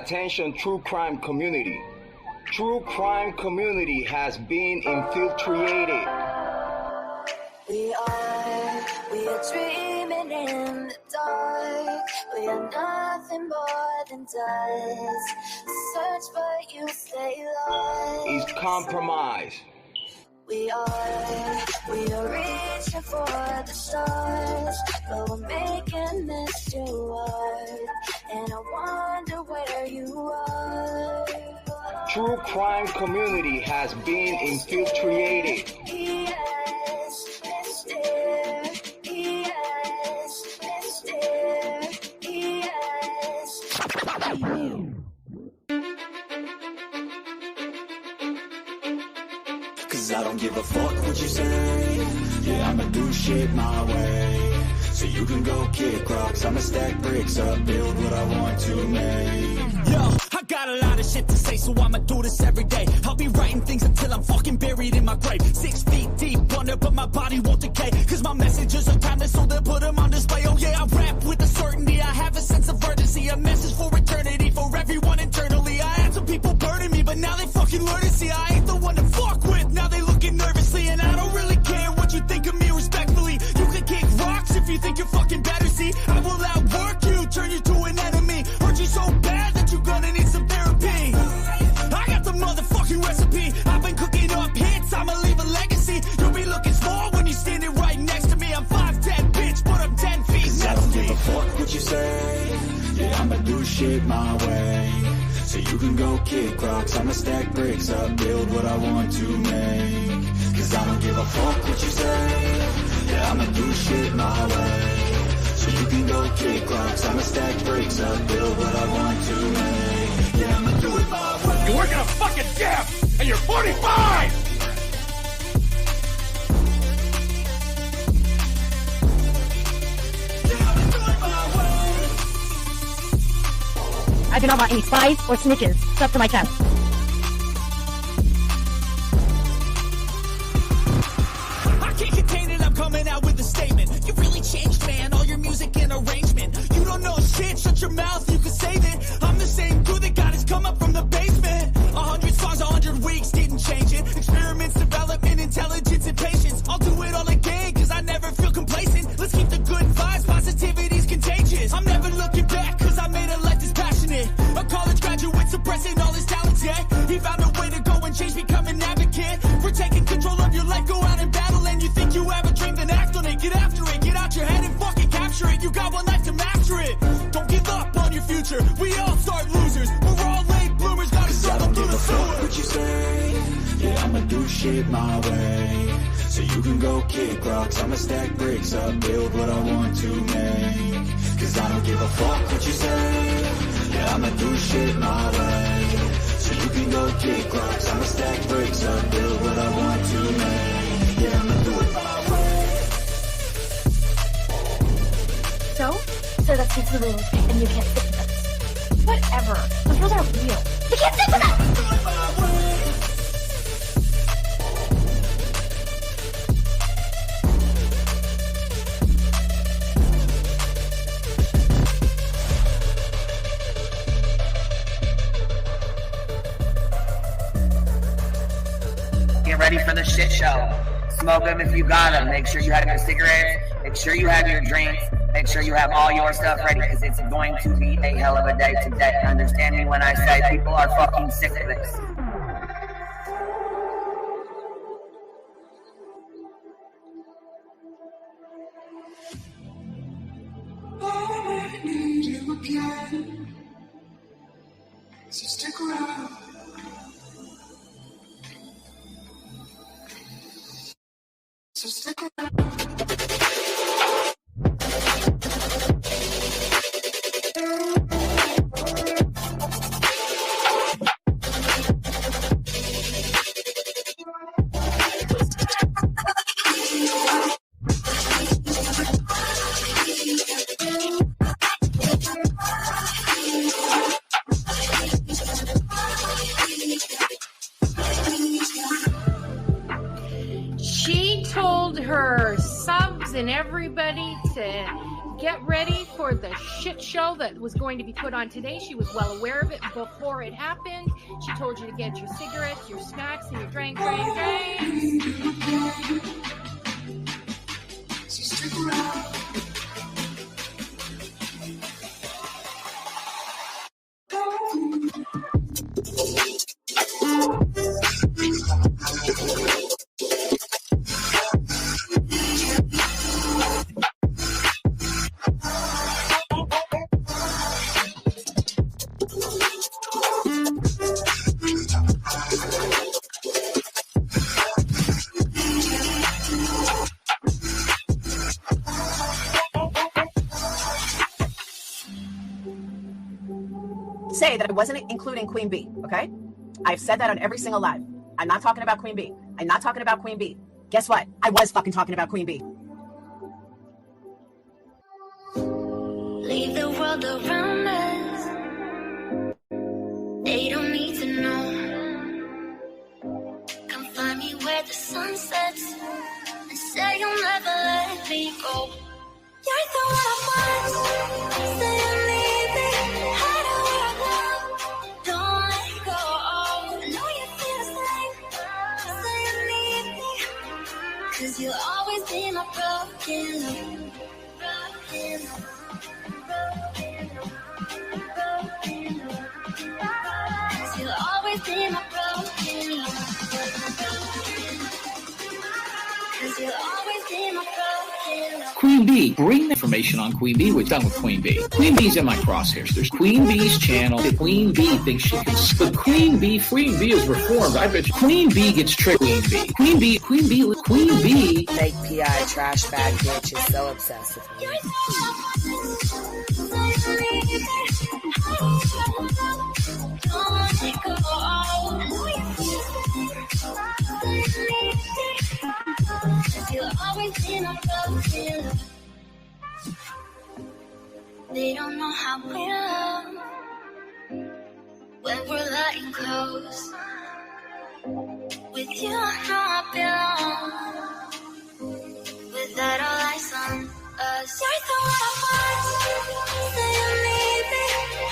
Attention, true crime community. True crime community has been infiltrated. We are dreaming in the dark. We are nothing more than dust. Search but you stay lost. Is compromised. We are reaching for the stars, but we're making this too hard. And I wonder where you are. True crime community has been infiltrated. Yes, Mr. Yes, Mr. Yes. Cause I don't give a fuck what you say. Yeah, I'ma do shit my way. So you can go kick rocks, I'ma stack bricks up, build what I want to make. Yo, I got a lot of shit to say, so I'ma do this every day. I'll be writing things until I'm fucking buried in my grave. 6 feet deep under, but my body won't decay. Cause my messages are timeless, so they'll put them on display. Oh yeah, I rap with a certainty, I have a sense of urgency. A message for eternity, for everyone internally. I had some people burning me, but now they fucking learn to see I ain't the one to fuck with. Now they looking nervously, and I don't really care what you think of me respectfully. You can kick rocks if you think you're fucking better, see. I will outwork you, turn you to an enemy. Hurt you so bad that you're gonna need some therapy. I got the motherfucking recipe. I've been cooking up hits, I'ma leave a legacy. You'll be looking small when you're standing right next to me. I'm 5'10", bitch, but I'm 10 feet next to me. I don't give a fuck what you say. Yeah, I'ma do shit my way. So you can go kick rocks, I'ma stack bricks up, build what I want to make. Cause I don't give a fuck what you say. Yeah, I'ma do shit my way. So you can go kick rocks, I'ma stack bricks up, build what I want to make. Yeah, I'ma do it my way. You're working a fucking gym, and you're 45! I do not want any spies or snitches stuck to my chest. I can't contain it, I'm coming out with a statement. You really changed, man, all your music and arrangement. You don't know shit, shut your mouth, you can save it. I'm the same dude that got his come up from the basement. 100 songs, 100 weeks, didn't change it. Experiments, development, intelligence, and patience. I'll do it all again, cause I never feel complacent. Let's keep the good vibes, positivity's contagious. I'm never looking back, cause I made a life that's passionate. A college graduate suppressing all his talents, yeah. He found a way to go and change, become an advocate. For taking control of your life, go out and battle. And you think you have a dream, then act on it. Get after it, get out your head and fucking capture it. You got one life to master it. Don't give up on your future, we all start losers. We're all late bloomers, gotta start them through the sewer. What you say? Yeah, I'ma do shit my way. So you can go kick rocks, I'ma stack bricks up, build what I want to make. Cause I don't give a fuck what you say. Yeah, I'ma do shit my way. So you can go kick rocks, I'ma stack bricks up, build what I want to make. Yeah, I'ma do it my way. So that's his rules, and you can't sit with us. Whatever. Those rules aren't real. You can't sit with us! Get ready for the shit show. Smoke them if you got them. Make sure you have your cigarettes. Make sure you have your drinks. Make sure you have all your stuff ready, because it's going to be a hell of a day today. Understand me when I say people are fucking sick of this. I need you again, so stick around. So stick around. She told her subs and everybody to get ready for the shit show that was going to be put on today. She was well aware of it before it happened. She told you to get your cigarettes, your snacks, and your drinks. So stick around. Say that I wasn't including QueenBee, okay? I've said that on every single live. I'm not talking about QueenBee. I'm not talking about QueenBee. Guess what? I was fucking talking about QueenBee. Leave the world around us. They don't need to know. Come find me where the sun sets and say you'll never let me go. You're the one I want. Say you need me. Hide where I love. Don't let go. Know you feel the same. Say you need me. 'Cause you'll always be my broken love. Broken love. You'll always be my broken love. 'Cause you'll always be my broken love. QueenBee, bring the information on QueenBee. We're done with QueenBee. QueenBee's in my crosshairs. There's QueenBee's channel. QueenBee thinks she can. But QueenBee is reformed. I bet you QueenBee gets tricked. QueenBee. Fake PI trash bag bitch is so obsessed with me. You'll always be my broken love. They don't know how we love when we're letting close. With you, I know I belong. Without all eyes on us, you're the one I want. Say you need me.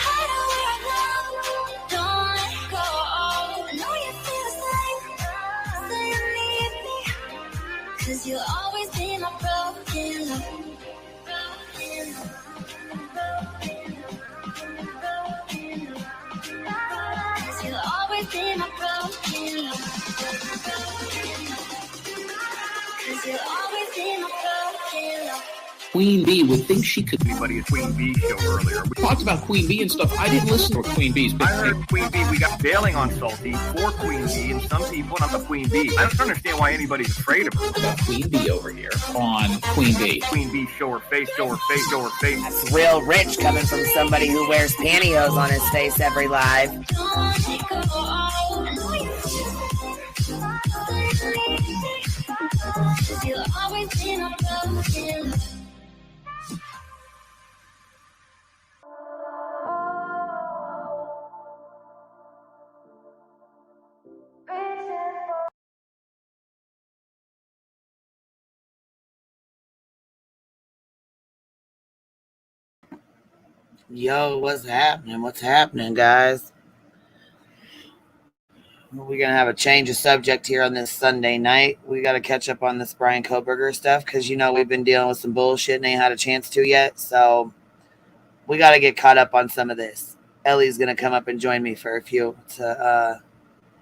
Hide where I love. Don't let go. Know you feel the same. Say you need me. 'Cause you'll always be my broken love. Broken love. You'll always be my broken love. 'Cause you'll always be my broken love. QueenBee would think she could. Anybody at QueenBee show earlier. We talked about QueenBee and stuff. I didn't listen to QueenBee's. I heard QueenBee, we got bailing on Salty for QueenBee, and some people not the QueenBee. I don't understand why anybody's afraid of her. About QueenBee over here on QueenBee. QueenBee, show her face, show her face, show her face. That's real rich coming from somebody who wears pantyhose on his face every live. Don't let go. You'll always be my broken love. Yo, what's happening? What's happening, guys? We're going to have a change of subject here on this Sunday night. We got to catch up on this Brian Kohberger stuff because, we've been dealing with some bullshit and ain't had a chance to yet. So we got to get caught up on some of this. Ellie's going to come up and join me for a few to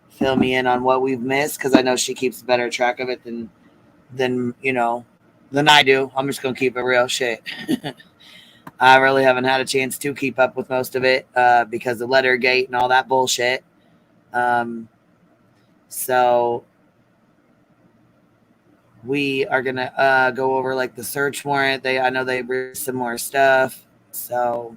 fill me in on what we've missed because I know she keeps better track of it than I do. I'm just going to keep it real shit. I really haven't had a chance to keep up with most of it because of Lettergate and all that bullshit. So we are going to go over like the search warrant. I know they bring some more stuff. So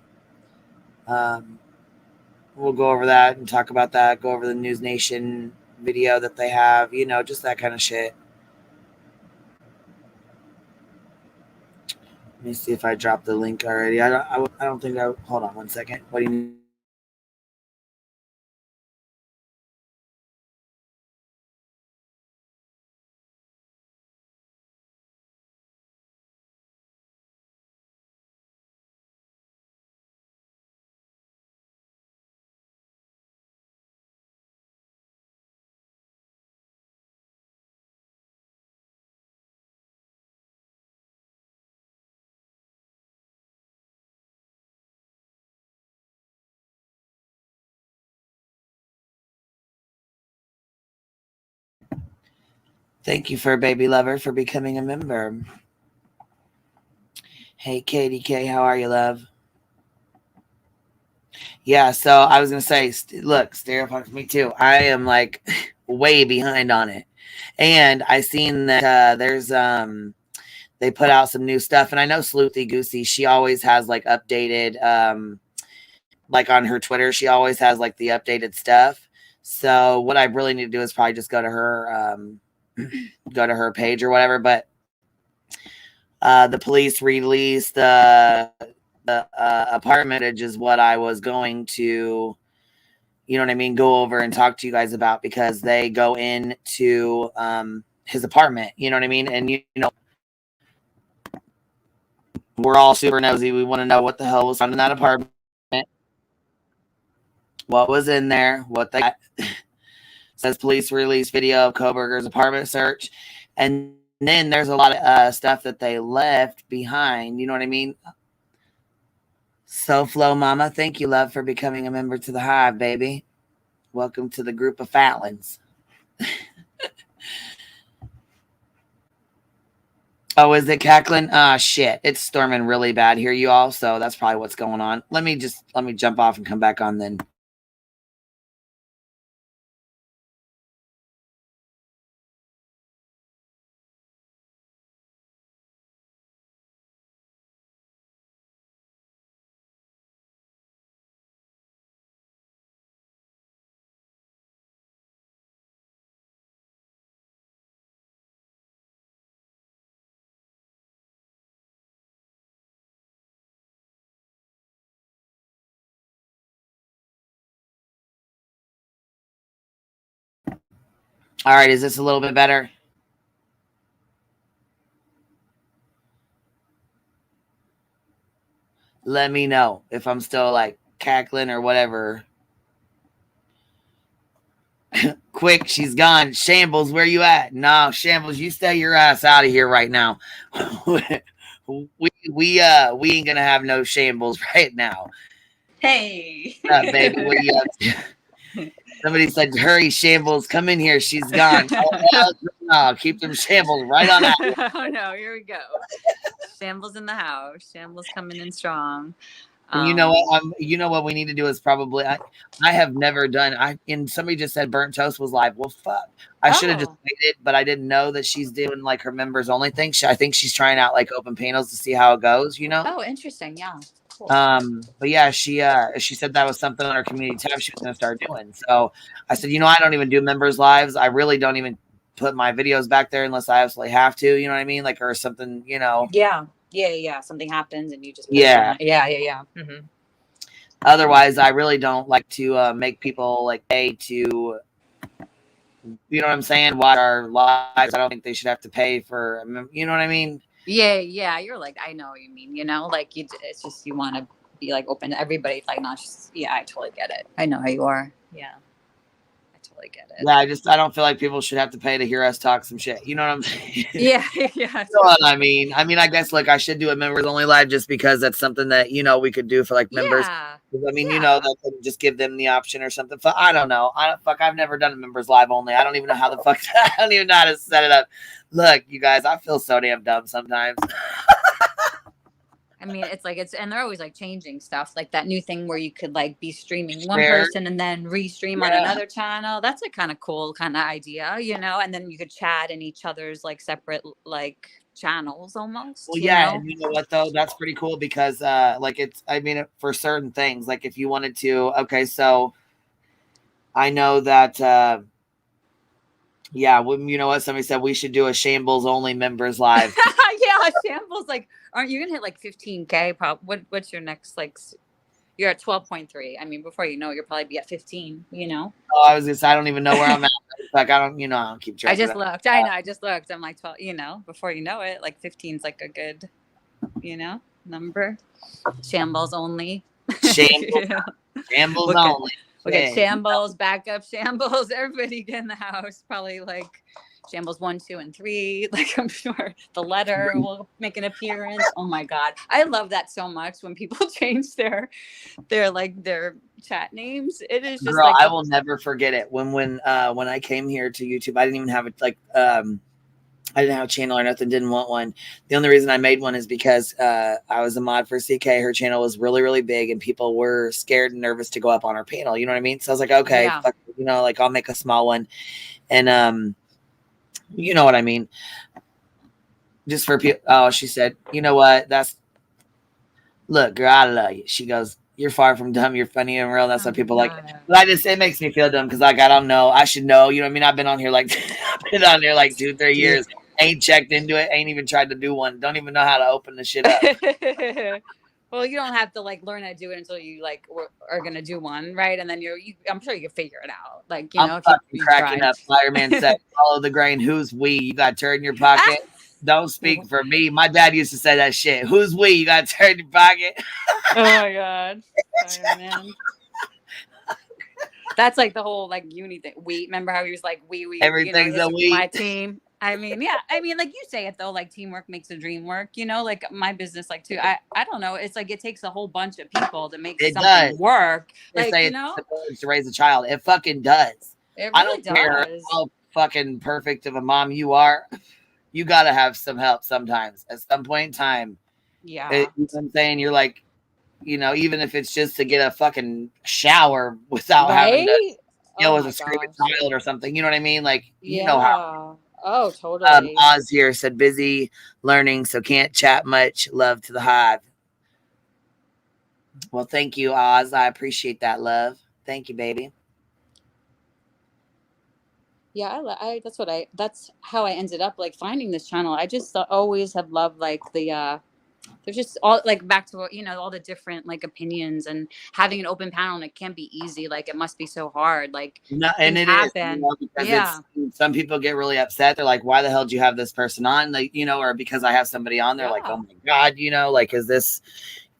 we'll go over that and talk about that. Go over the News Nation video that they have, just that kind of shit. Let me see if I dropped the link already. I don't think I. Hold on one second. What do you need? Thank you for Baby Lover for becoming a member. Hey, Katie K, how are you, love? Yeah, so I was going to say, look, Stereopunks, me too. I am like way behind on it. And I seen that there's, they put out some new stuff. And I know Sleuthy Goosey, she always has like updated, like on her Twitter, she always has like the updated stuff. So what I really need to do is probably just go to her page or whatever. But the police released the apartment is what I was going to, you know what I mean, go over and talk to you guys about, because they go into his apartment, you know what I mean? And you know, we're all super nosy. We want to know what the hell was found in that apartment, what was in there, what they got. Says police released video of Kohberger's apartment search. And then there's a lot of stuff that they left behind, you know what I mean? So Flo Mama, thank you, love, for becoming a member to the Hive, baby. Welcome to the group of Fallons. Oh, is it cackling? Shit. It's storming really bad here, you all. So that's probably what's going on. Let me jump off and come back on then. All right, is this a little bit better? Let me know if I'm still like cackling or whatever. Quick, she's gone. Shambles, where you at? No, Shambles, you stay your ass out of here right now. we ain't gonna have no Shambles right now. Hey, baby, where you at? Somebody said, hurry, Shambles, come in here. She's gone. No, keep them Shambles right on out. Oh no, here we go. Shambles in the house. Shambles coming in strong. And you know what? You know what we need to do is probably I have never done. And somebody just said Burnt Toast was live. Well, fuck. I should have just waited, but I didn't know that she's doing like her members only thing. I think she's trying out like open panels to see how it goes. You know? Oh, interesting. Yeah. Cool. But yeah, she said that was something on her community tab she was going to start doing. So I said, you know, I don't even do members lives. I really don't even put my videos back there unless I absolutely have to. You know what I mean? Like, or something. You know? Yeah. Yeah. Something happens and you just Yeah. Mm-hmm. Otherwise, I really don't like to make people like pay to, you know what I'm saying, watch our lives. I don't think they should have to pay for, you know what I mean? Yeah. You're like, I know what you mean, you know, like it's just, you want to be like open to everybody, like not just, yeah, I totally get it. I know how you are. Yeah. I totally get it. Yeah, I don't feel like people should have to pay to hear us talk some shit. You know what I'm saying? Yeah. You know what I mean? I guess, look, I should do a members only live just because that's something that, you know, we could do for like members. Yeah. You know, that can just give them the option or something. I don't know. I've never done a members live only. I don't even know how the fuck, I don't even know how to set it up. Look, you guys, I feel so damn dumb sometimes. I mean, and they're always like changing stuff, like that new thing where you could like be streaming one person and then restream on another channel. That's a kind of cool kind of idea, you know, and then you could chat in each other's like separate like channels almost. Well, yeah. And you know what though? That's pretty cool because like for certain things, like if you wanted to, okay, so I know that, yeah, you know what? Somebody said we should do a Shambles only members live. Yeah, Shambles, like, aren't you gonna hit like 15K? What's your next, like, you're at 12.3. I mean, before you know, you'll probably be at 15, you know? Oh, I was just, I don't even know where I'm at. Like, I don't keep track. I just looked. I just looked. I'm like 12, you know, before you know it, like 15 is like a good, you know, number. Shambles only. Shambles only. We'll get Shambles, backup Shambles, everybody get in the house. Probably like Shambles 1, 2, and 3. Like, I'm sure the letter will make an appearance. Oh my God. I love that so much when people change their chat names. It is just Girl, I will never forget it. When I came here to YouTube, I didn't even have it like I didn't have a channel or nothing, didn't want one. The only reason I made one is because I was a mod for CK. Her channel was really, really big and people were scared and nervous to go up on her panel. You know what I mean? So I was like, okay, Yeah. fuck, you know, like I'll make a small one. And you know what I mean? Just for people. Oh, she said, you know what? Look, girl, I love you. She goes, you're far from dumb. You're funny and real. That's why people like it. But it makes me feel dumb because like I don't know. I should know. You know what I mean? I've been on here like 2-3 years. Ain't checked into it. Ain't even tried to do one. Don't even know how to open the shit up. Well, you don't have to like learn how to do it until you like are gonna do one, right? And then I'm sure you can figure it out. Like you know, I'm fucking cracking up. Fireman said, "Follow the grain. Who's we? You got to turn your pocket." Don't speak for me. My dad used to say that shit. Who's we? You got to turn your pocket. Oh my god, Fireman. That's like the whole like uni thing. We remember how he was like we everything's you know, a we. my team. I mean, yeah. I mean, like you say it though, like teamwork makes the dream work. You know, like my business, like too. I don't know. It's like it takes a whole bunch of people to make something work. They like say you know, to raise a child. It fucking does. It really I don't care how fucking perfect of a mom you are. You gotta have some help sometimes. At some point in time. Yeah. You know what I'm saying? You're like, you know, even if it's just to get a fucking shower without having to deal with a screaming child or something. You know what I mean? Like, you know how. Oh, totally. Oz here said busy learning, so can't chat much. Love to the hive. Well, thank you, Oz. I appreciate that, love. Thank you, baby. Yeah, that's how I ended up like finding this channel. I just always have loved like the there's just all like back to you know all the different like opinions and having an open panel, and it can't be easy. Like it must be so hard. Like no, and it is, you know, because some people get really upset. They're like, "Why the hell do you have this person on?" Like, you know, or because I have somebody on there, like, "Oh my god," you know, like, is this?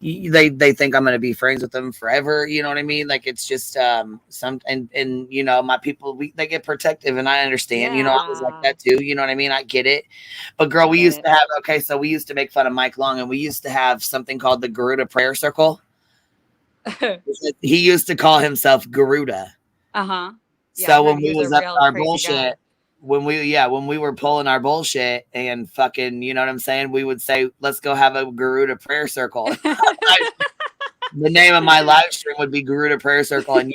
They think I'm gonna be friends with them forever. You know what I mean? Like it's just some and you know my people they get protective and I understand. You know I was like that too. You know what I mean? I get it. But girl, we used to have so we used to make fun of Mike Long and we used to have something called the Garuda Prayer Circle. He used to call himself Garuda. Yeah, so when we was up our bullshit. When we were pulling our bullshit and fucking, you know what I'm saying? We would say, let's go have a Garuda prayer circle. The name of my live stream would be Garuda Prayer Circle. And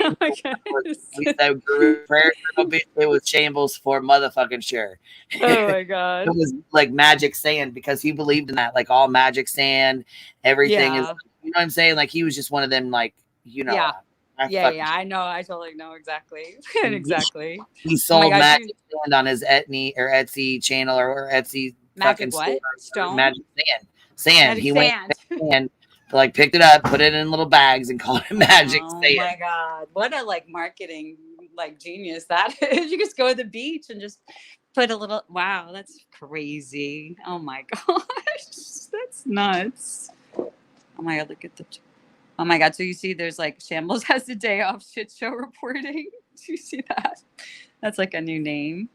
we said Garuda Prayer Circle. It was Shambles for motherfucking sure. Oh my God. It was like magic sand because he believed in that. Like all magic sand, everything is, you know what I'm saying? Like he was just one of them, like, you know. I know. I totally know exactly. Exactly. He sold magic sand on his Etsy channel or Etsy magic what? Stone? Magic sand. Magic he sand. went and like picked it up, put it in little bags, and called it magic sand. Oh my God! What a like marketing like genius that is. You just go to the beach and just put a little. Wow, that's crazy. Oh my gosh, that's nuts. Oh my God, look at the. Oh my God. So you see there's like Shambles has a day off shit show reporting. Do you see that? That's like a new name.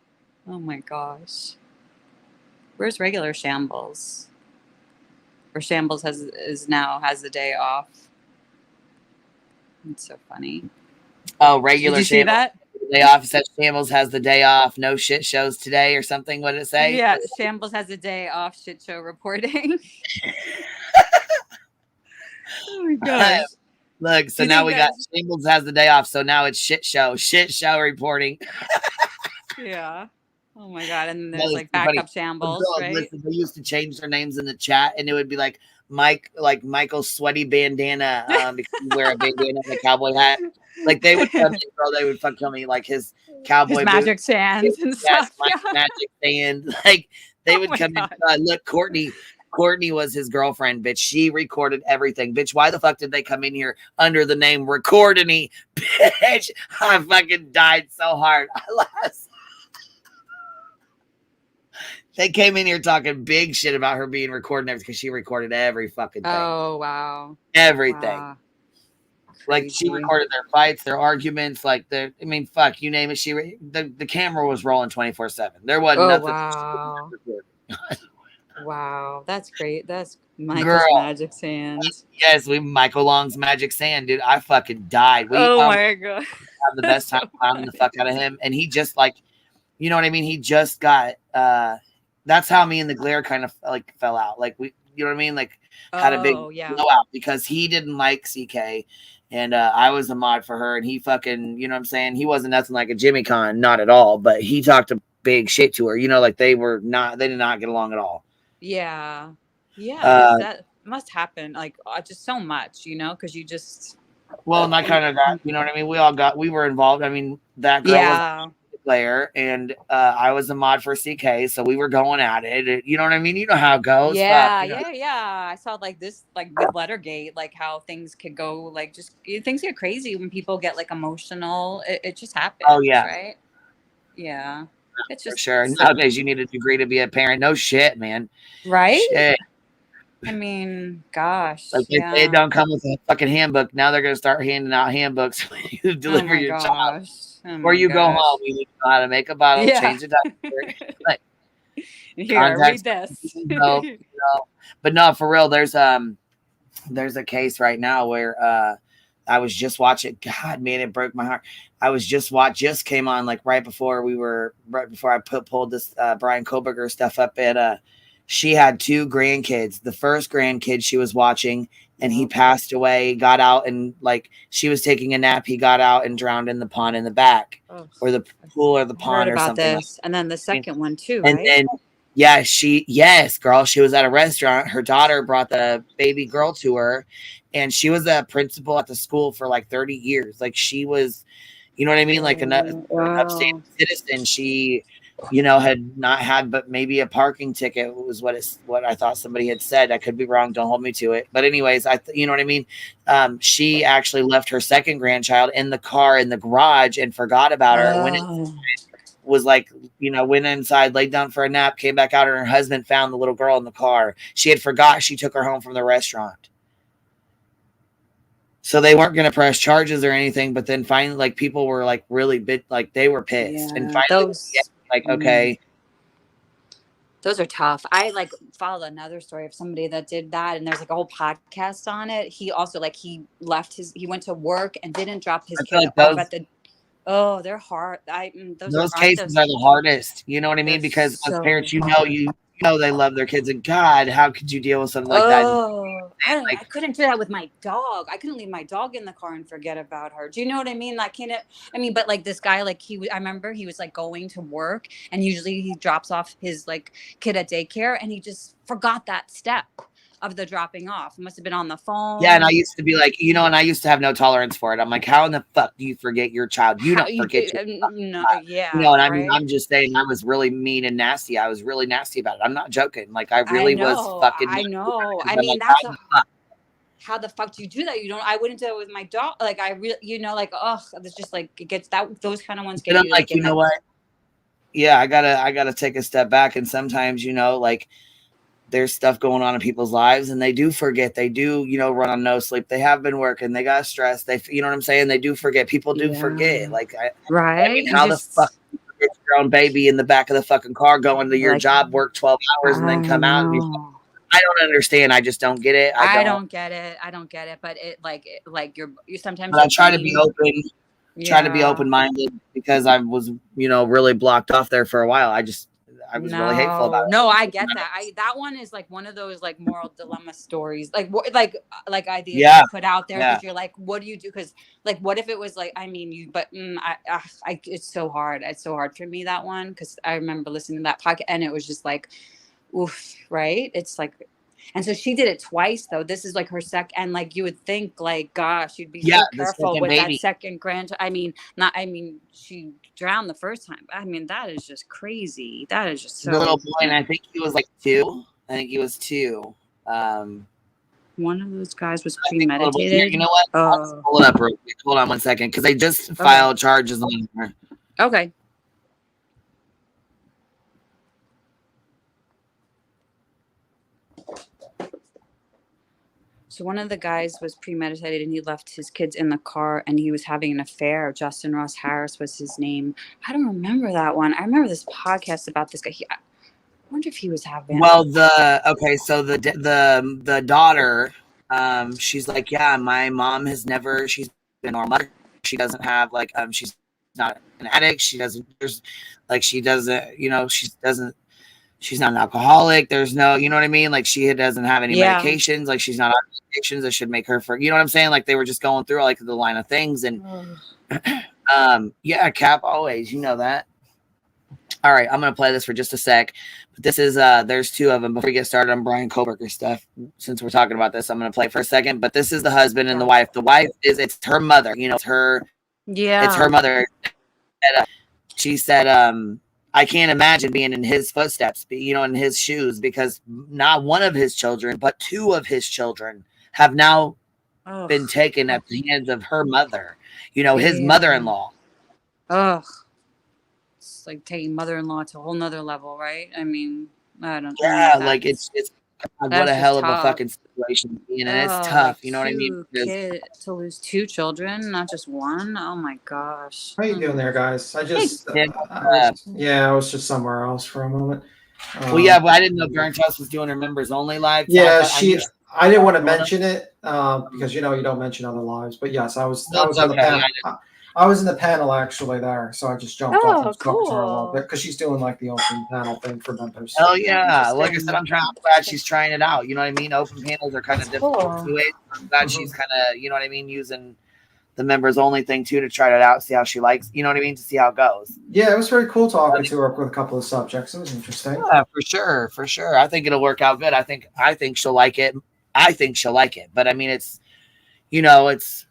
Oh my gosh. Where's regular Shambles? Or Shambles has the day off. It's so funny. Oh, regular Shambles. Did you see that? Day off. It says Shambles has the day off. No shit shows today or something. What did it say? Yeah, Shambles has a day off shit show reporting. Oh my gosh. Look, so now we got Shambles has the day off. So now it's shit show reporting. Yeah. Oh my God. And there's like backup Shambles, right? Listen, they used to change their names in the chat and it would be like Michael's sweaty bandana because you wear a bandana and a cowboy hat. Like they would come in, bro, they would fucking tell me like his cowboy his magic sand and stuff. Magic sand. Like they would come in. Look, Courtney was his girlfriend, bitch. She recorded everything. Bitch, why the fuck did they come in here under the name Recordany? Bitch, I fucking died so hard. They came in here talking big shit about her being recording everything because she recorded every fucking thing. Oh, wow. Everything. Wow. Like she recorded their fights, their arguments, like fuck, you name it. The camera was rolling 24/7. There wasn't nothing. Wow. Wow, that's great. That's Michael's magic sand. Yes, Michael Long's magic sand, dude. I fucking died. Oh my God. Have the best time pounding the fuck out of him. And he just like, you know what I mean? He just got that's how me and the Glare kind of like fell out. Like we, you know what I mean? Like had a big blowout because he didn't like CK, and I was a mod for her, and he fucking, you know what I'm saying? He wasn't nothing like a Jimmy Con, not at all, but he talked a big shit to her. You know, like they did not get along at all. Yeah. Yeah. That must happen. Like just so much, you know, because you just. Well, and I kind of got, you know what I mean? We were involved. I mean, that girl was a player, and I was a mod for CK, so we were going at it. You know what I mean? You know how it goes. Yeah, you know? yeah. I saw like this, like with Lettergate, like how things could go, like just things get crazy when people get like emotional. It just happens. Oh yeah, right. Yeah, it's just for sure. Nowadays, you need a degree to be a parent. No shit, man. Right? Shit. I mean, gosh. Like they say it don't come with a fucking handbook. Now they're gonna start handing out handbooks when you deliver your child. Or you go home, you need to know how to make a bottle, change the diaper. Like, here, read this. But no, for real, there's a case right now where I was just watching. God, man, it broke my heart. I was just came on like right before I pulled this Brian Kohberger stuff up, and she had 2 grandkids. The first grandkid she was watching, and he passed away, got out, and like she was taking a nap. He got out and drowned in the pond in the back, or the pool or the pond or something. This. Like and then the second one too, and right? Then, girl, she was at a restaurant. Her daughter brought the baby girl to her, and she was a principal at the school for like 30 years. Like she was, you know what I mean? Like an upstate citizen. She, you know, had not had but maybe a parking ticket was what I thought somebody had said. I could be wrong. Don't hold me to it. But anyways, you know what I mean? She actually left her second grandchild in the car in the garage and forgot about her. And went inside, was like, you know, went inside, laid down for a nap, came back out, and her husband found the little girl in the car. She had forgot she took her home from the restaurant. So they weren't going to press charges or anything, but then finally, like, people were like really like they were pissed. And finally, okay. Those are tough. I like followed another story of somebody that did that, and there's like a whole podcast on it. He also he went to work and didn't drop his kid off at the. Oh, they're hard. Those cases are the hardest. You know what I mean? Because as parents, you know they love their kids, and God, how could you deal with something like that? I couldn't do that with my dog. I couldn't leave my dog in the car and forget about her. Do you know what I mean? But like this guy, like I remember he was like going to work, and usually he drops off his like kid at daycare, and he just forgot that step of the dropping off. It must have been on the phone. Yeah, and I used to be like, you know, and I used to have no tolerance for it. I'm like, how in the fuck do you forget your child? You don't forget your child. Yeah. You know, and I mean, I'm just saying I was really mean and nasty. I was really nasty about it. I'm not joking. Like I really was fucking. I know. I mean, like, how the fuck do you do that? I wouldn't do it with my dog. Like I really, you know, like, oh, it's just like, it gets those kind of ones get you. Like, you know what? Yeah, I gotta take a step back. And sometimes, you know, like, there's stuff going on in people's lives, and they do forget. They do, you know, run on no sleep. They have been working. They got stressed. They, you know what I'm saying? They do forget. People do forget. Like, I mean, how the fuck you forget your own baby in the back of the fucking car, going to your job, work 12 hours, and then come out? And I don't understand. I just don't get it. I don't get it. But it you sometimes. But I try to be open. Try to be open-minded, because I was, you know, really blocked off there for a while. I was really hateful about it. No, I get that. That one is like one of those like moral dilemma stories, like ideas you put out there, because you're like, what do you do? Because like, what if it was like, I mean, it's so hard. It's so hard for me, that one, because I remember listening to that podcast, and it was just like, oof, right? It's like, and so she did it twice though. This is like her second, and like you would think like, gosh, you'd be so careful with that second grandchild. I mean, she drowned the first time. I mean, that is just crazy. That is just so. The little boy, and I think he was like 2. I think he was 2. One of those guys was premeditated. You know what? I'll pull it up real quick. Hold on one second, because they just filed charges on her. Okay. So one of the guys was premeditated, and he left his kids in the car, and he was having an affair. Justin Ross Harris was his name. I don't remember that one. I remember this podcast about this guy. I wonder if he was having. Well, so the daughter, she's like, yeah, my mom she's been normal. She doesn't have she's not an addict. She doesn't, you know, she doesn't she's not an alcoholic. There's no, you know what I mean? Like she doesn't have any Yeah. medications. Like she's not on medications that should make her for, you know what I'm saying? Like they were just going through like the line of things. And yeah, Cap always, you know that. All right, I'm gonna play this for just a sec. But this is there's two of them. Before we get started on Brian Kohberger stuff, since we're talking about this, I'm gonna play for a second. But this is the husband and the wife. The wife it's her mother, you know, it's her mother. And, she said, I can't imagine being in his footsteps, you know, in his shoes, because not one of his children, but two of his children have now been taken at the hands of her mother, you know, his mother-in-law. Ugh. It's like taking mother-in-law to a whole nother level, right? I mean, I don't know. Yeah, like it's God, what a hell of a fucking situation. And it's tough, you know what I mean? To lose two children, not just one. Oh my gosh. How you doing there, guys? I was just somewhere else for a moment. Well, yeah, but I didn't know Burnt House was doing her members only live. Yeah, I didn't want to mention it because you know you don't mention other lives. But yes, I was on the panel. I was in the panel actually there, so I just jumped off and talked to her a little bit because she's doing like the open panel thing for members. Oh yeah, like I said, I'm glad she's trying it out. You know what I mean? Open panels are kind of difficult to it. I'm glad she's kind of, you know what I mean, using the members only thing too to try it out, see how she likes. You know what I mean? To see how it goes. Yeah, it was very cool talking to her with a couple of subjects. It was interesting. Yeah, for sure. I think it'll work out good. I think she'll like it. But I mean, it's, you know, it's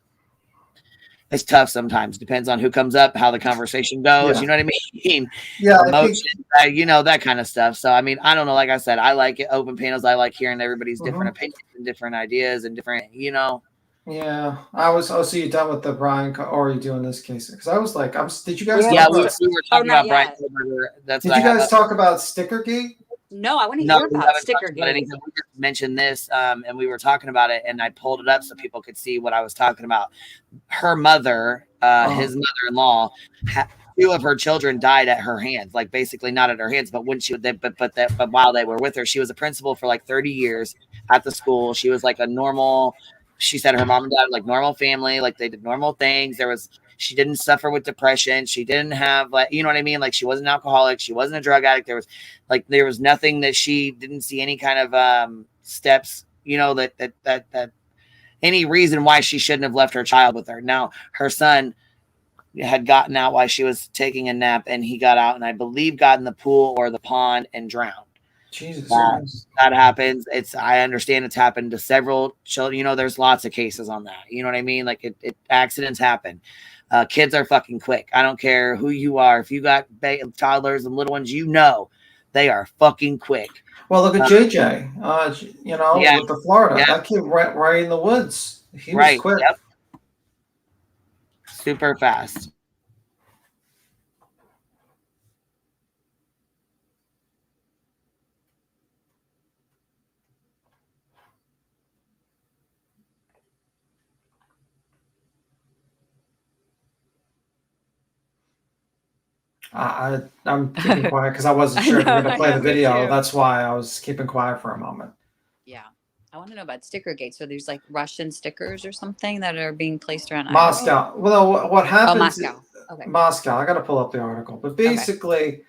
tough sometimes. Depends on who comes up, how the conversation goes. Yeah. You know what I mean? Yeah. Emotion, you know, that kind of stuff. So, I mean, I don't know. Like I said, I like it. Open panels. I like hearing everybody's different opinions and different ideas and different, you know. Yeah. So you done with the Brian, or are you doing this case? Because I was like, did you guys we were talking about Brian Kohberger. Did you guys talk about Stickergate? No, I want to hear about Stickergate. We just mentioned this, and we were talking about it, and I pulled it up so people could see what I was talking about. Her mother, his mother-in-law, two of her children died at her hands. Like basically not at her hands, but when but while they were with her, she was a principal for like 30 years at the school. She was like a normal. She said her mom and dad were like normal family, like they did normal things. She didn't suffer with depression. She didn't have, like, you know what I mean? Like she wasn't an alcoholic. She wasn't a drug addict. There was nothing that she didn't see any kind of steps, you know, that any reason why she shouldn't have left her child with her. Now her son had gotten out while she was taking a nap, and he got out and I believe got in the pool or the pond and drowned. Jesus. That happens. I understand it's happened to several children. You know, there's lots of cases on that. You know what I mean? Like accidents happen. Kids are fucking quick. I don't care who you are. If you got toddlers and little ones, you know, they are fucking quick. Well, look at JJ, you know, with the Florida. That kid right in the woods. He was quick. Yep. Super fast. I'm keeping quiet because I wasn't sure if we were going to play the video. That's why I was keeping quiet for a moment. Yeah. I want to know about Stickergate. So there's like Russian stickers or something that are being placed around Moscow. Well, what happens? Oh, Moscow. Okay. Moscow. I got to pull up the article. But basically,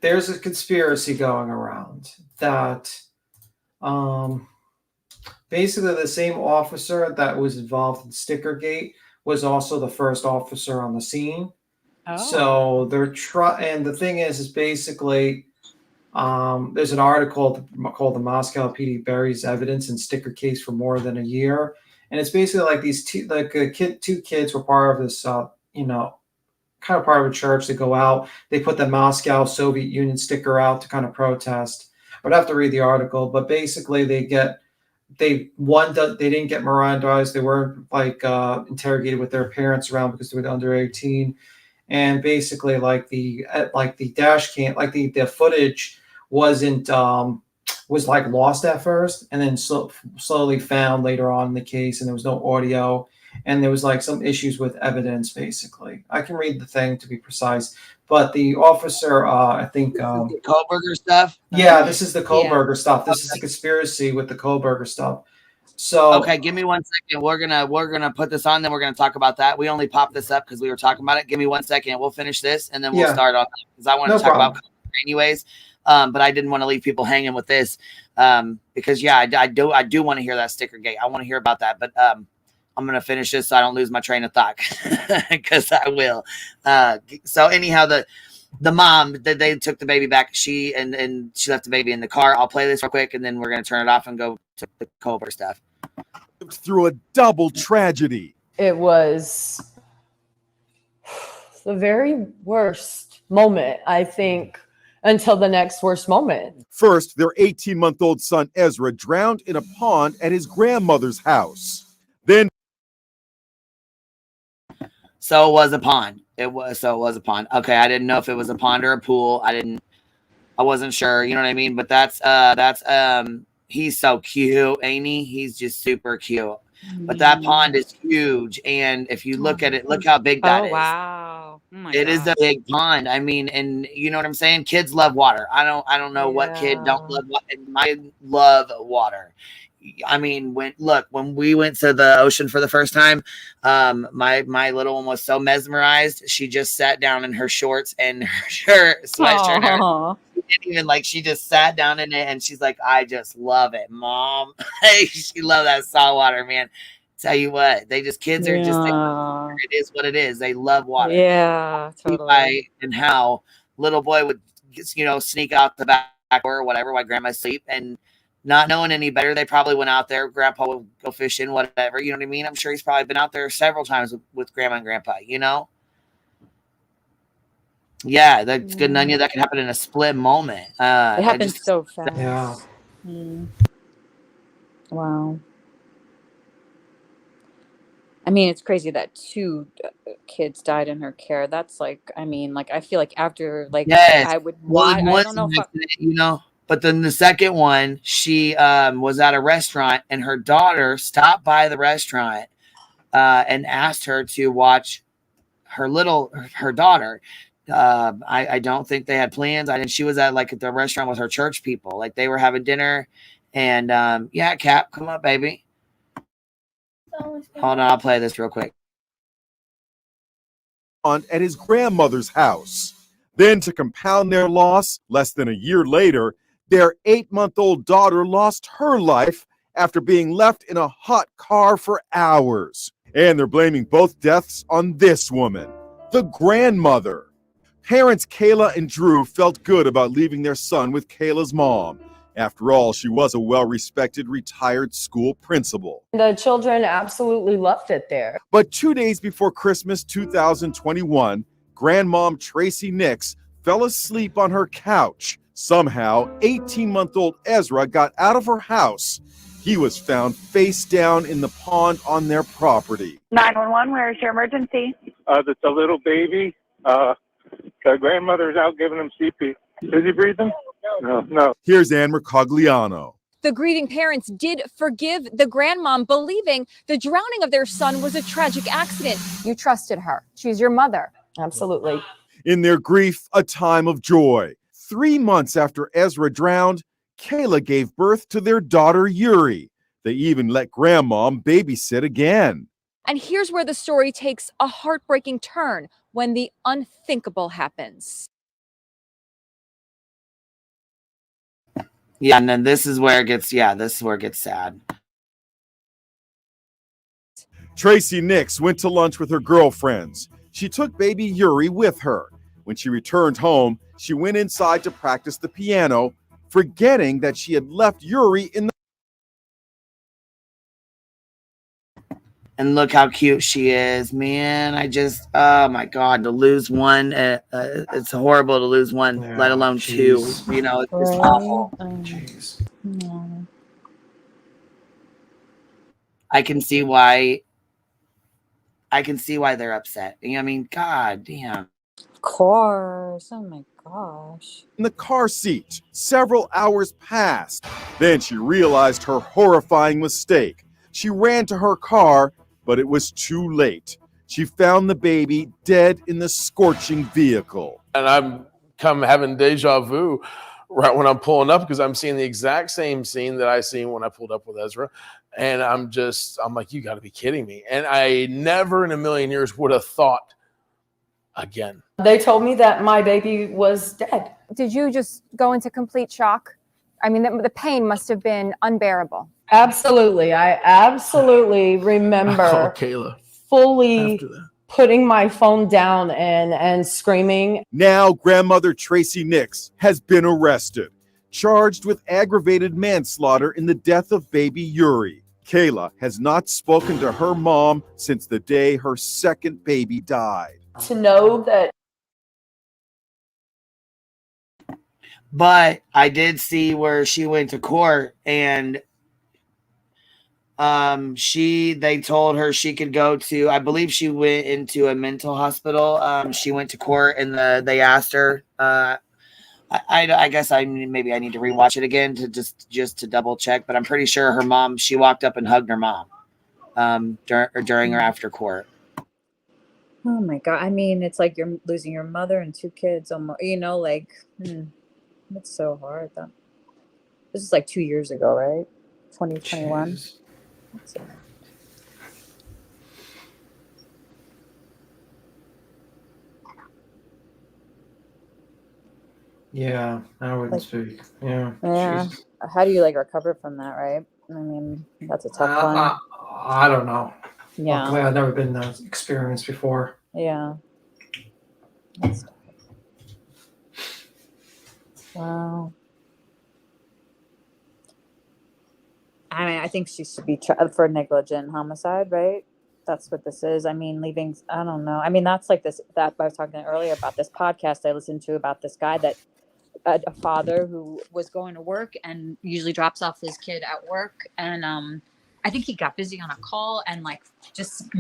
there's a conspiracy going around that basically the same officer that was involved in Stickergate was also the first officer on the scene. Oh. So they're and the thing is basically there's an article called "The Moscow PD Buries Evidence in Sticker Case for More Than a Year," and it's basically like these two kids were part of this, you know, kind of part of a church. They go out, they put the Moscow Soviet Union sticker out to kind of protest. I would have to read the article, but basically they didn't get Mirandized. They weren't like interrogated with their parents around because they were under 18. And basically, like the dash cam, like the footage wasn't was like lost at first, and then slowly found later on in the case, and there was no audio, and there was like some issues with evidence. Basically, I can read the thing to be precise, but the officer, I think, the Kohberger stuff. Yeah, this is the Kohberger stuff. This is the conspiracy with the Kohberger stuff. So okay, give me 1 second. We're gonna put this on, then we're gonna talk about that. We only popped this up because we were talking about it. Give me 1 second. We'll finish this and then we'll start on that because I want to talk about anyways. But I didn't want to leave people hanging with this because yeah, I do want to hear that sticker gate. I want to hear about that, but I'm going to finish this so I don't lose my train of thought because I will. So anyhow, the mom, they took the baby back. She left the baby in the car. I'll play this real quick and then we're going to turn it off and go to the Kohberger stuff. Through a double tragedy. It was the very worst moment, I think, until the next worst moment. First, their 18-month-old son Ezra drowned in a pond at his grandmother's house. Then So it was a pond. It was a pond. Okay, I didn't know if it was a pond or a pool. I wasn't sure, you know what I mean? But that's he's so cute, ain't he? He's just super cute. But that pond is huge, and if you look at it, look how big that is. Wow. Oh my It is a big pond. I mean, and you know what I'm saying? Kids love water. I don't know what kid don't love water. I love water. I mean, when we went to the ocean for the first time, my little one was so mesmerized. She just sat down in her shorts and her sweatshirt. She just sat down in it and she's like, I just love it, Mom. She loved that salt water, man. Tell you what, kids are just, it is what it is. They love water. Yeah, totally. And how little boy would, sneak out the back door or whatever while grandma's asleep and not knowing any better, they probably went out there. Grandpa would go fishing, whatever. You know what I mean? I'm sure he's probably been out there several times with grandma and grandpa, Yeah, that's good, Nunya. That can happen in a split moment. It happens so fast. Yeah. Wow. I mean, it's crazy that 2 kids died in her care. That's I feel like after, yes. I would watch. Well, I don't know if But then the second one, she was at a restaurant and her daughter stopped by the restaurant and asked her to watch her daughter. I don't think they had plans. She was at at the restaurant with her church people. They were having dinner and yeah, Cap, come up, baby. Hold on, I'll play this real quick. At his grandmother's house. Then to compound their loss, less than a year later, their 8-month-old daughter lost her life after being left in a hot car for hours. And they're blaming both deaths on this woman, the grandmother. Parents Kayla and Drew felt good about leaving their son with Kayla's mom. After all, she was a well-respected retired school principal. The children absolutely loved it there. But 2 days before Christmas 2021, Grandmom Tracy Nix fell asleep on her couch. Somehow, 18-month-old Ezra got out of her house. He was found face down in the pond on their property. 911, where is your emergency? That's a little baby. The grandmother's out giving him CP. Is he breathing? No. Here's Ann Mercogliano. The grieving parents did forgive the grandmom, believing the drowning of their son was a tragic accident. You trusted her. She's your mother. Absolutely. In their grief, a time of joy. 3 months after Ezra drowned, Kayla gave birth to their daughter, Yuri. They even let grandmom babysit again. And here's where the story takes a heartbreaking turn when the unthinkable happens. Yeah, and then this is where it gets sad. Tracy Nix went to lunch with her girlfriends. She took baby Yuri with her. When she returned home, she went inside to practice the piano, forgetting that she had left Yuri in the... And look how cute she is, man. Oh my God, to lose one, it's horrible to lose one, let alone 2. It's just awful. Jeez. I can see why they're upset. I mean, God damn. Of course. Oh my gosh. In the car seat, several hours passed. Then she realized her horrifying mistake. She ran to her car, but it was too late. She found the baby dead in the scorching vehicle. And I'm having deja vu right when I'm pulling up because I'm seeing the exact same scene that I seen when I pulled up with Ezra. And I'm like, you got to be kidding me. And I never in a million years would have thought again. They told me that my baby was dead. did you just go into complete shock? I mean, the pain must have been unbearable. Absolutely. I absolutely remember Kayla fully putting my phone down and screaming. Now, grandmother Tracy Nix has been arrested, charged with aggravated manslaughter in the death of baby Yuri. Kayla has not spoken to her mom since the day her second baby died. To know that. But I did see where she went to court, and they told her she could go to, I believe she went into a mental hospital. She went to court, and they asked her, I guess maybe I need to rewatch it again to just to double check, but I'm pretty sure her mom, she walked up and hugged her mom during or after court. Oh my God. I mean, it's like you're losing your mother and 2 kids almost, like, it's so hard though. This is like 2 years ago, right? 2021. Yeah, I wouldn't speak. Yeah. Yeah. Jesus. How do you recover from that, right? I mean, that's a tough one. I don't know. Yeah. Luckily, I've never been in that experience before. Yeah. That's tough. Wow. I mean, I think she should be tried for negligent homicide, right? That's what this is. I mean, leaving, I don't know. I mean, that's like that I was talking earlier about this podcast I listened to about this guy that a father who was going to work and usually drops off his kid at work. And I think he got busy on a call and just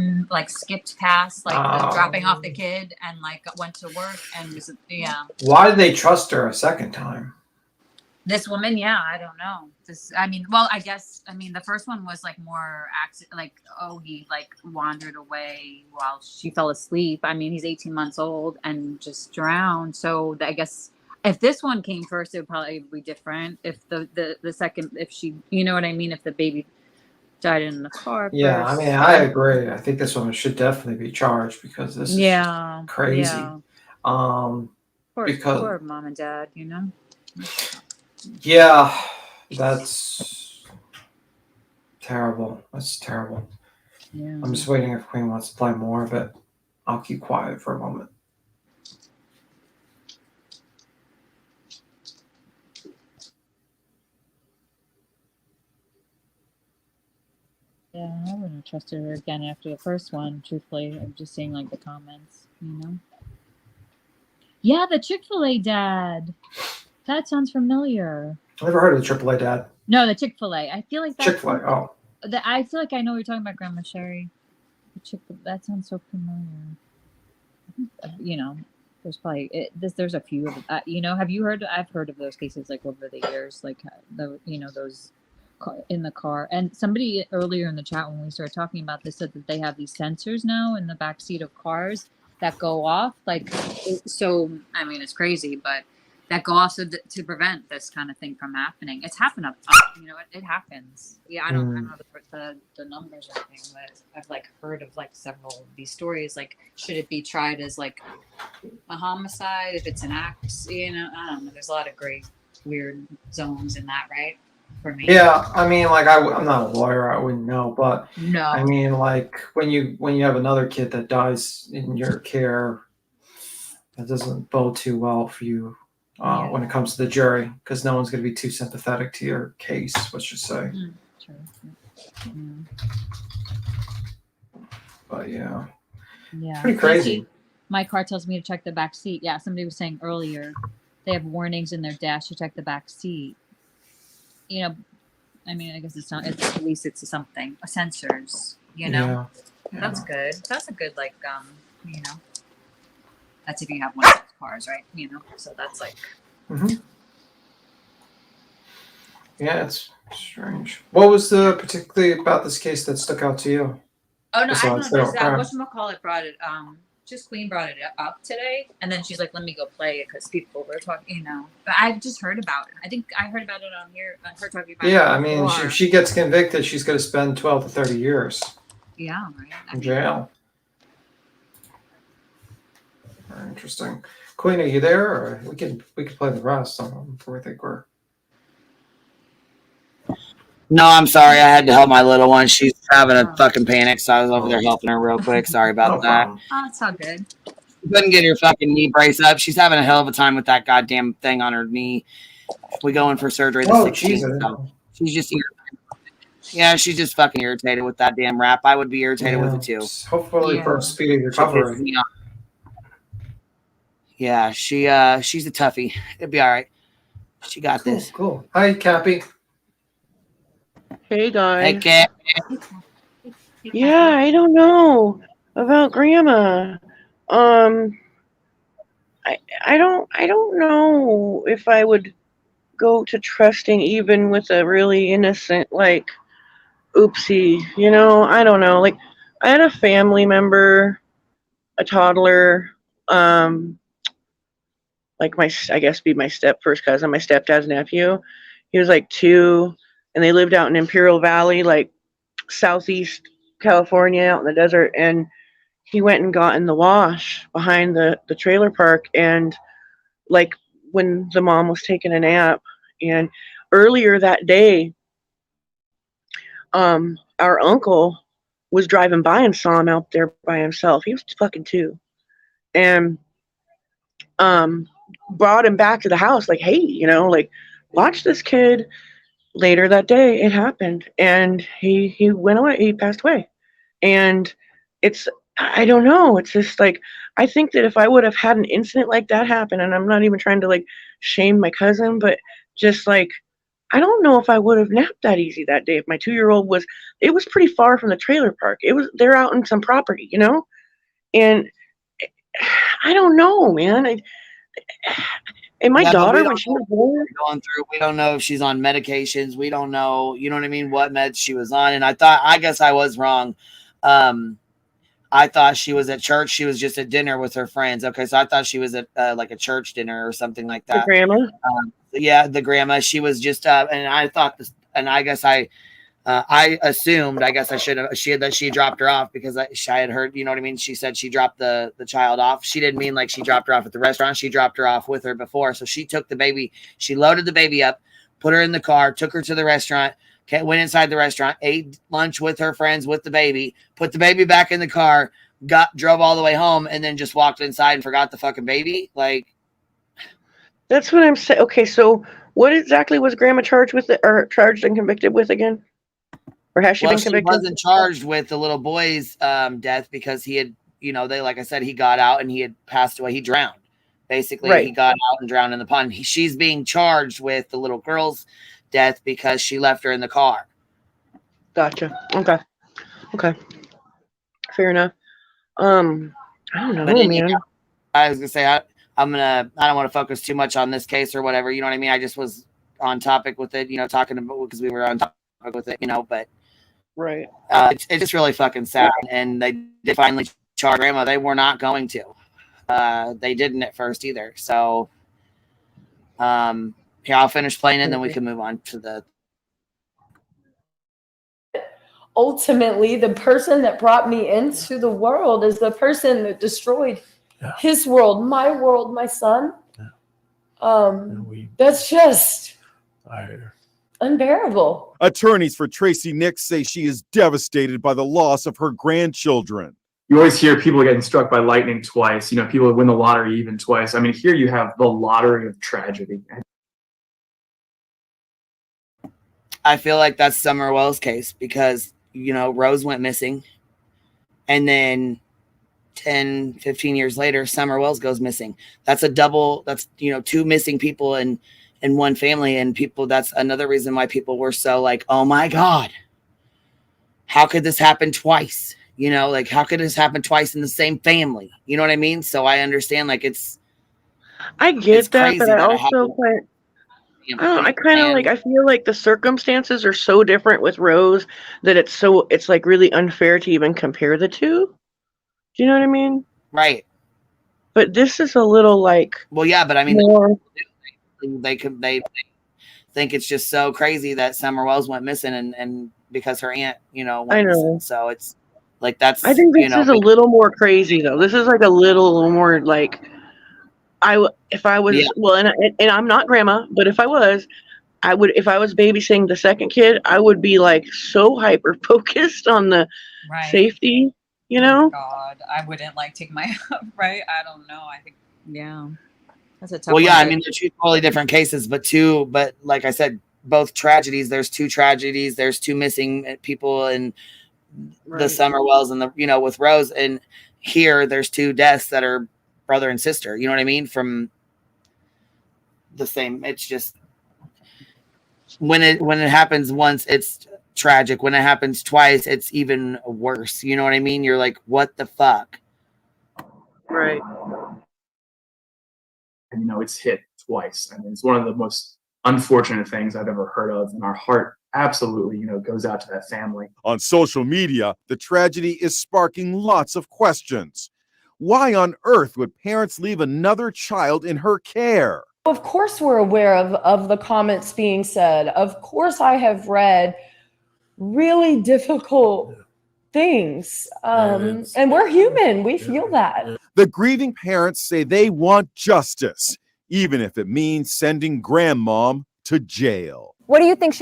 skipped past dropping off the kid and went to work and was, yeah. Why did they trust her a second time? This woman, yeah, I don't know. I guess, the first one was more accident, he wandered away while she fell asleep. I mean, he's 18 months old and just drowned. So I guess if this one came first, it would probably be different. If the second, if she, you know what I mean? If the baby died in the car. Yeah, first. I mean, I agree. I think this woman should definitely be charged because this is just crazy. Yeah. Because poor mom and dad, Yeah, that's terrible. That's terrible. Yeah. I'm just waiting if Queen wants to play more, but I'll keep quiet for a moment. Yeah, I wouldn't have trusted her again after the first one, truthfully. I'm just seeing the comments, Yeah, the Chick-fil-A dad. That sounds familiar. I never heard of the AAA dad. No, the Chick-fil-A. I feel like that's Chick-fil-A. Oh. I feel like I know what you're talking about, Grandma Sherry. That sounds so familiar. There's probably there's a few of have you heard? I've heard of those cases over the years, those in the car. And somebody earlier in the chat when we started talking about this said that they have these sensors now in the back seat of cars that go off. So I mean, it's crazy, but that go off to prevent this kind of thing from happening. It's happened it happens. Yeah, I don't know the numbers or anything, but I've heard of several of these stories. Should it be tried as a homicide if it's an act? I don't know. There's a lot of gray, weird zones in that, right? For me. Yeah, I mean, I'm not a lawyer, I wouldn't know, but no. I mean, when you have another kid that dies in your care, that doesn't bode too well for you when it comes to the jury, because no one's going to be too sympathetic to your case. Let's just say. True. But yeah, it's pretty crazy. My car tells me to check the back seat. Yeah, somebody was saying earlier they have warnings in their dash to check the back seat. I mean, I guess it's not. It's at least it's something. Sensors. Yeah. That's good. That's a good That's if you have one of those cars, right? So that's Mm-hmm. Yeah, it's strange. What was particularly about this case that stuck out to you? Oh no, I don't know. Whatchamacallit brought it. Just Queen brought it up today, and then she's like, "Let me go play it," because people were talking, But I've just heard about it. I think I heard about it on here. Her talking about it. Yeah, I mean, if she gets convicted, she's going to spend 12 to 30 years. Yeah, right. In jail. Very interesting. Queen, are you there? Or we can play the rest of them before we think we're. No, I'm sorry. I had to help my little one. She's having a fucking panic, so I was over there helping her real quick. Sorry about that. Oh, it's all good. Couldn't get her fucking knee brace up. She's having a hell of a time with that goddamn thing on her knee. We go in for surgery the 16th. So she's just yeah, she's just fucking irritated with that damn wrap. I would be irritated with it too. Hopefully for a speedy recovery. Yeah, she's a toughie. It'll be all right. She got this. Cool. Hi, Cappy. Hey guys. Hey, Cap. Yeah, I don't know about Grandma. I don't know if I would go to trusting even with a really innocent like oopsie, you know. I don't know. Like I had a family member, a toddler, like I guess be my first cousin, my stepdad's nephew. He was like 2, and they lived out in Imperial Valley, like southeast California, out in the desert. And he went and got in the wash behind the trailer park, and like when the mom was taking a nap. And earlier that day, our uncle was driving by and saw him out there by himself. He was fucking 2, and brought him back to the house like, hey, you know, like watch this kid. Later that day it happened, and he went away. He passed away. And I don't know, it's just like, I think that if I would have had an incident like that happen, and I'm not even trying to like shame my cousin, but just like, I don't know if I would have napped that easy that day. If my 2-year-old it was pretty far from the trailer park. They're out in some property, you know? And I don't know, man. And my daughter, when she was born, we don't know if she's on medications. We don't know, you know what I mean, what meds she was on. And I guess I was wrong. I thought she was at church. She was just at dinner with her friends. Okay, so I thought she was at like a church dinner or something like that. The grandma? Yeah, the grandma. She was just, and I thought this, and I guess I assumed, I guess I should have, she dropped her off because I had heard, you know what I mean? She said she dropped the child off. She didn't mean like she dropped her off at the restaurant. She dropped her off with her before. So she took the baby, she loaded the baby up, put her in the car, took her to the restaurant, went inside the restaurant, ate lunch with her friends with the baby, put the baby back in the car, drove all the way home, and then just walked inside and forgot the fucking baby. Like, that's what I'm saying. Okay, so what exactly was Grandma charged with, or charged and convicted with again? Or has she been convicted? She wasn't charged with the little boy's death because he had, you know, like I said, he got out and he had passed away. He drowned. Basically, right. He got out and drowned in the pond. She's being charged with the little girl's death because she left her in the car. Gotcha. Okay. Fair enough. I don't know, man. I was gonna say I don't want to focus too much on this case or whatever. You know what I mean? I just was on topic with it, you know, talking about, because we were on topic with it, you know, but right. It's just really fucking sad. And they did finally charge Grandma. They were not going to. They didn't at first either. So here, I'll finish playing it and then we can move on to the. Ultimately, the person that brought me into the world is the person that destroyed his world, my son. That's just unbearable. Attorneys for Tracy Nix say she is devastated by the loss of her grandchildren. You always hear people getting struck by lightning twice. You know, people win the lottery even twice. I mean, here you have the lottery of tragedy. I feel like that's Summer Wells' case because, you know, Rose went missing. And then 10, 15 years later, Summer Wells goes missing. That's a double, that's, you know, 2 missing people in one family. And people, that's another reason why people were so like, oh my God, how could this happen twice? You know, like, how could this happen twice in the same family? You know what I mean? So I understand, like, I get that, but I also I kind of like, I feel like the circumstances are so different with Rose that it's like really unfair to even compare the two. Do you know what I mean? Right. But this is a little like, well, yeah, but I mean, more... they think it's just so crazy that Summer Wells went missing and because her aunt, you know, went missing. So it's like, that's, I think this is a little more crazy though. This is like a little more like, if I was well, and I'm not grandma, but if I was, I would, if I was babysitting the second kid, I would be like so hyper focused on the safety, you know? God, I wouldn't like take my right. I don't know. I think that's a tough. Well, one yeah, I to- mean, they're two totally different cases, but like I said, both tragedies. There's two tragedies. There's two missing people in the Summer Wells and the, with Rose, and here there's two deaths that are brother and sister. You know what I mean? From the same. It's just when it happens once, it's tragic. When it happens twice, it's even worse. You know what I mean? You're like, what the fuck? Right. And it's hit twice. I mean, it's one of the most unfortunate things I've ever heard of, and our heart absolutely, goes out to that family. On social media, the tragedy is sparking lots of questions. Why on earth would parents leave another child in her care? Of course we're aware of the comments being said. Of course I have read really difficult things. And we're human. We feel that. The grieving parents say they want justice, even if it means sending grandmom to jail. What do you think?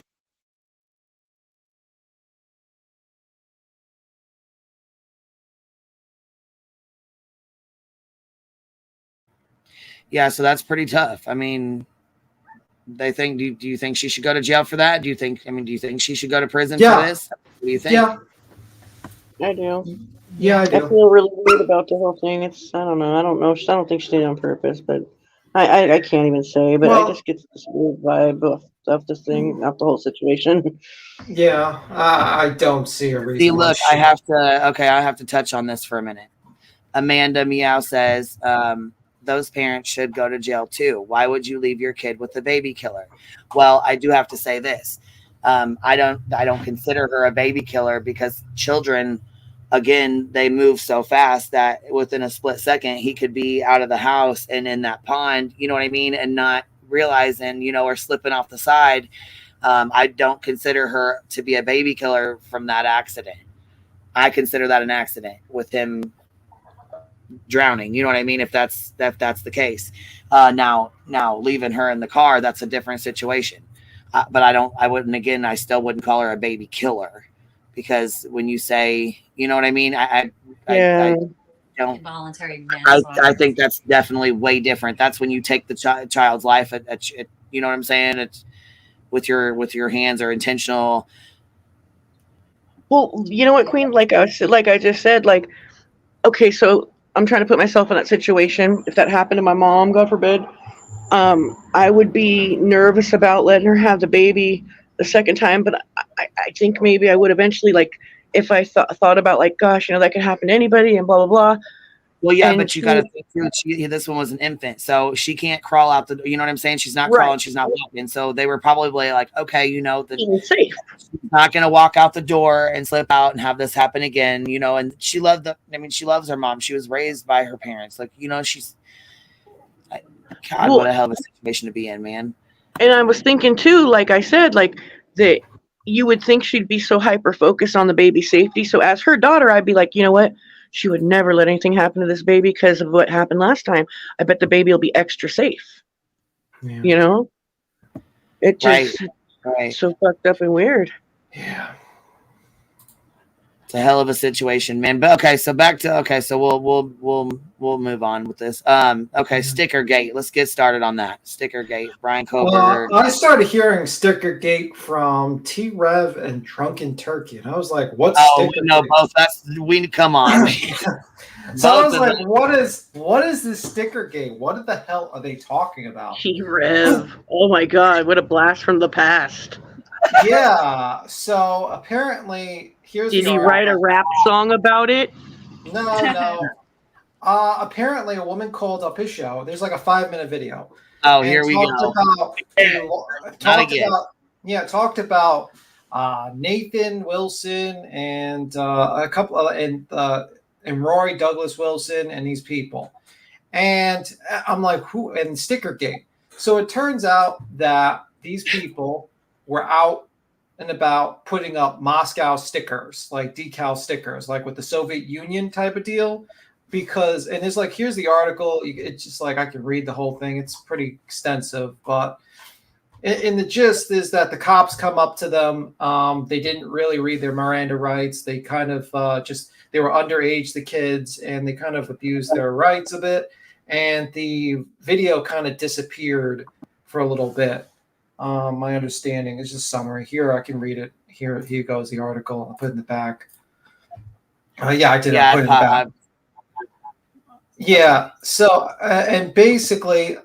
Yeah, so that's pretty tough. I mean, they think. Do you think she should go to jail for that? Do you think she should go to prison for this? What do you think? Yeah, I do. Yeah, I do. I feel really weird about the whole thing. I don't know. I don't think she did it on purpose, but I can't even say. But I just get this weird vibe of this thing, of the whole situation. Yeah, I don't see a reason. See, look, I have to touch on this for a minute. Amanda Meow says, those parents should go to jail too. Why would you leave your kid with a baby killer? Well, I do have to say this. I don't consider her a baby killer because children, again, they move so fast that within a split second, he could be out of the house and in that pond, you know what I mean? And not realizing, or slipping off the side. I don't consider her to be a baby killer from that accident. I consider that an accident with him drowning. You know what I mean? If that's the case. Now leaving her in the car, that's a different situation. But I still wouldn't call her a baby killer, because when you say, you know what I mean? I don't. Involuntary I think that's definitely way different. That's when you take the child's life. You know what I'm saying? It's with your hands are intentional. Well, you know what, Queen? Like I just said, okay, so I'm trying to put myself in that situation. If that happened to my mom, God forbid, I would be nervous about letting her have the baby the second time. But I think maybe I would eventually, if I thought about, gosh, that could happen to anybody and blah, blah, blah. Well, yeah, but you got to think too. This one was an infant, so she can't crawl out the. You know what I'm saying? She's not crawling. She's not walking. So they were probably like, okay, safe. She's not going to walk out the door and slip out and have this happen again. And she loved she loves her mom. She was raised by her parents. She's. God, what a hell of a situation to be in, man. And I was thinking too, like I said, that you would think she'd be so hyper focused on the baby's safety. So as her daughter, I'd be like, you know what? She would never let anything happen to this baby because of what happened last time. I bet the baby will be extra safe. Yeah. It just so fucked up and weird. Yeah. It's a hell of a situation, man. But so we'll move on with this. Stickergate. Let's get started on that. Stickergate. Brian Kohberger. I started hearing Stickergate from T-Rev and Drunken Turkey, and I was like, "What's Stickergate?" No, both. Come on. So I was like, "What is this Stickergate? What the hell are they talking about?" T-Rev. Oh my God! What a blast from the past. Yeah. So apparently. Did he write a rap song about it? No. Apparently, a woman called up his show. There's like a 5-minute video. Oh, here we go. Talked about Nathan Wilson and a couple and Rory Douglas Wilson and these people. And I'm like, who? And Stickergate. So it turns out that these people were out and about putting up Moscow stickers, like decal stickers, like with the Soviet Union type of deal, because, and it's like, here's the article. It's just like, I can read the whole thing. It's pretty extensive, but in the gist is that the cops come up to them. They didn't really read their Miranda rights. They kind of they were underage, the kids, and they kind of abused their rights a bit. And the video kind of disappeared for a little bit. My understanding is just summary. Here, I can read it. Here goes the article. I'll put it in the back. Yeah, I did. Yeah, I'll put it in the back. Yeah. So, and basically,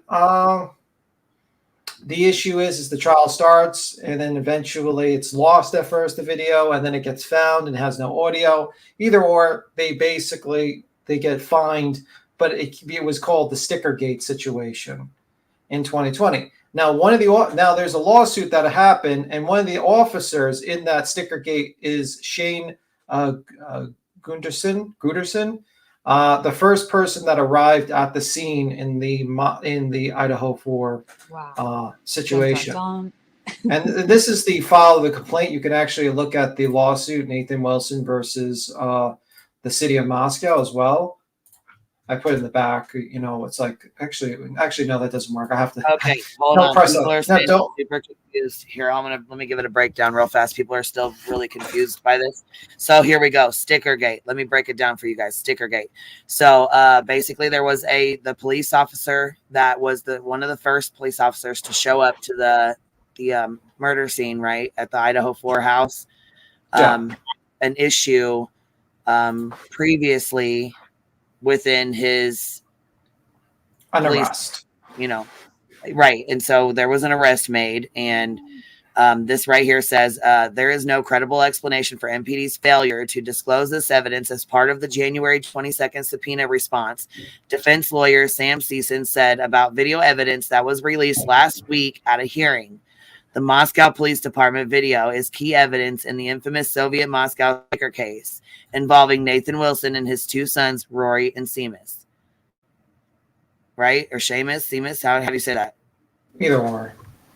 the issue is the trial starts, and then eventually it's lost at first, the video, and then it gets found and has no audio. Either or, they get fined, but it was called the Stickergate situation in 2020. Now, there's a lawsuit that happened, and one of the officers in that Stickergate is Shane Gunderson. The first person that arrived at the scene in the Idaho 4 situation. And this is the file of the complaint. You can actually look at the lawsuit, Nathan Wilson versus the city of Moscow as well. I put it in the back. It's like, actually, no, that doesn't work. I have to. Okay, hold on. People are still super confused. Here, let me give it a breakdown real fast. People are still really confused by this. So here we go. Stickergate. Let me break it down for you guys. Stickergate. So basically, there was the police officer that was one of the first police officers to show up to the murder scene, right, at the Idaho 4 house. An issue previously within his arrest, right. And so there was an arrest made, and this right here says there is no credible explanation for MPD's failure to disclose this evidence as part of the January 22nd subpoena response. Defense lawyer Sam Season said about video evidence that was released last week at a hearing. The Moscow Police Department video is key evidence in the infamous Soviet Moscow sticker case involving Nathan Wilson and his two sons, Rory and Seamus. Right? Or Seamus? How do you say that? Either or.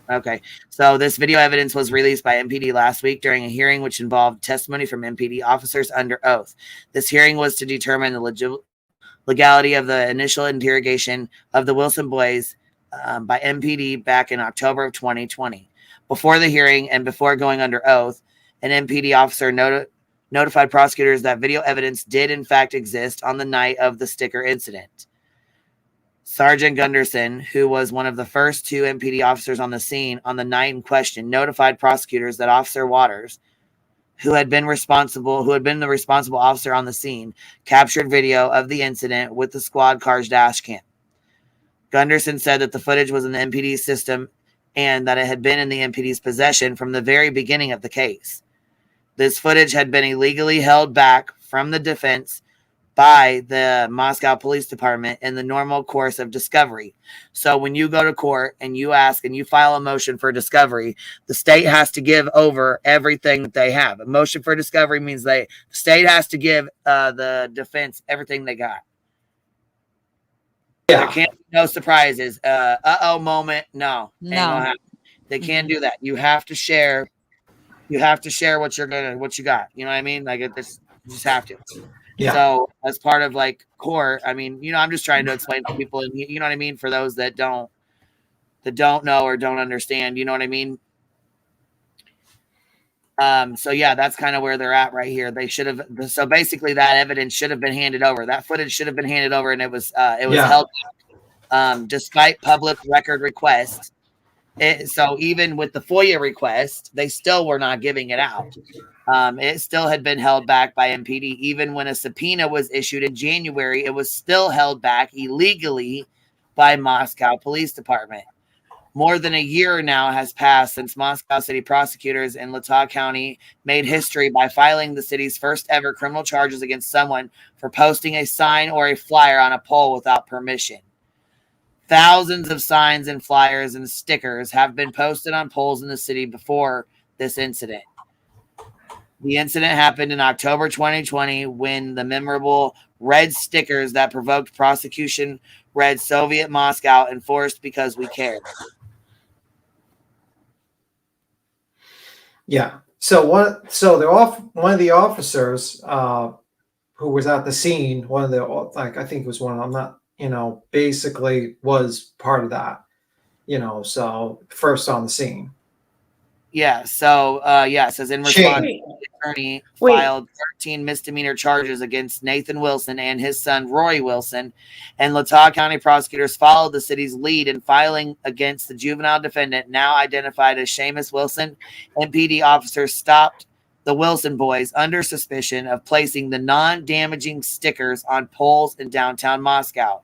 Okay. So this video evidence was released by MPD last week during a hearing which involved testimony from MPD officers under oath. This hearing was to determine the legality of the initial interrogation of the Wilson boys by MPD back in October of 2020. Before the hearing and before going under oath, an MPD officer notified prosecutors that video evidence did in fact exist on the night of the sticker incident. Sergeant Gunderson, who was one of the first two MPD officers on the scene on the night in question, notified prosecutors that Officer Waters, who had been the responsible officer on the scene, captured video of the incident with the squad car's dash cam. Gunderson said that the footage was in the MPD's system and that it had been in the MPD's possession from the very beginning of the case. This footage had been illegally held back from the defense by the Moscow Police Department in the normal course of discovery. So when you go to court and you ask and you file a motion for discovery, the state has to give over everything that they have. A motion for discovery means the state has to give the defense everything they got. Yeah. There can't be no surprises. Moment. No. They can't do that. You have to share. You have to share what you got. You know what I mean? Like you just have to. Yeah. So as part of court, I mean, I'm just trying to explain to people, and you know what I mean, for those that don't know or don't understand. You know what I mean? So yeah, that's kind of where they're at right here. They should have. So basically, that evidence should have been handed over. That footage should have been handed over, and it was held despite public record requests. So even with the FOIA request, they still were not giving it out. It still had been held back by MPD. Even when a subpoena was issued in January, it was still held back illegally by Moscow Police Department. More than a year now has passed since Moscow City prosecutors in Latah County made history by filing the city's first ever criminal charges against someone for posting a sign or a flyer on a pole without permission. Thousands of signs and flyers and stickers have been posted on poles in the city before this incident. The incident happened in October 2020 when the memorable red stickers that provoked prosecution read Soviet Moscow enforced because we care. Yeah. So one of the officers who was at the scene, one of the, like, I think it was one of them, not, basically was part of that, so first on the scene. Yeah. So, it says in response, the attorney filed 13 misdemeanor charges against Nathan Wilson and his son, Roy Wilson. And Latah County prosecutors followed the city's lead in filing against the juvenile defendant, now identified as Seamus Wilson. MPD officers stopped the Wilson boys under suspicion of placing the non-damaging stickers on poles in downtown Moscow.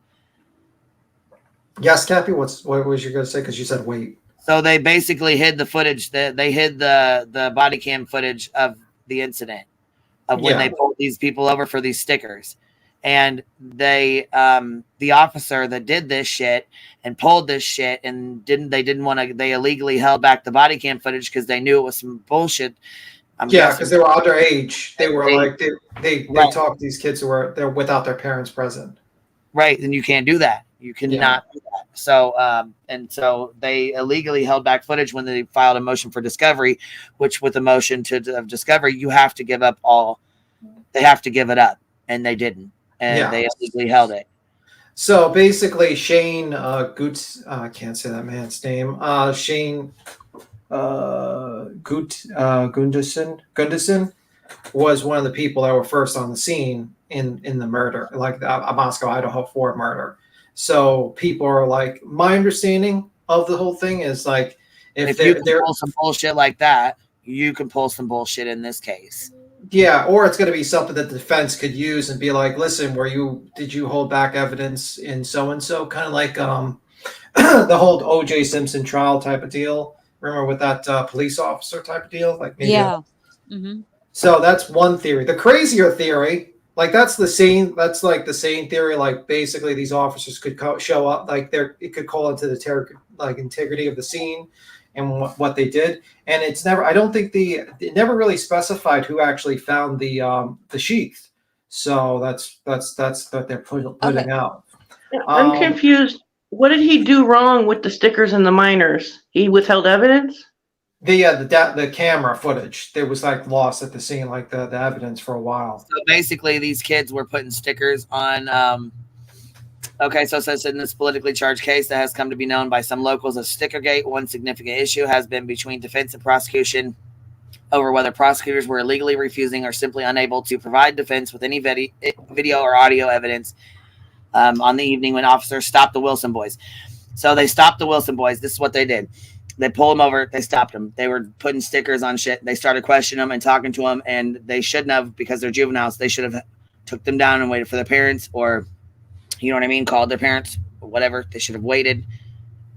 Yes, Cappy, what was you going to say? Because you said wait. So they basically hid the footage. They hid the body cam footage of the incident of when they pulled these people over for these stickers. And they, the officer that did this shit and pulled this shit and they illegally held back the body cam footage because they knew it was some bullshit. Because they were underage. They were they talked to these kids who were there without their parents present. Right, and you can't do that. You cannot do that. So, so they illegally held back footage when they filed a motion for discovery, which with a motion of discovery, you have to give up they have to give it up, and they didn't, and they illegally held it. So basically, Shane I can't say that man's name. Shane Gunderson was one of the people that were first on the scene in the murder, like the Moscow, Idaho 4 murder. So people are like, my understanding of the whole thing is like, if you can pull some bullshit like that, you can pull some bullshit in this case. Yeah, or it's going to be something that the defense could use and be like, listen, did you hold back evidence in so-and-so? Kind of like the whole O.J. Simpson trial type of deal. Remember with that police officer type of deal? Like maybe Mm-hmm. So that's one theory. The crazier theory, like that's the same theory. Like basically these officers could show up, like it could call into the integrity of the scene and what they did. And it's never, I don't think it never really specified who actually found the sheath. So that's what they're putting out. I'm confused. What did he do wrong with the stickers and the minors? He withheld evidence? The camera footage, there was like lost at the scene, like the evidence for a while. So basically these kids were putting stickers on okay, so it says in this politically charged case that has come to be known by some locals as Stickergate, one significant issue has been between defense and prosecution over whether prosecutors were illegally refusing or simply unable to provide defense with any video or audio evidence on the evening when officers stopped the Wilson boys. So they stopped the Wilson boys. This is what they did. They pulled them over. They stopped them. They were putting stickers on shit. They started questioning them and talking to them, and they shouldn't have, because they're juveniles. They should have took them down and waited for their parents, or, you know what I mean, called their parents, or whatever. They should have waited.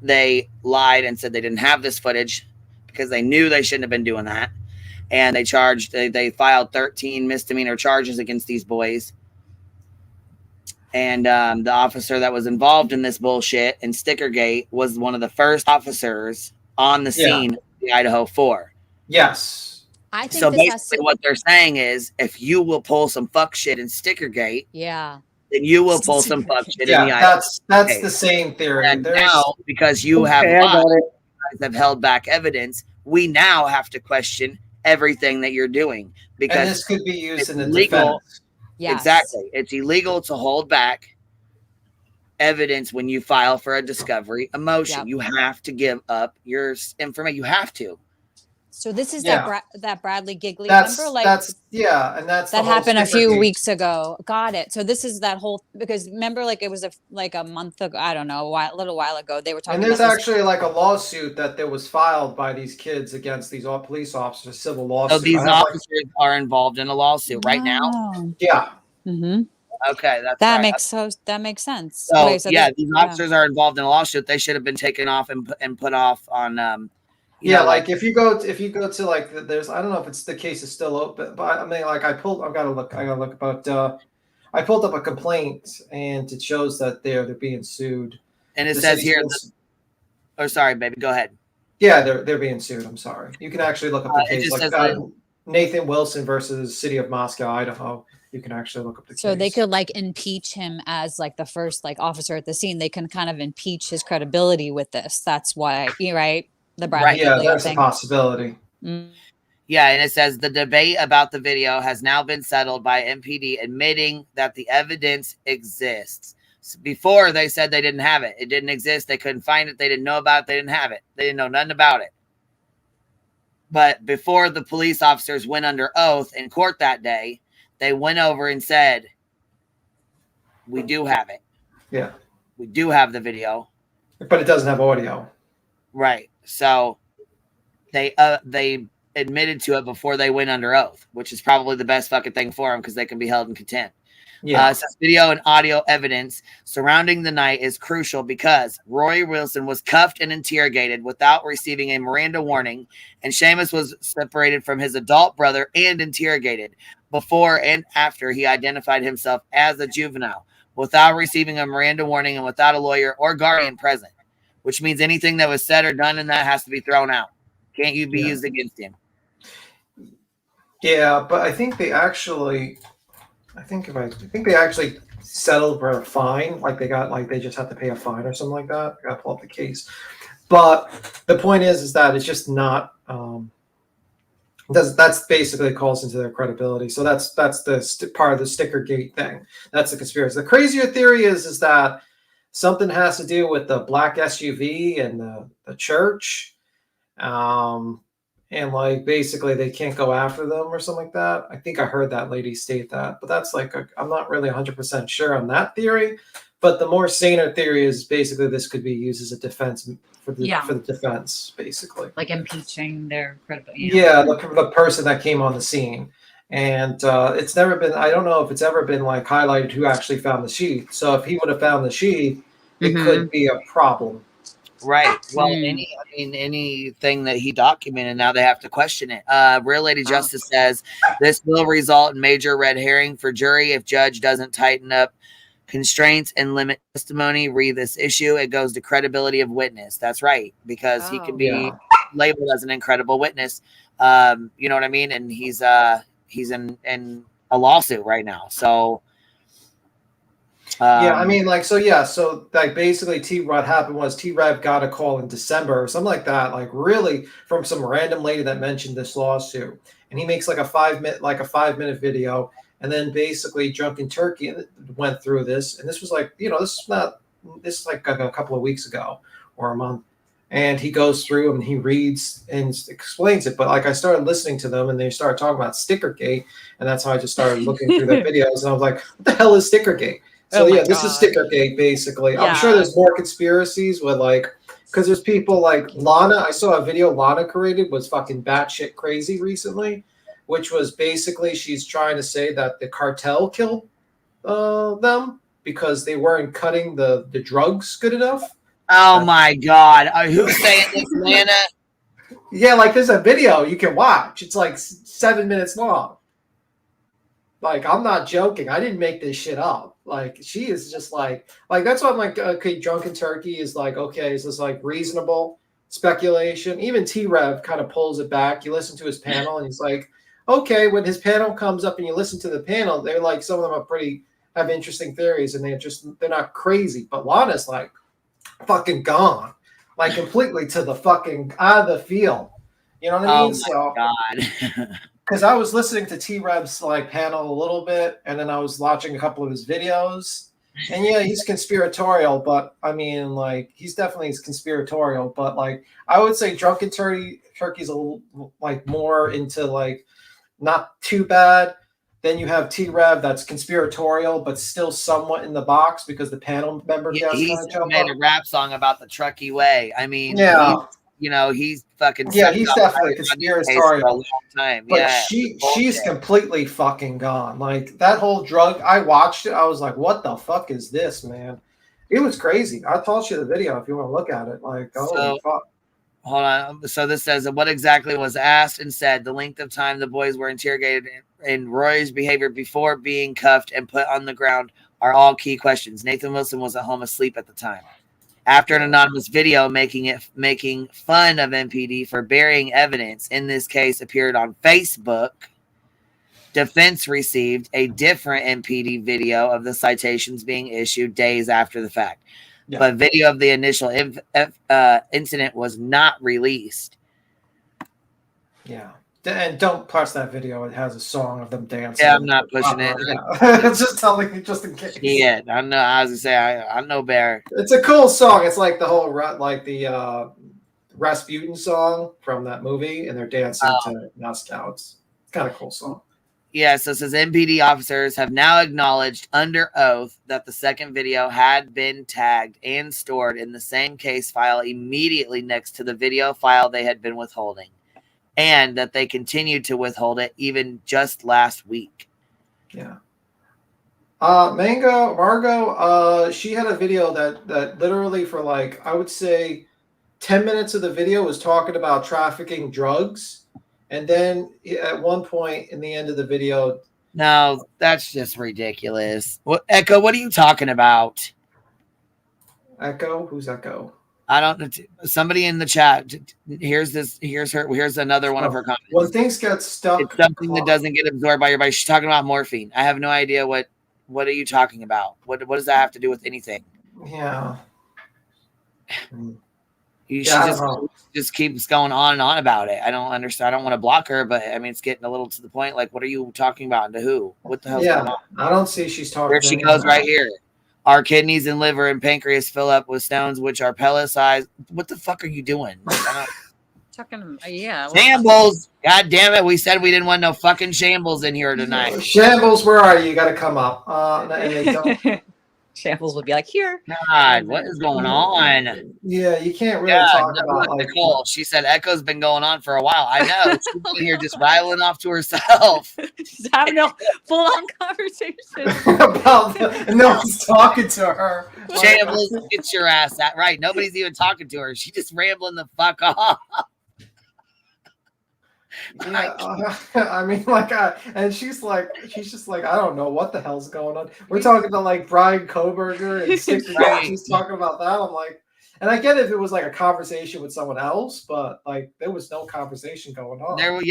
They lied and said they didn't have this footage because they knew they shouldn't have been doing that. And they filed 13 misdemeanor charges against these boys. And the officer that was involved in this bullshit in Stickergate was one of the first officers on the scene of the Idaho 4. Yes. I think so basically what they're saying is, if you will pull some fuck shit in Stickergate, then you will pull some fuck shit in the Idaho. That's the same theory. And now, because you have held back evidence, we now have to question everything that you're doing, because and this could be used in the illegal. defense. Yes. Exactly. It's illegal to hold back evidence when you file for a discovery motion. You have to give up your information. You have to. So this is that Bradley Gigley. That's that happened a few weeks ago. Got it. So this is that whole, because remember, like it was a month ago. I don't know, a little while ago. They were talking. And there's about actually like a lawsuit that was filed by these kids against these police officers, civil lawsuit. So these officers are involved in a lawsuit right now. Yeah. Mm-hmm. Okay, that makes sense. So, okay, so these officers are involved in a lawsuit. They should have been taken off and put off on. If you go to like there's, I don't know if it's the case is still open, but I mean, like I pulled up a complaint and it shows that they're being sued. And it says here. Sorry, baby. Go ahead. Yeah, they're being sued. I'm sorry. You can actually look up the case, like Nathan Wilson versus City of Moscow, Idaho. You can actually look up the case. So they could like impeach him as like the first like officer at the scene. They can kind of impeach his credibility with this. That's why, right? The Bradley that's a possibility. Yeah, and it says the debate about the video has now been settled by MPD admitting that the evidence exists. Before, they said they didn't have it. It didn't exist. They couldn't find it. They didn't know about it. They didn't have it. They didn't know nothing about it. But before the police officers went under oath in court that day, they went over and said, we do have it. Yeah. We do have the video. But it doesn't have audio. Right. So they admitted to it before they went under oath, which is probably the best fucking thing for them because they can be held in contempt. Yeah. Says video and audio evidence surrounding the night is crucial because Roy Wilson was cuffed and interrogated without receiving a Miranda warning, and Seamus was separated from his adult brother and interrogated before and after he identified himself as a juvenile without receiving a Miranda warning and without a lawyer or guardian present, which means anything that was said or done in that has to be thrown out. Can't you be used against him? Yeah, but I think they actually, I think they actually settled for a fine. Like they just have to pay a fine or something like that. I gotta pull up the case. But the point is that it's just not. That's basically calls into their credibility. So that's the part of the sticker gate thing. That's the conspiracy. The crazier theory is that something has to do with the black SUV and the church. And like basically they can't go after them or something like that. I think I heard that lady state that, but that's like I'm not really 100% sure on that theory. But the more saner theory is basically this could be used as a defense for the defense, basically. Like impeaching their credibility. Yeah, the person that came on the scene. And it's never been, I don't know if it's ever been like highlighted who actually found the sheath. So if he would have found the sheath, it could be a problem. Right. Well, anything that he documented, now they have to question it. Real Lady Justice says this will result in major red herring for jury if judge doesn't tighten up constraints and limit testimony. Read this issue. It goes to credibility of witness. That's right, because he can be labeled as an incredible witness. You know what I mean? And he's in a lawsuit right now. So. Yeah, I mean, like, so like basically what happened was T-Rev got a call in December or something like that, like really from some random lady that mentioned this lawsuit. And he makes like a 5-minute video. And then basically Drunken Turkey went through this. And this was like, this is like a couple of weeks ago or a month. And he goes through and he reads and explains it. But like I started listening to them and they started talking about Stickergate. And that's how I just started looking through their videos. And I was like, what the hell is Stickergate? So this is Stickergate, basically. Yeah. I'm sure there's more conspiracies with because there's people like Lana. I saw a video Lana created was fucking batshit crazy recently, which was basically she's trying to say that the cartel killed them because they weren't cutting the drugs good enough. Oh my God. Who's saying this, Lana? Yeah, like there's a video you can watch. It's like 7 minutes long. Like, I'm not joking. I didn't make this shit up. Like, she is just like that's why I'm like, okay, Drunken Turkey is like, okay, is this like reasonable speculation? Even T-Rev kind of pulls it back. You listen to his panel and he's like, okay, when his panel comes up and you listen to the panel, they're like, some of them have interesting theories and they're not crazy. But Lana's like fucking gone, like completely to the fucking out of the field. You know what I mean? Oh my God. Because I was listening to T-Rev's like panel a little bit, and then I was watching a couple of his videos. And yeah, he's conspiratorial, but I mean, like, he's definitely conspiratorial. But like, I would say Drunken Turkey's a little like more into like not too bad. Then you have T-Rev that's conspiratorial, but still somewhat in the box because the panel member he's made a rap song about the Truckee Way. I mean, he's fucking he's definitely conspiratorial for a long time. But she's completely fucking gone. Like that whole drug, I watched it. I was like, what the fuck is this, man? It was crazy. I'll toss you the video if you want to look at it. Like, fuck. Hold on. So this says what exactly was asked and said, the length of time the boys were interrogated, and Roy's behavior before being cuffed and put on the ground are all key questions. Nathan Wilson was at home asleep at the time. After an anonymous video making fun of MPD for burying evidence, in this case appeared on Facebook, defense received a different MPD video of the citations being issued days after the fact. Yeah. But video of the initial incident was not released. Yeah. And don't press that video. It has a song of them dancing. Yeah, I'm not pushing it. Yeah. It's just telling you just in case. Yeah, I know. I was gonna say I know bear. It's a cool song. It's like the whole Rasputin song from that movie, and they're dancing to Moscow. It's kind of cool song. Yeah, so it says MPD officers have now acknowledged under oath that the second video had been tagged and stored in the same case file immediately next to the video file they had been withholding, and that they continued to withhold it even just last week. Yeah. Margot, she had a video that literally for like, I would say 10 minutes of the video was talking about trafficking drugs. And then at one point in the end of the video. No, that's just ridiculous. What, Echo, what are you talking about? Echo? Who's Echo? I don't know. Somebody in the chat. Here's another one of her comments. When things get stuck. It's something that doesn't get absorbed by your body. She's talking about morphine. I have no idea what are you talking about? What does that have to do with anything? Yeah. She just keeps going on and on about it. I don't understand. I don't want to block her, but I mean, it's getting a little to the point. Like, what are you talking about? And to who? What the hell's going on? I don't see she's talking. There she goes right here. Our kidneys and liver and pancreas fill up with stones, which are pellet-sized. What the fuck are you doing? Talking, yeah. Shambles. God damn it. We said we didn't want no fucking shambles in here tonight. Shambles, where are you? You got to come up. And they don't. Shambles would be like, here. God, what is going on? Yeah, you can't really talk about like Nicole. She said Echo's been going on for a while. I know. She's in here just riling off to herself. She's having a full-on conversation. And no one's talking to her. Shambles, get your ass out. Right. Nobody's even talking to her. She's just rambling the fuck off. Yeah, I mean, like, and she's just like, I don't know what the hell's going on. We're talking to like Brian Kohberger and she's talking about that. I'm like, and I get if it was like a conversation with someone else, but like there was no conversation going on. There was.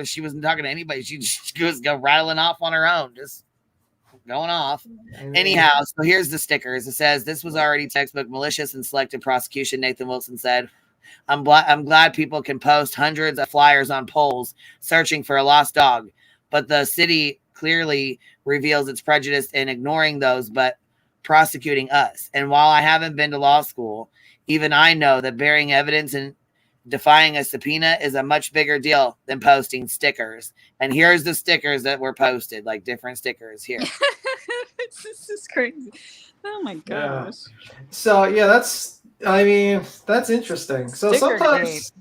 She wasn't talking to anybody. She just was rattling off on her own, just going off. Anyhow, so here's the stickers. It says this was already textbook malicious and selective prosecution. Nathan Wilson said. I'm glad people can post hundreds of flyers on poles searching for a lost dog, but the city clearly reveals its prejudice in ignoring those, but prosecuting us. And while I haven't been to law school, even I know that bearing evidence and defying a subpoena is a much bigger deal than posting stickers. And here's the stickers that were posted, like different stickers here. This is crazy. Oh my gosh. Yeah. So yeah, that's interesting. So Sticker sometimes,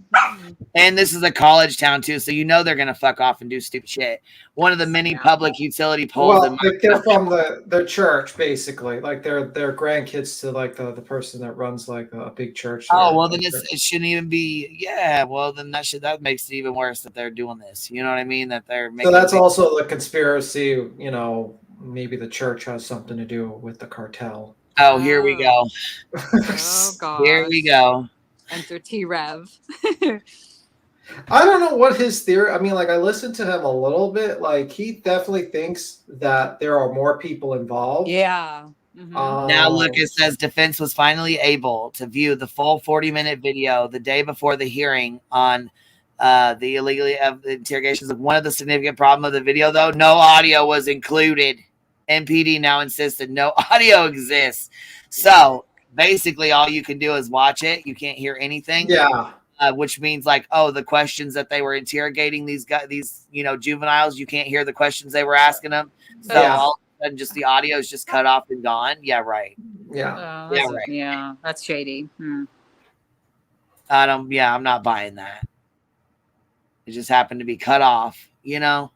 and this is a college town too, so you know they're gonna fuck off and do stupid shit. One of the many public utility poles. well, they're from their church, basically, like they're grandkids to like the person that runs like a big church. Oh well, then it shouldn't even be. Yeah, well then that makes it even worse that they're doing this. You know what I mean? That they're making. So that's also the conspiracy. You know, maybe the church has something to do with the cartel. Oh, here we go. Oh god. Here we go. Enter T-Rev. I don't know what his theory. I mean, like I listened to him a little bit. Like he definitely thinks that there are more people involved. Yeah. Mm-hmm. Now look, it says defense was finally able to view the full 40-minute video the day before the hearing on the illegally interrogations. Of one of the significant problem of the video, though, no audio was included. MPD now insisted no audio exists. So basically all you can do is watch it. You can't hear anything. Yeah. Which means like, oh, the questions that they were interrogating these guys, these, juveniles, you can't hear the questions they were asking them. So all of a sudden just the audio is just cut off and gone. Yeah, right. Yeah. Right. Yeah, that's shady. I'm not buying that. It just happened to be cut off, Yeah.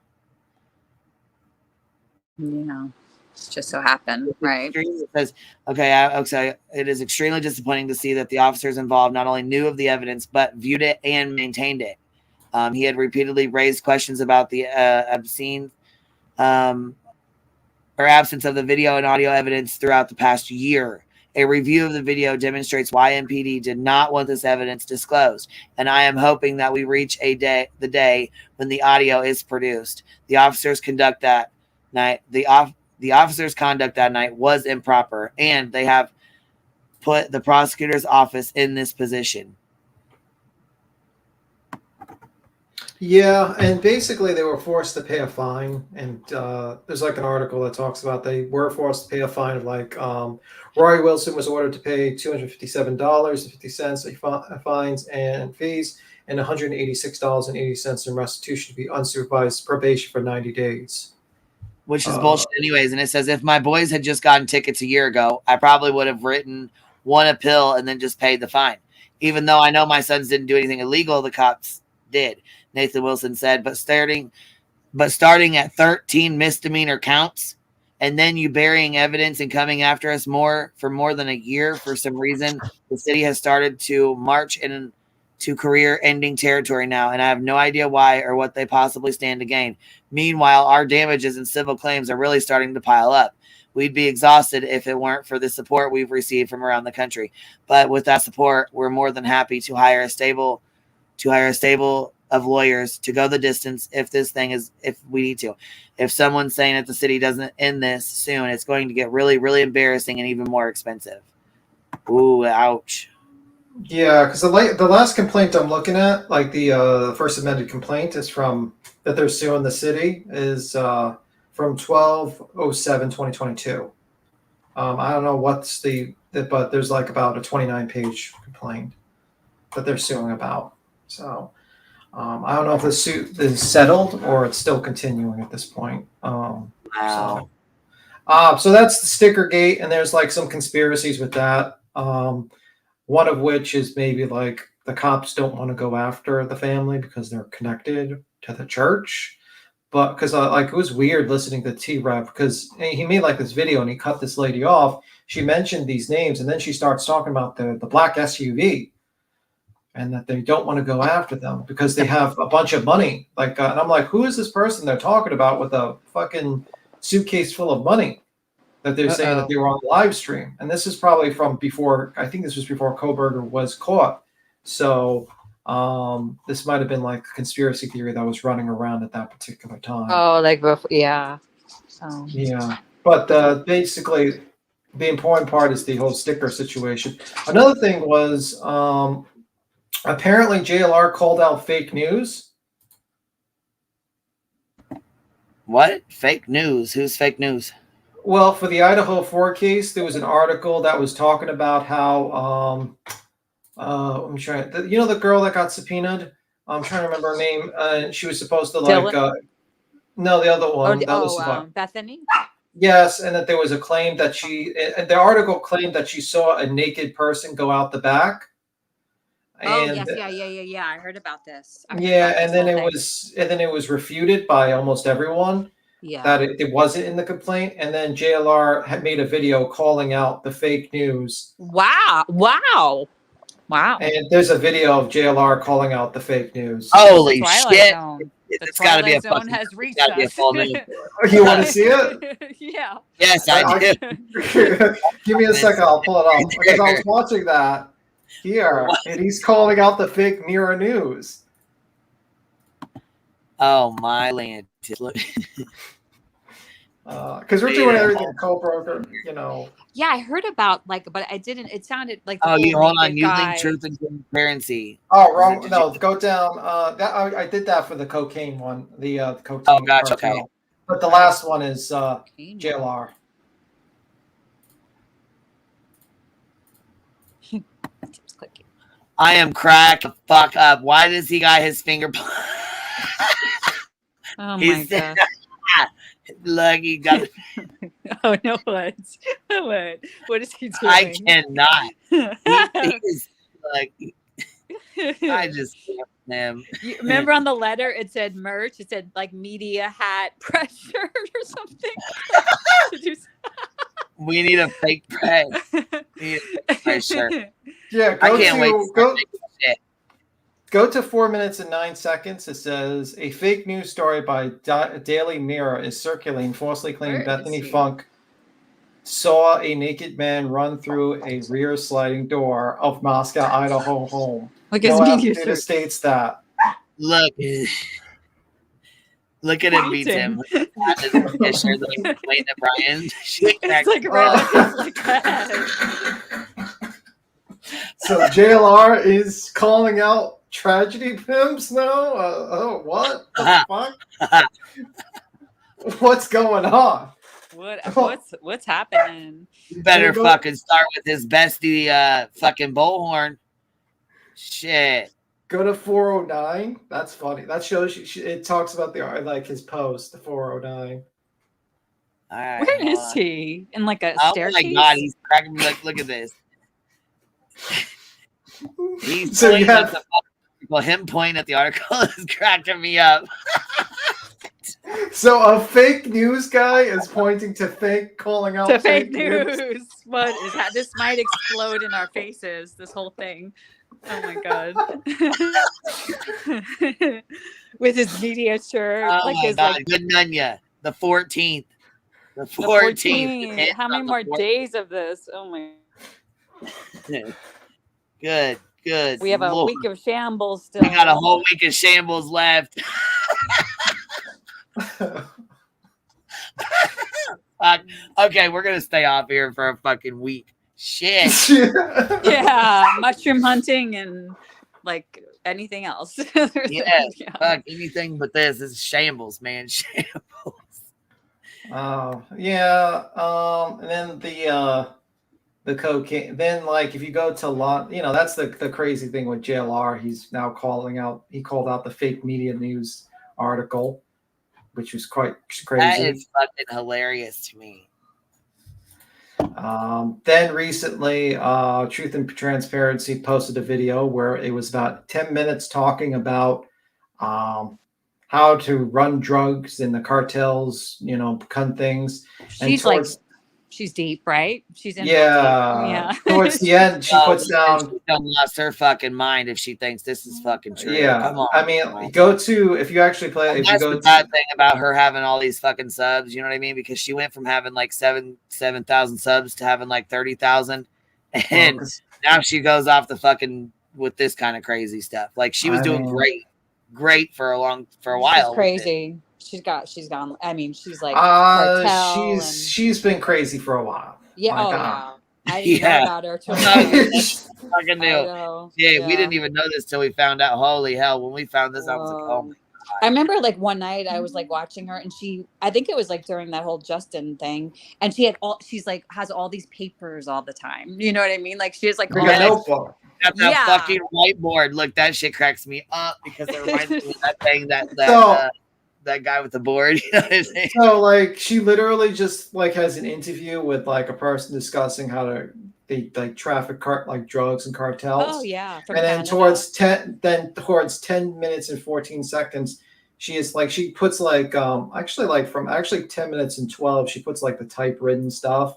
It's just so happened, right? It says, okay, it is extremely disappointing to see that the officers involved not only knew of the evidence, but viewed it and maintained it. He had repeatedly raised questions about the obscene or absence of the video and audio evidence throughout the past year. A review of the video demonstrates why MPD did not want this evidence disclosed, and I am hoping that we reach the day when the audio is produced. The officers' conduct that night, the officers' conduct that night was improper, and they have put the prosecutor's office in this position. Yeah, and basically they were forced to pay a fine, and there's like an article that talks about they were forced to pay a fine of like Rory Wilson was ordered to pay $257.50 in fines and fees, and $186.80 in restitution to be unsupervised probation for 90 days. Which is bullshit anyways. And it says, if my boys had just gotten tickets a year ago, I probably would have written one appeal and then just paid the fine. Even though I know my sons didn't do anything illegal, the cops did, Nathan Wilson said. But starting at 13 misdemeanor counts, and then you burying evidence and coming after us for more than a year for some reason, the city has started to march into career-ending territory now, and I have no idea why or what they possibly stand to gain. Meanwhile, our damages and civil claims are really starting to pile up. We'd be exhausted if it weren't for the support we've received from around the country. But with that support, we're more than happy to hire a stable of lawyers to go the distance if we need to. If someone's saying that the city doesn't end this soon, it's going to get really, really embarrassing and even more expensive. Ooh, ouch. Yeah, because the last complaint I'm looking at, like the first amended complaint, is from that they're suing the city is from 12/07/2022. I don't know what's but there's like about a 29-page complaint that they're suing about. So I don't know if the suit is settled or it's still continuing at this point. Wow. So that's the sticker gate, and there's like some conspiracies with that. One of which is maybe like the cops don't want to go after the family because they're connected to the church. But because like it was weird listening to T-Rev because he made like this video and he cut this lady off. She mentioned these names and then she starts talking about the black SUV and that they don't want to go after them because they have a bunch of money. Like, and I'm like, who is this person they're talking about with a fucking suitcase full of money? That they're saying that they were on the live stream. And this is probably from before, I think this was before Kohberger was caught. So this might have been like a conspiracy theory that was running around at that particular time. Oh, like before, yeah. So. Yeah. But basically, the important part is the whole sticker situation. Another thing was apparently JLR called out fake news. What? Fake news? Who's fake news? Well, for the Idaho 4 case, there was an article that was talking about how I'm trying. You know the girl that got subpoenaed? I'm trying to remember her name. She was supposed to like. No, the other one. Bethany. Yes, and that there was a claim that the article claimed that she saw a naked person go out the back. And, yeah. I heard about this. And then it was refuted by almost everyone. Yeah. That it wasn't in the complaint, and then JLR had made a video calling out the fake news. Wow. And there's a video of JLR calling out the fake news. Holy shit! It's got to be a zone has reached us. You want to see it? Yeah. Yes, I do. Give me a second. I'll pull it up because I was watching that here, and he's calling out the fake Mirror News. Oh my land! Because we're doing everything co-broker, you know. Yeah, I heard about but I didn't. It sounded like. Oh, you hold on. You link Truth and Transparency. Oh, wrong. No, go down. I did that for the cocaine one. The cocaine. Oh, gotcha. Cartel. Okay. But the last one is JLR. I am cracked the fuck up. Why does he got his finger? Oh my god! Look, he got. Oh no! What is he doing? I cannot. He is like. I just can't him. You remember on the letter it said merch? It said like media hat press shirt or something. We need a fake press. Shirt. Yeah, I can't wait. Go to 4 minutes and 9 seconds. It says a fake news story by Daily Mirror is circulating, falsely claiming Bethany Funk saw a naked man run through a rear sliding door of Moscow, Idaho home. No affidavit states that. Look at him beat him. It's So JLR is calling out Tragedy pimps? No. What the fuck? What's going on? What's happening? You better fucking start with his bestie, fucking Bullhorn. Shit. Go to 409. That's funny. That shows you. It talks about like his post, the 409. All right, Where is he? In like a staircase? Oh my god, he's cracking me. Look at this. He's So you pointing at have- the article. Him pointing at the article is cracking me up. So a fake news guy is pointing to calling out To fake news. What is that? This might explode in our faces. This whole thing. Oh my god. With his media shirt, Oh like my his god, like good on ya. The 14th. The the 14th. 14th. How many more days of this? Oh my. Good. We have a Lord. week of shambles still. We got a whole week of shambles left. Fuck. Okay, we're gonna stay off here for a fucking week. Shit. Yeah, mushroom hunting and like anything else. Yeah, fuck anything but this. This is shambles, man. Shambles. Oh yeah. And then the cocaine. Then like if you go to that's the crazy thing with JLR. He's now he called out the fake media news article, which was quite crazy. That is fucking hilarious to me. Then recently, Truth and Transparency posted a video where it was about 10 minutes talking about how to run drugs in the cartels, gun things. She's deep, right? She's in yeah. Towards the end, she puts down. She done lost her fucking mind if she thinks this is fucking true. Yeah, Come on. I mean, if you actually play. That's the bad thing about her having all these fucking subs. You know what I mean? Because she went from having like 7,000 subs to having like 30,000, and now she goes off the fucking with this kind of crazy stuff. Like she was doing great for a while. She's crazy. She's gone. I mean, she's like cartel she's been crazy for a while. Yeah. I didn't know about her. Fucking new. Yeah, we didn't even know this till we found out. Holy hell! When we found this, I was like, oh my god. I remember like one night I was like watching her, and I think it was like during that whole Justin thing, and she's like has all these papers all the time. You know what I mean? Like she has like notebook. That fucking whiteboard. Look, that shit cracks me up because it reminds me of that thing that guy with the board. You know what I'm saying? So like she literally just like has an interview with like a person discussing how to traffic drugs and cartels. Oh yeah. And then towards 10 minutes and 14 seconds, she puts actually 10 minutes and 12, she puts like the typewritten stuff.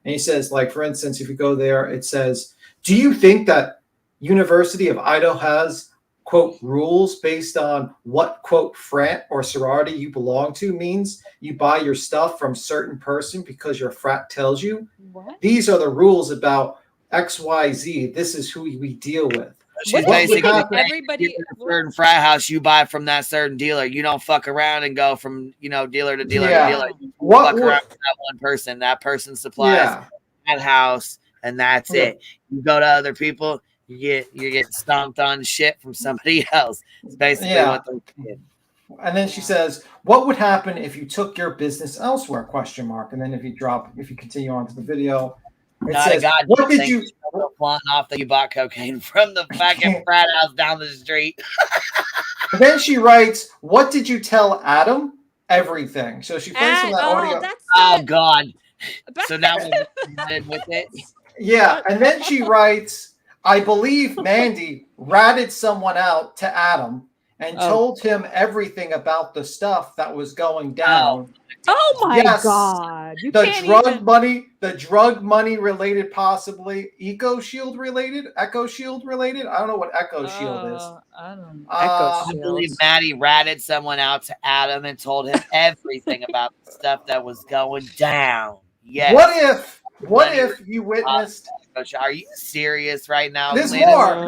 And he says, like, for instance, if you go there, it says, do you think that University of Idaho has, quote, rules based on what, quote, frat or sorority you belong to means you buy your stuff from certain person because your frat tells you? What? These are the rules about XYZ. This is who we deal with. She's basically everybody in a certain frat house, you buy from that certain dealer. You don't fuck around and go from dealer to dealer to dealer. You fuck around with that one person. That person supplies that house, and that's it. You go to other people, you get stomped on shit from somebody else. It's basically what they're doing. And then she says, "What would happen if you took your business elsewhere?" Question mark. And then if you continue on to the video, it says, "What did you?" Flaunting off that you bought cocaine from the fucking frat house down the street. And then she writes, "What did you tell Adam?" Everything. So she plays some of that audio. Oh God! So now we're with it. Yeah, and then she writes, "I believe Mandy ratted someone out to Adam and told him everything about the stuff that was going down." Oh my God! The drug money related, possibly Echo Shield related. I don't know what Echo Shield is. I don't know. I believe Maddie ratted someone out to Adam and told him everything about the stuff that was going down. Yes. What if you witnessed? Are you serious right now? There's more.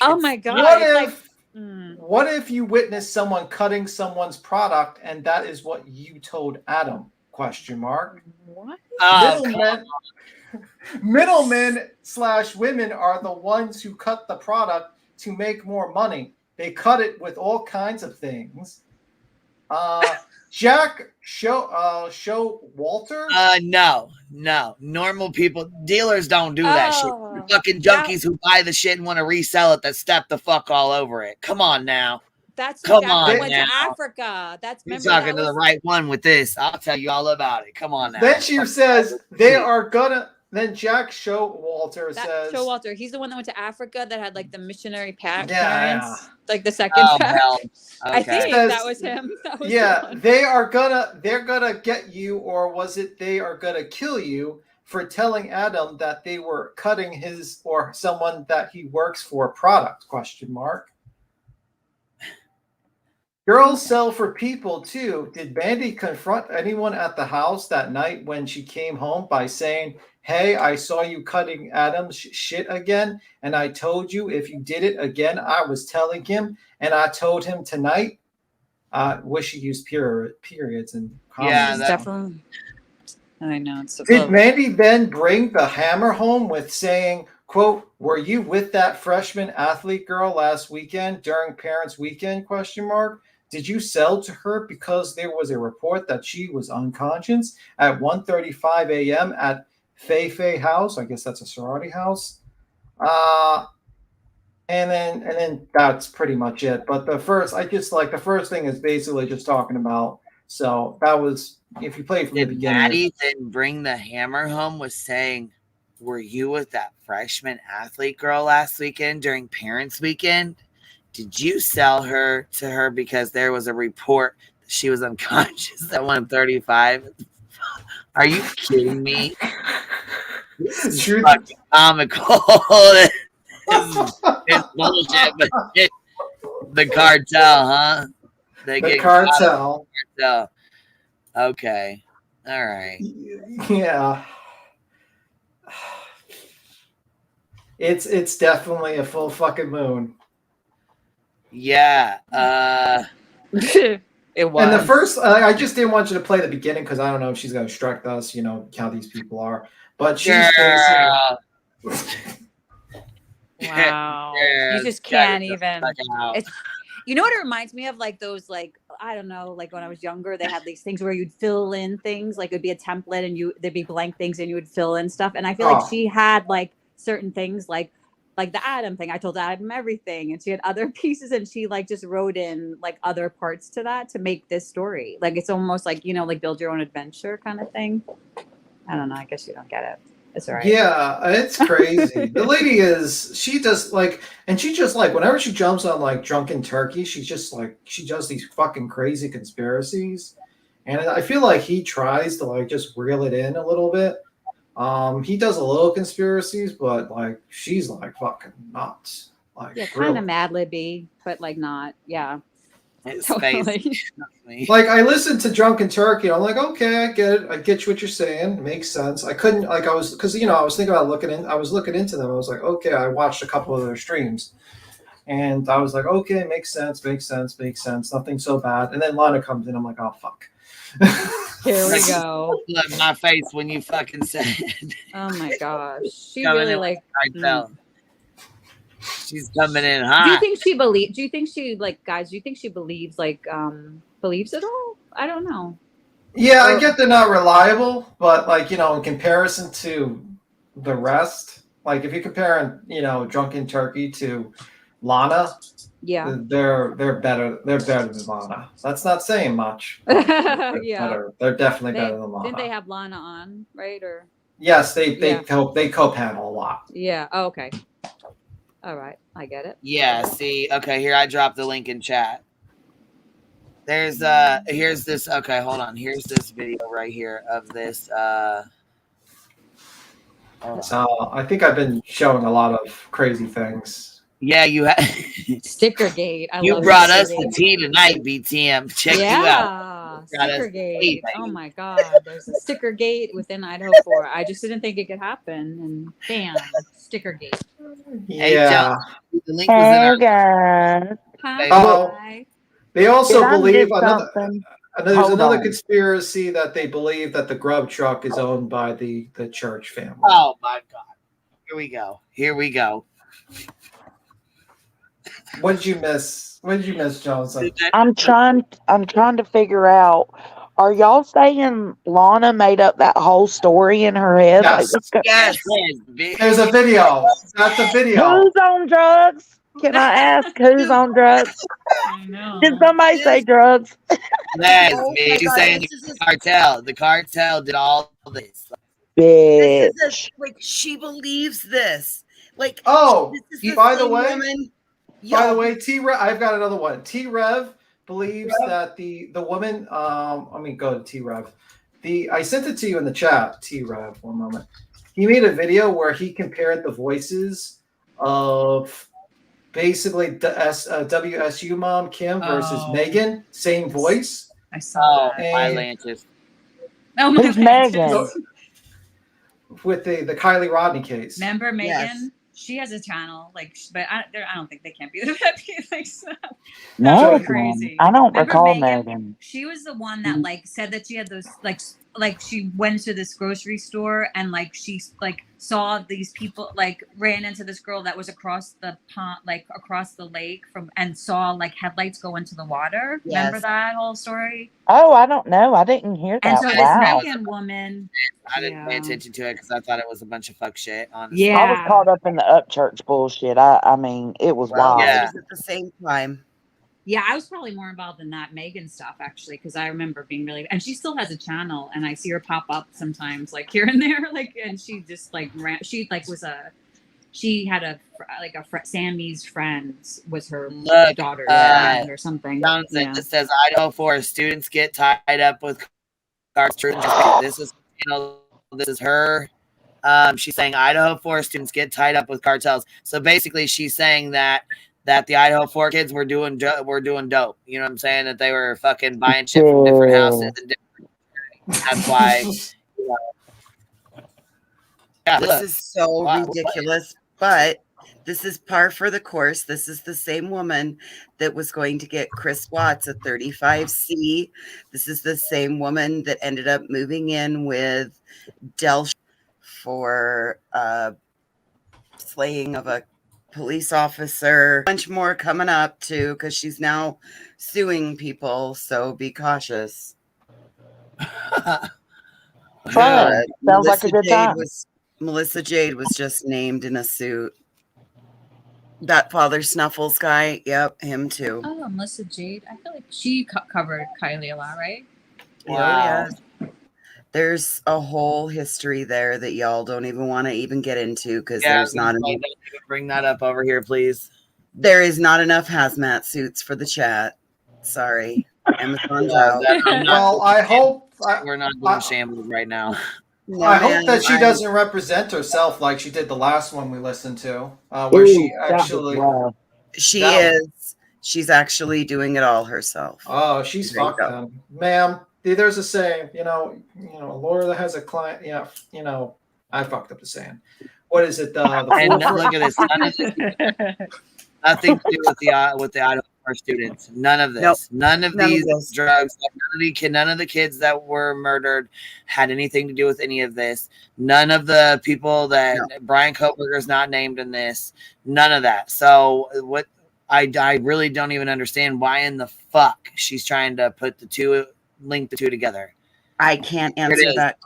Oh my God! What if you witnessed someone cutting someone's product and that is what you told Adam? Question mark. What? Middlemen / women are the ones who cut the product to make more money. They cut it with all kinds of things. Jack Walter? No. Normal people, dealers don't do that shit. Fucking junkies who buy the shit and want to resell it that step the fuck all over it. Come on now. That's Come that on went now. to Africa. That's You're remember talking that to the was right one with this. I'll tell you all about it. Come on now. Then she says they are gonna. Then Jack Showalter says, Showalter. He's the one that went to Africa that had like the missionary parents, yeah. like the second pack. Hell. I Okay. think that was him. That was the one. they're gonna get you, or was it they are gonna kill you for telling Adam that they were cutting his or someone that he works for product? ? Girls sell for people too. Did Mandy confront anyone at the house that night when she came home by saying, "Hey, I saw you cutting Adam's shit again, and I told you if you did it again, I was telling him, and I told him tonight." Wish he used periods and comments. Yeah, that's definitely. I know. It's Did Mandy then bring the hammer home with saying, quote, "Were you with that freshman athlete girl last weekend during parents' weekend? ? Did you sell to her because there was a report that she was unconscious at 1:35 a.m. at Fei House?" I guess that's a sorority house. And then that's pretty much it. But the first thing is basically just talking about. So that was, if you play from the beginning. Maddie then bring the hammer home with saying, "Were you with that freshman athlete girl last weekend during parents' weekend? Did you sell her to her because there was a report that she was unconscious at 1:35? Are you kidding me? This is fucking comical. It's bullshit, but the cartel, huh? The cartel. Okay. All right. Yeah. It's definitely a full fucking moon. Yeah. It was. And the first, I just didn't want you to play the beginning because I don't know if she's going to strike us, you know, how these people are. But she's Wow. You just can't even. It's, you know what it reminds me of? Like those, like, I don't know, like when I was younger, they had these things where you'd fill in things, like it'd be a template and there'd be blank things and you would fill in stuff. And I feel like she had like certain things, like the Adam thing. I told Adam everything, and she had other pieces, and she like just wrote in like other parts to that to make this story. Like it's almost like, you know, like build your own adventure kind of thing. I don't know. I guess you don't get it. It's all right. Yeah, it's crazy. The lady she just like whenever she jumps on like Drunken Turkey, she's just like, she does these fucking crazy conspiracies. And I feel like he tries to like just reel it in a little bit. He does a little conspiracies, but like she's like fucking nuts. Like, yeah, kind of Mad Libby, but like not. Yeah. Totally. Like I listened to Drunken Turkey. I'm like, okay, I get it. I get what you're saying. It makes sense. I couldn't like I was because I was thinking about looking into them. I was like, okay, I watched a couple of their streams, and I was like, okay, makes sense. Nothing so bad. And then Lana comes in. I'm like, oh fuck. Here we go. My face when you fucking said. Oh my gosh, she really like. She's coming in hot. Do you think she believes? Do you think she like guys? Do you think she believes believes it all? I don't know. Yeah, I get they're not reliable, but like in comparison to the rest, like if you're comparing Drunken Turkey to Lana, yeah, they're better. They're better than Lana. That's not saying much. Yeah, they're definitely better than Lana. Didn't they have Lana on, right? Or yes, they co-panel a lot. Yeah. Oh, okay. All right, I get it. Yeah, see, okay, here I dropped the link in chat. Here's this, okay, hold on. Here's this video right here of this. So I think I've been showing a lot of crazy things. Yeah, you have. Stickergate. You brought us the tea tonight, BTM. Check you out. Stickergate. Oh my God, there's a Stickergate within Idaho 4. I just didn't think it could happen, and bam, Stickergate. Yeah. The link was in our. Hi. They also believe there's another conspiracy that they believe that the grub truck is owned by the church family. Oh my God. Here we go. What did you miss? What did you miss, Johnson? I'm trying to figure out. Are y'all saying Lana made up that whole story in her head? Like, Yes. what's go- Yes. There's a video. That's a video. Who's on drugs? Can I ask who's on drugs? Did somebody say drugs? Yes, Oh me. my She's God, saying this is the cartel. The cartel did all this. This Bitch. is like she believes this. Like, Oh, this is the by the same way, woman. by the Yo, way, I've got another one. T Rev believes that the woman. Let me go to T Rev. I sent it to you in the chat. T Rev. One moment. He made a video where he compared the voices of basically the WSU mom Kim versus Megan. Same voice. I saw that. My And Lantis. Oh my Who's God. Megan? with the Kylie Rodney case. Remember Megan? Yes. She has a channel, like, but I don't think they can't be that like stuff. Megan. Crazy. I don't Remember recall Megan? Megan. She was the one that like said that she had those like she went to this grocery store and like she like saw these people, like ran into this girl that was across the pond, like across the lake from, and saw like headlights go into the water. Yes. Remember that whole story? Oh, I don't know. I didn't hear And that. so this Wow. Megan woman, I didn't pay attention to it because I thought it was a bunch of fuck shit, honestly. I was caught up in the upchurch bullshit. I mean, it was Well, wild. it was at the same time. yeah, I was probably more involved in that Megan stuff actually, because I remember being really, and she still has a channel, and I see her pop up sometimes, like here and there, like, and she just like ran, she like was she had a Sammy's friend was her daughter's friend or something. Johnson, Yeah. it says Idaho Forest students get tied up with cartoons. This is this is her. She's saying Idaho Forest students get tied up with cartels. So basically, she's saying that the Idaho 4 kids were doing dope. You know what I'm saying? That they were fucking buying shit from different houses. And that's why. Yeah, This is so ridiculous, but this is par for the course. This is the same woman that was going to get Chris Watts a 35C. This is the same woman that ended up moving in with Del for slaying of a police officer. A bunch more coming up too, because she's now suing people. So be cautious. Fun. Sounds like a good time. Melissa Jade was just named in a suit. That Father Snuffles guy, yep, him too. Oh, Melissa Jade. I feel like she covered Kylie a lot, right? Wow. Yeah. There's a whole history there that y'all don't even want to even get into because there's not enough. Bring that up over here, please. There is not enough hazmat suits for the chat. Sorry. Amazon's out. Well, I hope we're not doing shambles right now. No, I hope man, that she doesn't represent herself like she did the last one we listened to, where she actually. She's actually doing it all herself. Oh, she's fucked them, ma'am. There's a saying, a lawyer that has a client. Yeah, I fucked up the saying. What is it? And look at this. Nothing to do with the Idaho students. None of this. Nope. None of None these of this. drugs. None of the kids that were murdered had anything to do with any of this. None of the people that Brian Kohberger is not named in this. None of that. So what? I really don't even understand why in the fuck she's trying to link the two together. I can't answer that.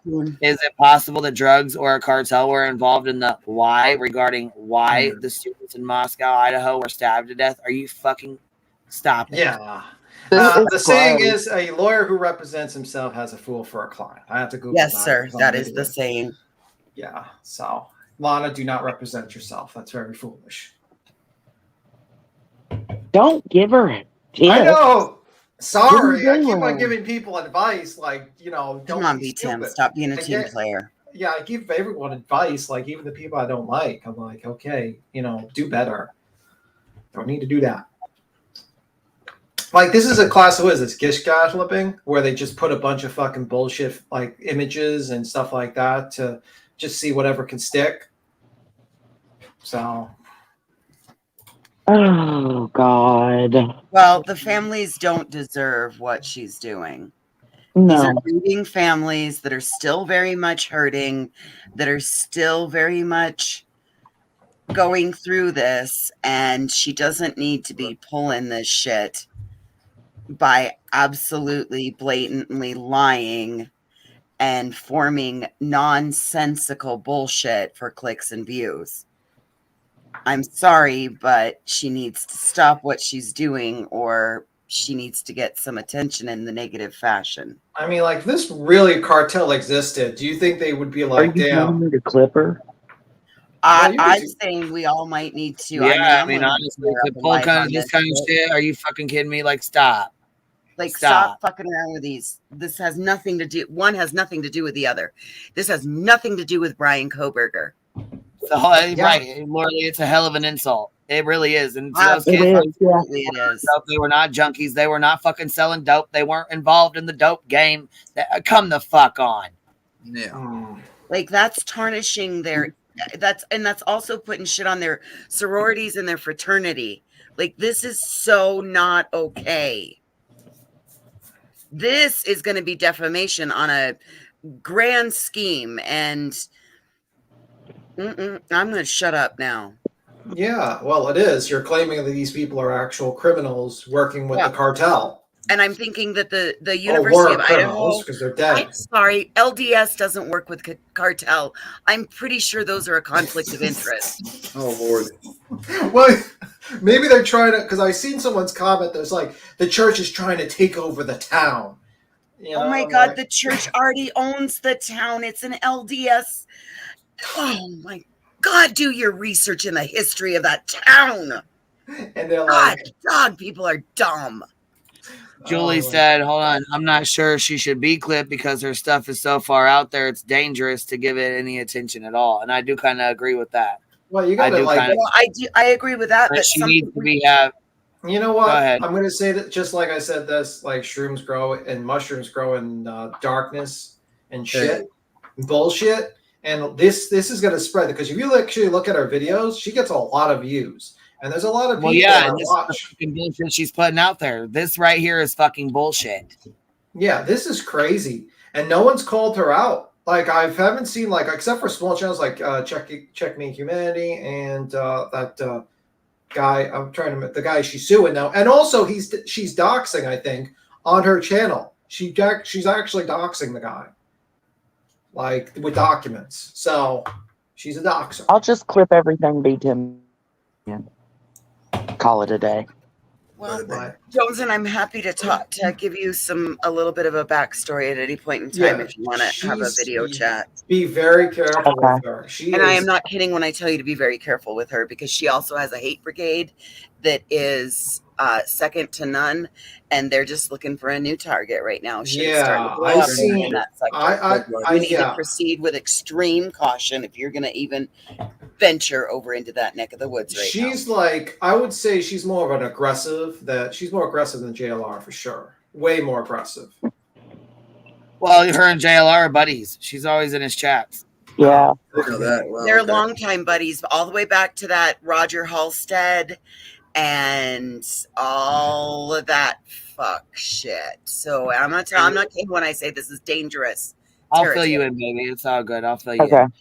Is it possible that drugs or a cartel were involved in the why regarding why the students in Moscow, Idaho were stabbed to death? Are you fucking stop it? Yeah. The saying is a lawyer who represents himself has a fool for a client. I have to Google that. Yes, sir. That is the saying. Yeah. So, Lana, do not represent yourself. That's very foolish. Don't give her a tip. I know. Sorry, I keep doing? on giving people advice, like, don't Come on, be B-Tim. stupid. Stop being a team player. Yeah, I give everyone advice, like even the people I don't like. I'm like, okay, do better. Don't need to do that. Like, this is a class, what is this, gish flipping, where they just put a bunch of fucking bullshit, like, images and stuff like that to just see whatever can stick. So... Oh, God. Well, the families don't deserve what she's doing. No. These are grieving families that are still very much hurting, that are still very much going through this, and she doesn't need to be pulling this shit by absolutely blatantly lying and forming nonsensical bullshit for clicks and views. I'm sorry, but she needs to stop what she's doing, or she needs to get some attention in the negative fashion. I mean, like, if this really cartel existed, do you think they would be Are like, you telling damn? me to clip her? I'm saying we all might need to. Yeah, I mean, I'm honestly, gonna to pull kind of this kind of shit, are you fucking kidding me? Like, stop. Like, stop fucking around with these. This has nothing to do. One has nothing to do with the other. This has nothing to do with Brian Kohberger. So, right, literally, it's a hell of an insult. It really is. And to those It kids, is, yeah. It is. They were not junkies. They were not fucking selling dope. They weren't involved in the dope game. Come the fuck on. Yeah. Like, that's tarnishing their. That's also putting shit on their sororities and their fraternity. Like, this is so not okay. This is going to be defamation on a grand scheme, and I'm going to shut up now. Yeah, well, it is. You're claiming that these people are actual criminals working with the cartel. And I'm thinking that the University of Idaho, because they're dead. I'm sorry, LDS doesn't work with cartel. I'm pretty sure those are a conflict of interest. Oh, Lord. Well, maybe they're trying to, because I've seen someone's comment that's like, the church is trying to take over the town. You know, oh my God, the church already owns the town. It's an LDS. Oh my God, do your research in the history of that town. And they're God, people are dumb. Julie said, hold on, I'm not sure she should be clipped because her stuff is so far out there, it's dangerous to give it any attention at all. And I do kind of agree with that. Well, you got to I agree with that, but she needs to be you know what? Go ahead. I'm going to say that just like I said this, like shrooms grow and mushrooms grow in darkness and shit, and bullshit. And this is going to spread because if you actually look at her videos, she gets a lot of views. And there's a lot of people and that this watch. is the fucking bullshit she's putting out there. This right here is fucking bullshit. Yeah, this is crazy. And no one's called her out. Like, I haven't seen, like, except for small channels like Check Me Humanity and that guy, the guy she's suing now. And also, she's doxing, I think, on her channel. She's actually doxing the guy, like, with documents. So, she's a doxer. I'll just clip everything, beat him. Call it a day. Well, Jones, and I'm happy to give you a little bit of a backstory at any point in time if you want to have a video chat. Be very careful with her. I am not kidding when I tell you to be very careful with her, because she also has a hate brigade that is second to none, and they're just looking for a new target right now. We need to proceed with extreme caution if you're going to even venture over into that neck of the woods right now. She's like, I would say she's more of an aggressive, she's more aggressive than JLR for sure. Way more aggressive. Well, her and JLR are buddies. She's always in his chats. Yeah. They're longtime buddies, all the way back to that Roger Halstead and all of that fuck shit. So I'm not kidding when I say this is dangerous. I'll fill you in, baby. It's all good. I'll fill you in.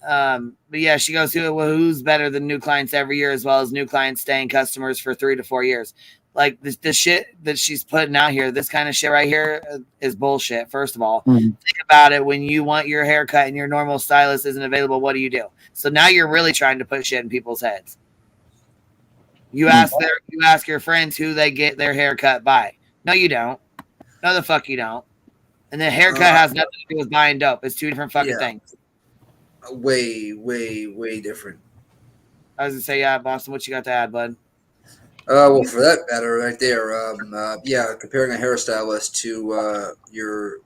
But yeah, she goes through it. Well, who's better than new clients every year, as well as new clients staying customers for 3 to 4 years? Like the shit that she's putting out here, this kind of shit right here is bullshit. First of all, think about it. When you want your haircut and your normal stylist isn't available, what do? So now you're really trying to put shit in people's heads. You ask your friends who they get their haircut by. No, you don't. No, the fuck you don't. And the haircut has nothing to do with buying dope. It's two different fucking things. Way different. I was gonna say, yeah, Boston. What you got to add, bud? Well, for that matter, right there, comparing a hairstylist to your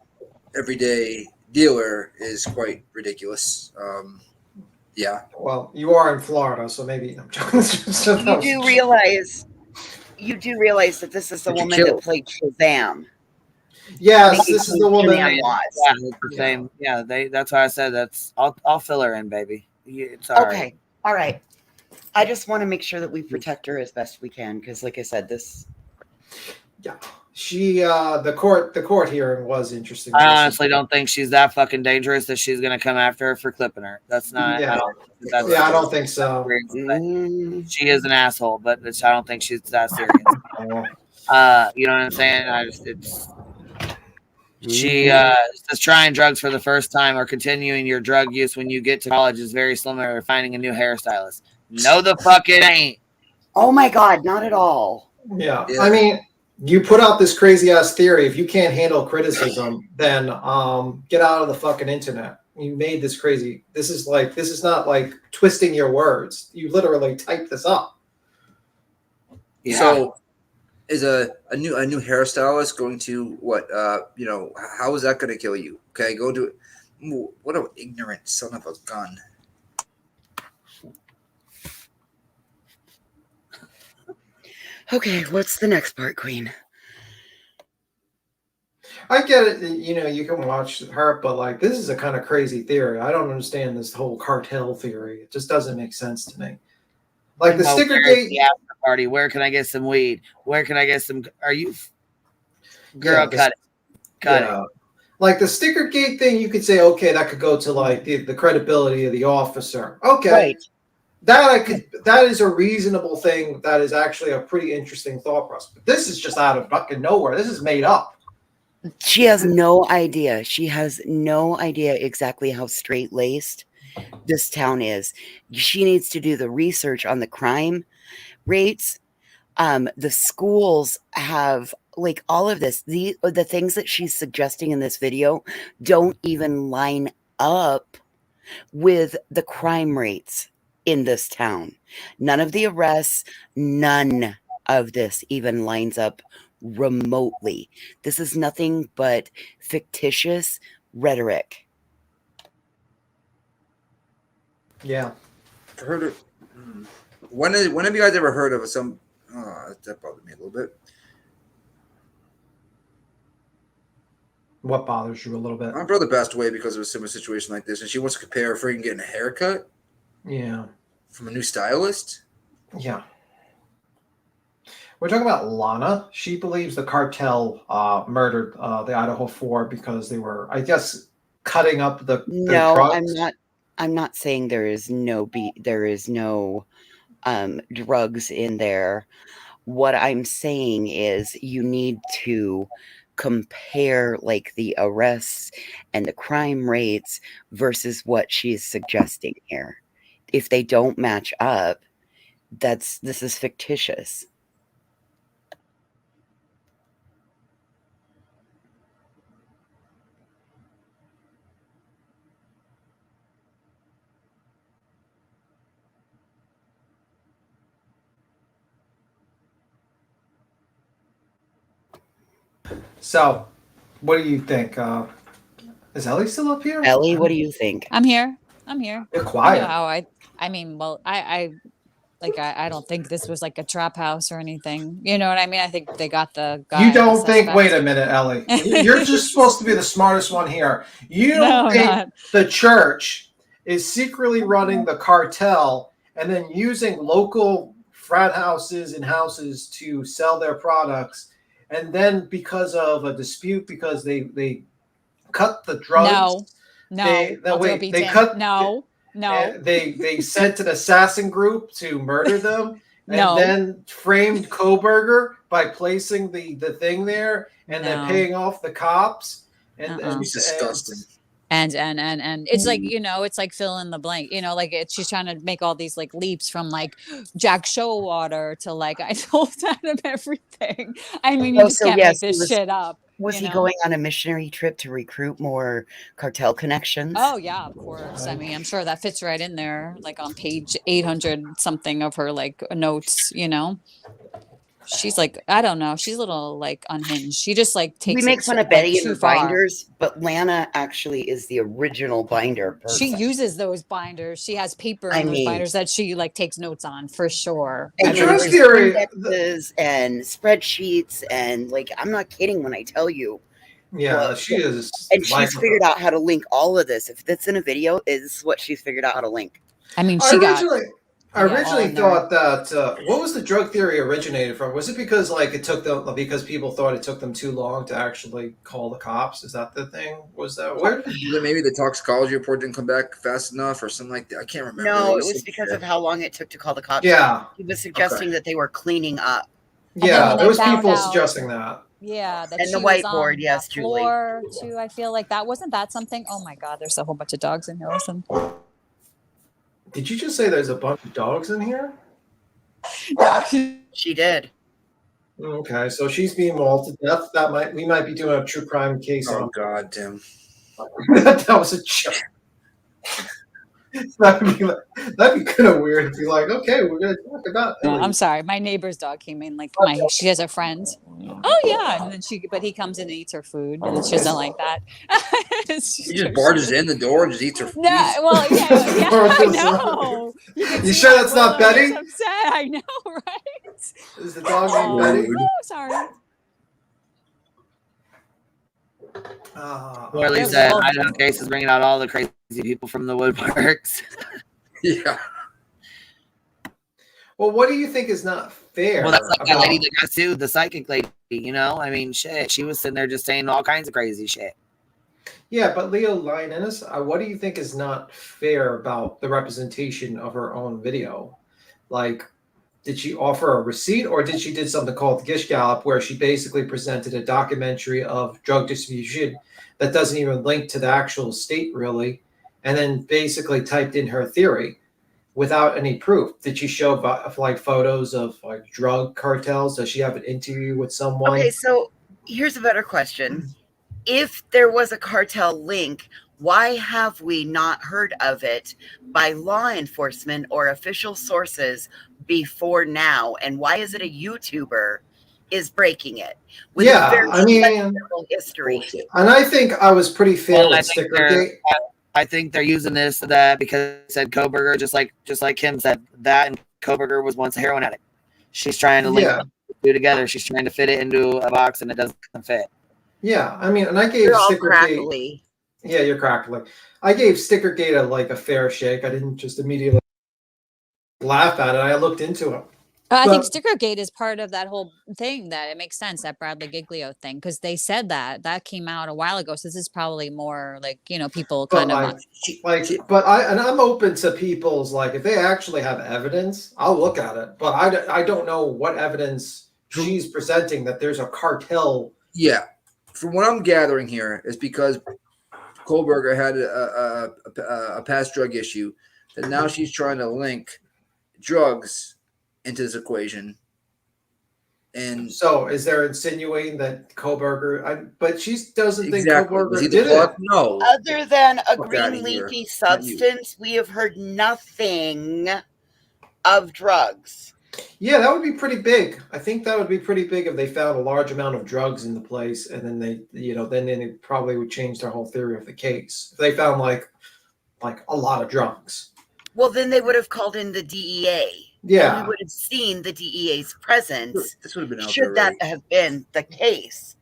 everyday dealer is quite ridiculous. Yeah. Well, you are in Florida, so maybe I'm joking. You do realize that this is the woman that played Shazam. Yes, this is the woman. Yeah, it's the same. Yeah, that's why I said I'll fill her in, baby. It's all right. All right. I just want to make sure that we protect her as best we can, because, like I said, this. Yeah. the court hearing was interesting. I honestly don't think she's that fucking dangerous that she's gonna come after her for clipping her. That's not. Yeah. I don't think that's I don't think so. She is an asshole, but I don't think she's that serious. You know what I'm saying? She says trying drugs for the first time or continuing your drug use when you get to college is very similar to finding a new hairstylist. No, the fuck it ain't. Oh my God, not at all. Yeah. I mean, you put out this crazy ass theory. If you can't handle criticism, then get out of the fucking internet. You made this crazy. This is not like twisting your words. You literally typed this up. Yeah. So is a new hairstylist going to what? How is that going to kill you? Okay, go do it. Ooh, what an ignorant son of a gun. Okay, what's the next part, Queen? I get it. You can watch her, but like, this is a kind of crazy theory. I don't understand this whole cartel theory. It just doesn't make sense to me. Like the sticker gate. The after party. Where can I get some weed? Where can I get some? Are you? Girl, cut it. Cut it. Like the sticker gate thing, you could say, okay, that could go to like the credibility of the officer. Okay. Right. That is a reasonable thing. That is actually a pretty interesting thought process. But this is just out of fucking nowhere. This is made up. She has no idea. She has no idea exactly how straight-laced this town is. She needs to do the research on the crime rates. The schools have like all of this. The things that she's suggesting in this video don't even line up with the crime rates in this town. None of the arrests, none of this even lines up remotely. This is nothing but fictitious rhetoric. Yeah. Heard it. When have you guys ever heard of some? That bothered me a little bit. What bothers you a little bit? My brother passed away because of a similar situation like this, and she wants to compare freaking getting a haircut. Yeah. From a new stylist. Yeah. We're talking about Lana. She believes the cartel murdered the Idaho 4 because they were, I guess, cutting up the No, drugs. I'm not saying there is no drugs in there. What I'm saying is you need to compare like the arrests and the crime rates versus what she's suggesting here. If they don't match up, this is fictitious. So, what do you think? Is Ellie still up here? Ellie, what do you think? I'm here. You're quiet. You know how I mean, well, I don't think this was like a trap house or anything. You know what I mean? I think they got the guy. You don't think, wait a minute, Ellie. You're just supposed to be the smartest one here. You don't think the church is secretly running the cartel and then using local frat houses and houses to sell their products. And then because of a dispute, because they cut the drugs. They sent an assassin group to murder them, and then framed Kohberger by placing the thing there, and then paying off the cops. And it's disgusting. And it's like, it's like fill in the blank, like she's trying to make all these like leaps from like Jack Showalter to like I told out of everything. I mean, you just can't make this shit up. Was he going on a missionary trip to recruit more cartel connections? Oh yeah, of course. I mean, I'm sure that fits right in there, like on page 800 something of her like notes. She's like, I don't know. She's a little like unhinged. She just like takes. We make fun of Betty and her binders, but Lana actually is the original binder person. She uses those binders. She has paper in those binders that she like takes notes on for sure. And indexes and spreadsheets and like, I'm not kidding when I tell you. Yeah, she is. And she's figured out how to link all of this. If that's in a video, is what she's figured out how to link. I mean, I originally thought that what was the drug theory originated from? Was it because like it took them because people thought it took them too long to actually call the cops? Is that the thing? Was that where? Maybe the toxicology report didn't come back fast enough or something like that. I can't remember. No, it was because of how long it took to call the cops. Yeah. He was suggesting that they were cleaning up. Yeah, there was people suggesting that. Yeah, that And she the was whiteboard, on yes, the Julie. floor too. I feel like that wasn't that something. Oh my God, there's a whole bunch of dogs in here. Listen. Did you just say there's a bunch of dogs in here? She did. Okay, so she's being mauled to death. We might be doing a true crime case. Oh God, Tim. That was a joke. That'd be kind of weird if you're like, okay, we're gonna talk about. No, I'm sorry. My neighbor's dog came in. Like she has a friend. Oh yeah, and then but he comes in and eats her food, and she doesn't like that. He just barges in the door and just eats her food. No, well, yeah, I know. You sure that's not Betty? Upset. I know, right? Is the dog named Betty? Oh, sorry. Morley said, Idaho case is bringing out all the crazy people from the woodworks. Yeah. Well, what do you think is not fair? Well, that's like that lady that got sued, the psychic lady, you know? I mean, shit. She was sitting there just saying all kinds of crazy shit. Yeah, but Leo Lioness, what do you think is not fair about the representation of her own video? Like, did she offer a receipt, or did she did something called Gish Gallop, where she basically presented a documentary of drug distribution that doesn't even link to the actual state, really, and then basically typed in her theory without any proof? Did she show like photos of like drug cartels? Does she have an interview with someone? Okay, so here's a better question. If there was a cartel link, why have we not heard of it by law enforcement or official sources before now? And why is it a YouTuber is breaking it with a very questionable history? And I think I was pretty fair with Stickergate. I think they're using this so that because it said Kohberger, just like Kim said, that and Kohberger was once a heroin addict. She's trying to link the two together. She's trying to fit it into a box, and it doesn't fit. Yeah, I mean, and I gave Stickergate. Yeah, you're crackling. I gave Stickergate a fair shake. I didn't just immediately laugh at it. I looked into it. I think Stickergate is part of that whole thing. That it makes sense, that Bradley Giglio thing, because they said that came out a while ago. So this is probably more like, people kind of But I'm open to people's if they actually have evidence, I'll look at it. But I don't know what evidence she's presenting that there's a cartel. Yeah, from what I'm gathering here is because Kohberger had a past drug issue, and now she's trying to link drugs into this equation. And so is there insinuating that Kohberger, but she doesn't think Kohberger did it? No. Other than a green leafy substance, we have heard nothing of drugs. Yeah, that would be pretty big. I think that would be pretty big if they found a large amount of drugs in the place, and then they probably would change their whole theory of the case. If they found like a lot of drugs. Well, then they would have called in the DEA. Yeah, and we would have seen the DEA's presence. This would have been out should there, that have been the case.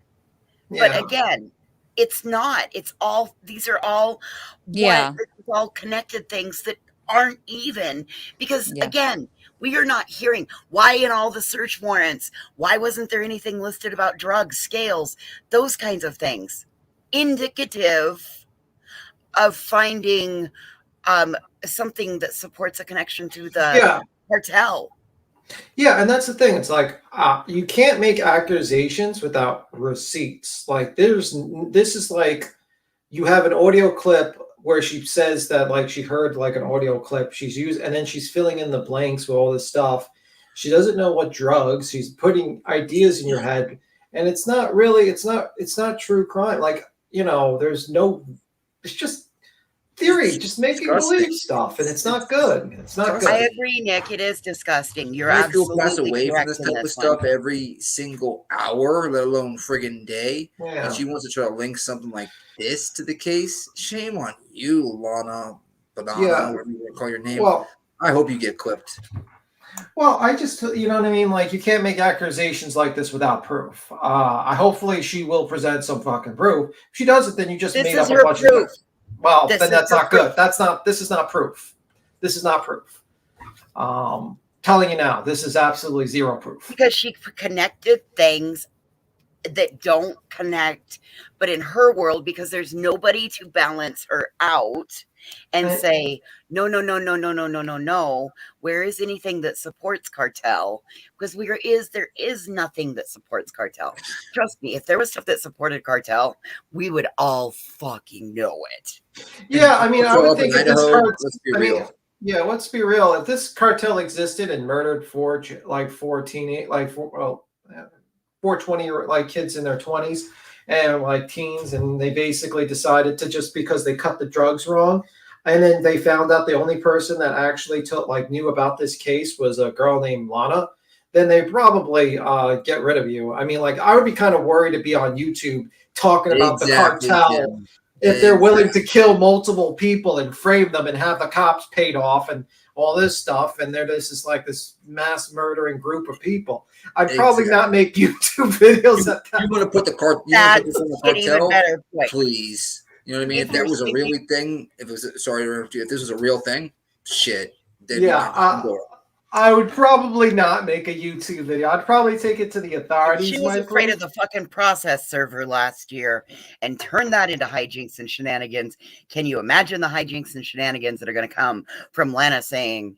Yeah. But again, it's not. It's all. These are all. Yeah. This is all connected things that aren't even because again. We are not hearing why in all the search warrants, why wasn't there anything listed about drugs, scales, those kinds of things. Indicative of finding something that supports a connection to the cartel. Yeah, and that's the thing. It's you can't make accusations without receipts. This is like you have an audio clip where she says that she heard an audio clip she's used, and then she's filling in the blanks with all this stuff. She doesn't know what drugs. She's putting ideas in your head, and it's not true crime. It's just theory, just making believe stuff, and it's not good. It's not good. I agree, Nick. It is disgusting. You're absolutely pass away from this type of stuff every single hour, let alone friggin' day. Yeah. And she wants to try to link something like this to the case. Shame on you, Lana, Banana, whatever you want to call your name. Well, I hope you get clipped. Well, I just, you know what I mean? You can't make accusations like this without proof. Hopefully she will present some fucking proof. If she doesn't, then you just made up a bunch of. Well, then that's not good. This is not proof. This is not proof. Telling you now, this is absolutely zero proof. Because she connected things that don't connect, but in her world, because there's nobody to balance her out and say, no, where is anything that supports cartel? Because there is nothing that supports cartel. Trust me, if there was stuff that supported cartel, we would all fucking know it. Yeah, I mean, I would think if this cartel, let's be real. Yeah, let's be real. If this cartel existed and murdered four 420 like kids in their 20s and like teens, and they basically decided to, just because they cut the drugs wrong, and then they found out the only person that actually knew about this case was a girl named Lana, then they probably get rid of you. I mean, like, I would be kind of worried to be on YouTube talking about the cartel. Jim. If they're willing to kill multiple people and frame them and have the cops paid off and all this stuff, and this is like this mass murdering group of people, I'd probably not make YouTube videos. You want to put the cartel? Please, you know what I mean? If that was a real thing, if this was a real thing, shit. I would probably not make a YouTube video. I'd probably take it to the authorities. She was afraid of the fucking process server last year and turned that into hijinks and shenanigans. Can you imagine the hijinks and shenanigans that are going to come from Lana saying,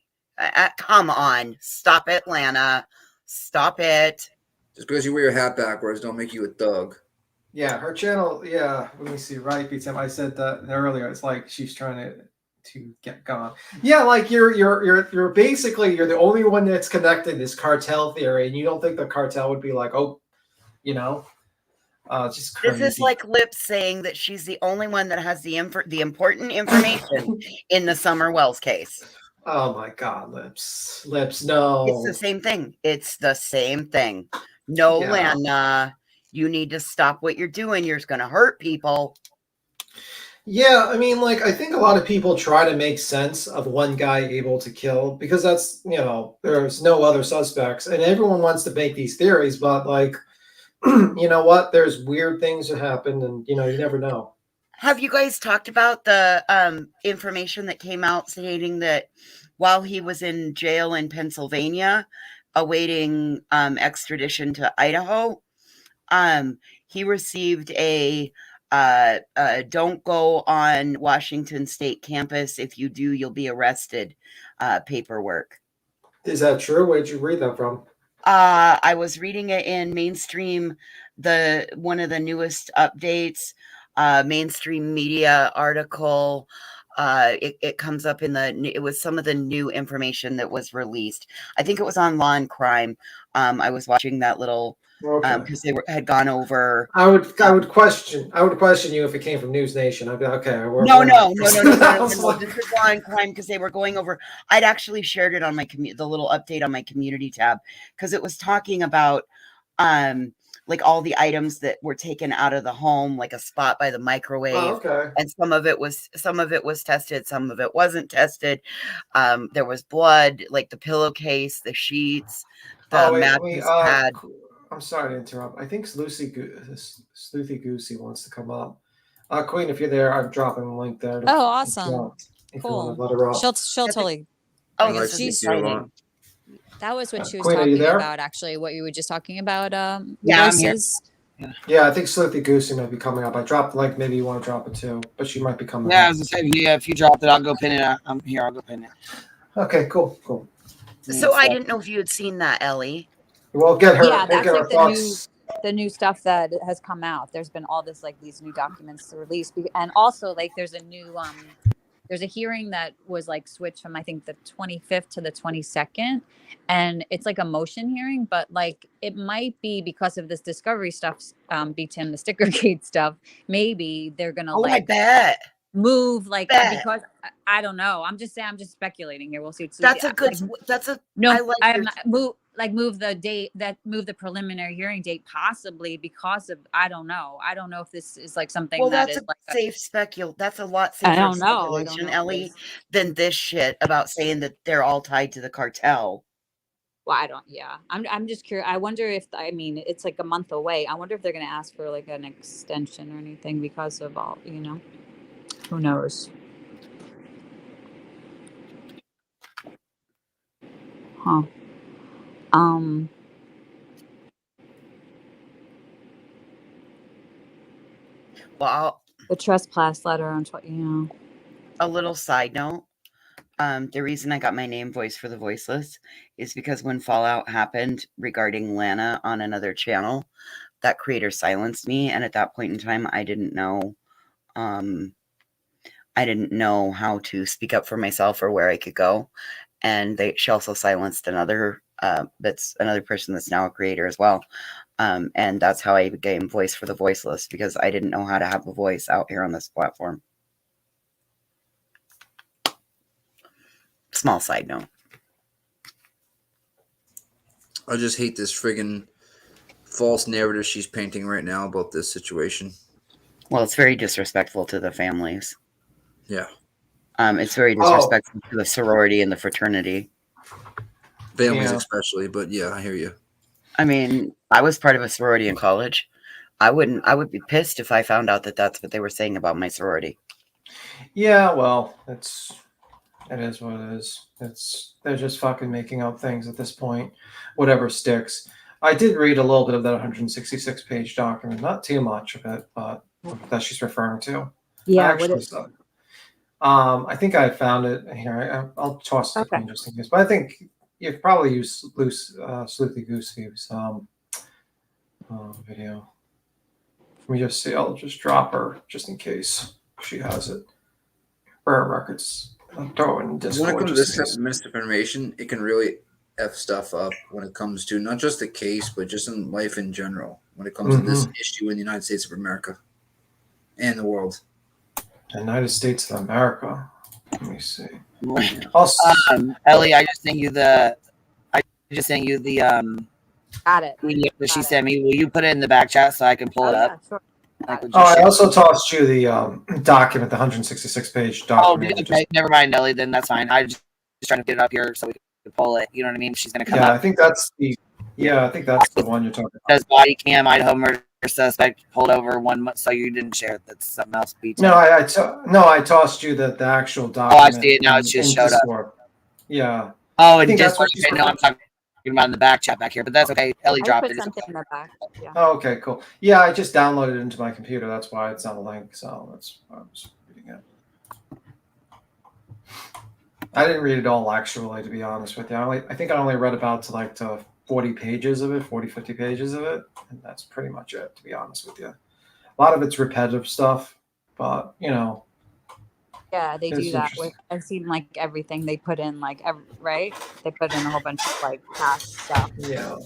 come on, stop it, Lana, stop it. Just because you wear your hat backwards don't make you a thug. Yeah, her channel, yeah, let me see, right, BTM, I said that earlier. It's like she's trying to get gone. Yeah, like you're basically, you're the only one that's connected this cartel theory, and you don't think the cartel would be like, just crazy. This is like Lips saying that she's the only one that has the important information in the Summer Wells case. Oh my God, Lips, no. It's the same thing. No, Yeah. Lana, you need to stop what you're doing. You're going to hurt people. Yeah, I mean, like, I think a lot of people try to make sense of one guy able to kill, because that's, there's no other suspects, and everyone wants to make these theories, but, like, you know what? There's weird things that happen, and, you never know. Have you guys talked about the information that came out stating that while he was in jail in Pennsylvania awaiting extradition to Idaho, he received a don't go on Washington State campus. If you do, you'll be arrested paperwork. Is that true? Where'd you read that from? I was reading it in Mainstream, one of the newest updates, Mainstream media article. It comes up it was some of the new information that was released. I think it was on Law and Crime. I was watching that little, because they had gone over. I would question you if it came from News Nation. I'd be like, okay. No. This is Law and Crime, because they were going over. I'd actually shared it on my the little update on my community tab, because it was talking about like all the items that were taken out of the home, like a spot by the microwave. Oh, okay. And some of it was tested, some of it wasn't tested. There was blood, like the pillowcase, the sheets, the mattress pad. I'm sorry to interrupt. I think Sleuthy Goosey wants to come up. Queen, if you're there, I'm dropping a link there. Oh, awesome. If Cool. you want to let her up. She'll totally. Oh, she's. That was what she was Queen, are you talking there? about, actually, what you were just talking about. Yeah, I'm here. Voices. Yeah, I think Sleuthy Goosey might be coming up. I dropped the link. Maybe you want to drop it too, but she might be coming Yeah, up. as I said, if you dropped it, I'll go pin it. I'm here. I'll go pin it. Okay, cool. So I didn't know if you had seen that, Ellie. Well, get her. Yeah, that's get her like thoughts. the new stuff that has come out. There's been all this, like, these new documents to release, and also, like, there's a new there's a hearing that was, like, switched from, I think, the 25th to the 22nd, and it's like a motion hearing, but, like, it might be because of this discovery stuff, BTM, the Stickergate stuff. Maybe they're gonna I bet move, like, because I don't know. I'm just speculating here. We'll see. That's a good. Move the date, move the preliminary hearing date, possibly because of, I don't know if this is like something that's is a like safe that's a lot safer I don't know, Ellie, than this shit about saying that they're all tied to the cartel. Well, I'm just curious. I wonder if, it's like a month away. I wonder if they're going to ask for like an extension or anything because of all, who knows. Huh. Um. Well, The trespass letter on yeah. a little side note. The reason I got my name voice for the voiceless is because when Fallout happened regarding Lana on another channel, that creator silenced me, and at that point in time, I didn't know how to speak up for myself or where I could go. And she also silenced another that's another person that's now a creator as well. And that's how I became voice for the voiceless, because I didn't know how to have a voice out here on this platform. Small side note. I just hate this friggin' false narrative she's painting right now about this situation. Well, it's very disrespectful to the families. Yeah. It's very disrespectful to the sorority and the fraternity. Families especially, but yeah, I hear you. I mean, I was part of a sorority in college. I would be pissed if I found out that that's what they were saying about my sorority. Yeah, well, it is what it is. They're just fucking making up things at this point. Whatever sticks. I did read a little bit of that 166-page document, not too much of it, but that she's referring to. Yeah. I think I found it here. I'll toss it to Queen just in case. But I think you've probably used Sleuthy Goosey's video. Let me just see. I'll just drop her just in case she has it. For her records. I'll throw it in Discord. When it comes to this type of misinformation, it can really F stuff up when it comes to not just the case, but just in life in general, when it comes to this issue in the United States of America and the world. United States of America. Let me see. Ellie, I just sent you the Got it. PDF that she sent me. Will you put it in the back chat so I can pull it up? Sure. I also tossed you the document, the 166-page document. Oh, okay. Never mind, Ellie. Then that's fine. I just trying to get it up here so we can pull it. You know what I mean? She's gonna come up. I think that's the one you're talking about. Says body cam Idaho murder suspect pulled over 1 month. So you didn't share it. That's something else. No, I tossed you the actual document. Oh, I see it now. It's just showed up. Yeah. Oh, and Discord. No, I'm talking about in the back chat back here, but that's okay. Ellie dropped it. Something in the back. Yeah. Oh, okay, cool. Yeah, I just downloaded it into my computer. That's why it's on a link. So that's why I was reading it. I didn't read it all actually, to be honest with you. I think I only read about to 40 pages of it, 40, 50 pages of it. And that's pretty much it, to be honest with you. A lot of it's repetitive stuff, but, Yeah, they do that with. I've seen everything they put in, right? They put in a whole bunch of past stuff. Yeah.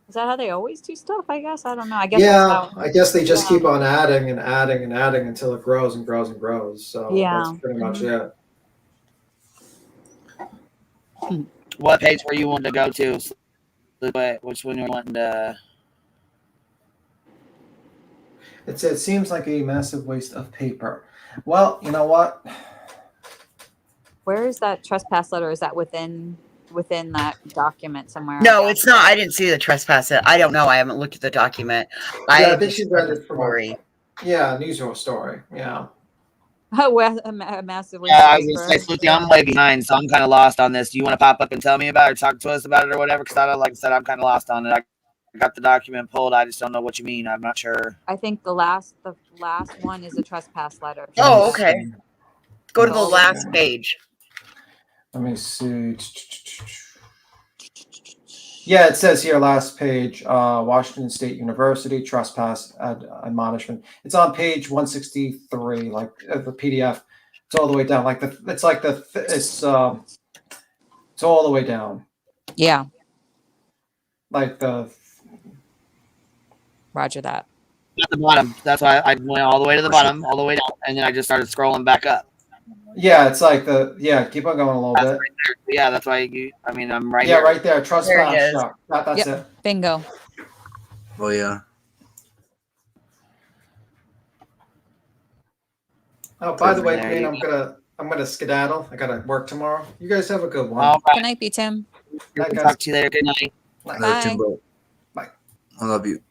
Is that how they always do stuff? I guess I don't know. I guess. Yeah, I guess they just keep on adding and adding and adding until it grows and grows and grows. So that's pretty much it. What page were you wanting to go to? Which one you wanting to? It seems like a massive waste of paper. Well, you know what? Where is that trespass letter? Is that within that document somewhere? No, it's not. I didn't see the trespass. I don't know. I haven't looked at the document. I think she read it from a news story. Yeah. Oh, well, a massive waste. Yeah, I was gonna say, Sleuthy, I'm way behind, so I'm kind of lost on this. Do you want to pop up and tell me about it, or talk to us about it, or whatever? Because like I said, I'm kind of lost on it. I got the document pulled. I just don't know what you mean. I'm not sure. I think the last one is a trespass letter. Oh, okay. Go to the last page. Let me see. Yeah, it says here, last page, Washington State University trespass admonishment. It's on page 163, the PDF. It's all the way down. It's all the way down. Yeah. Roger that. At the bottom. That's why I went all the way to the bottom, all the way down, and then I just started scrolling back up. Yeah, it's keep on going a little bit. Right there. Yeah, that's why I'm right here. Yeah, right there. Trespass. That's it. Bingo. Oh yeah. Oh, by the way, Queen, I'm gonna skedaddle. I gotta work tomorrow. You guys have a good one. Right. Good night, B Tim. Talk to you later. Good night. Bye. Bye. I love you.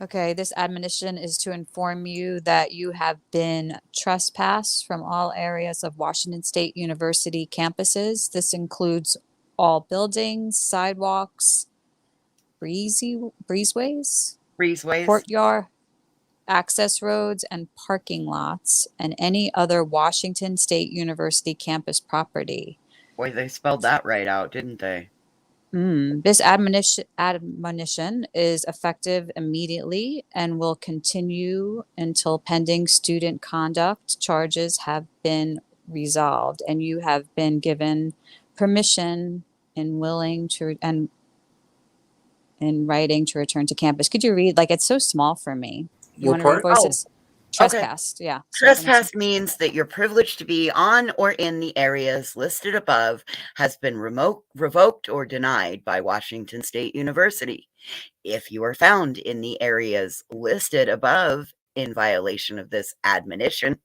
Okay, this admonition is to inform you that you have been trespassed from all areas of Washington State University campuses. This includes all buildings, sidewalks, breezeways, courtyard, access roads, and parking lots, and any other Washington State University campus property. Boy, they spelled that right out, didn't they? This admonition is effective immediately and will continue until pending student conduct charges have been resolved and you have been given permission and willing to and in writing to return to campus. Could you read? Like, it's so small for me. You want to read voices? Trespass. Yeah. Trespass means that your privilege to be on or in the areas listed above has been revoked or denied by Washington State University. If you are found in the areas listed above in violation of this admonition,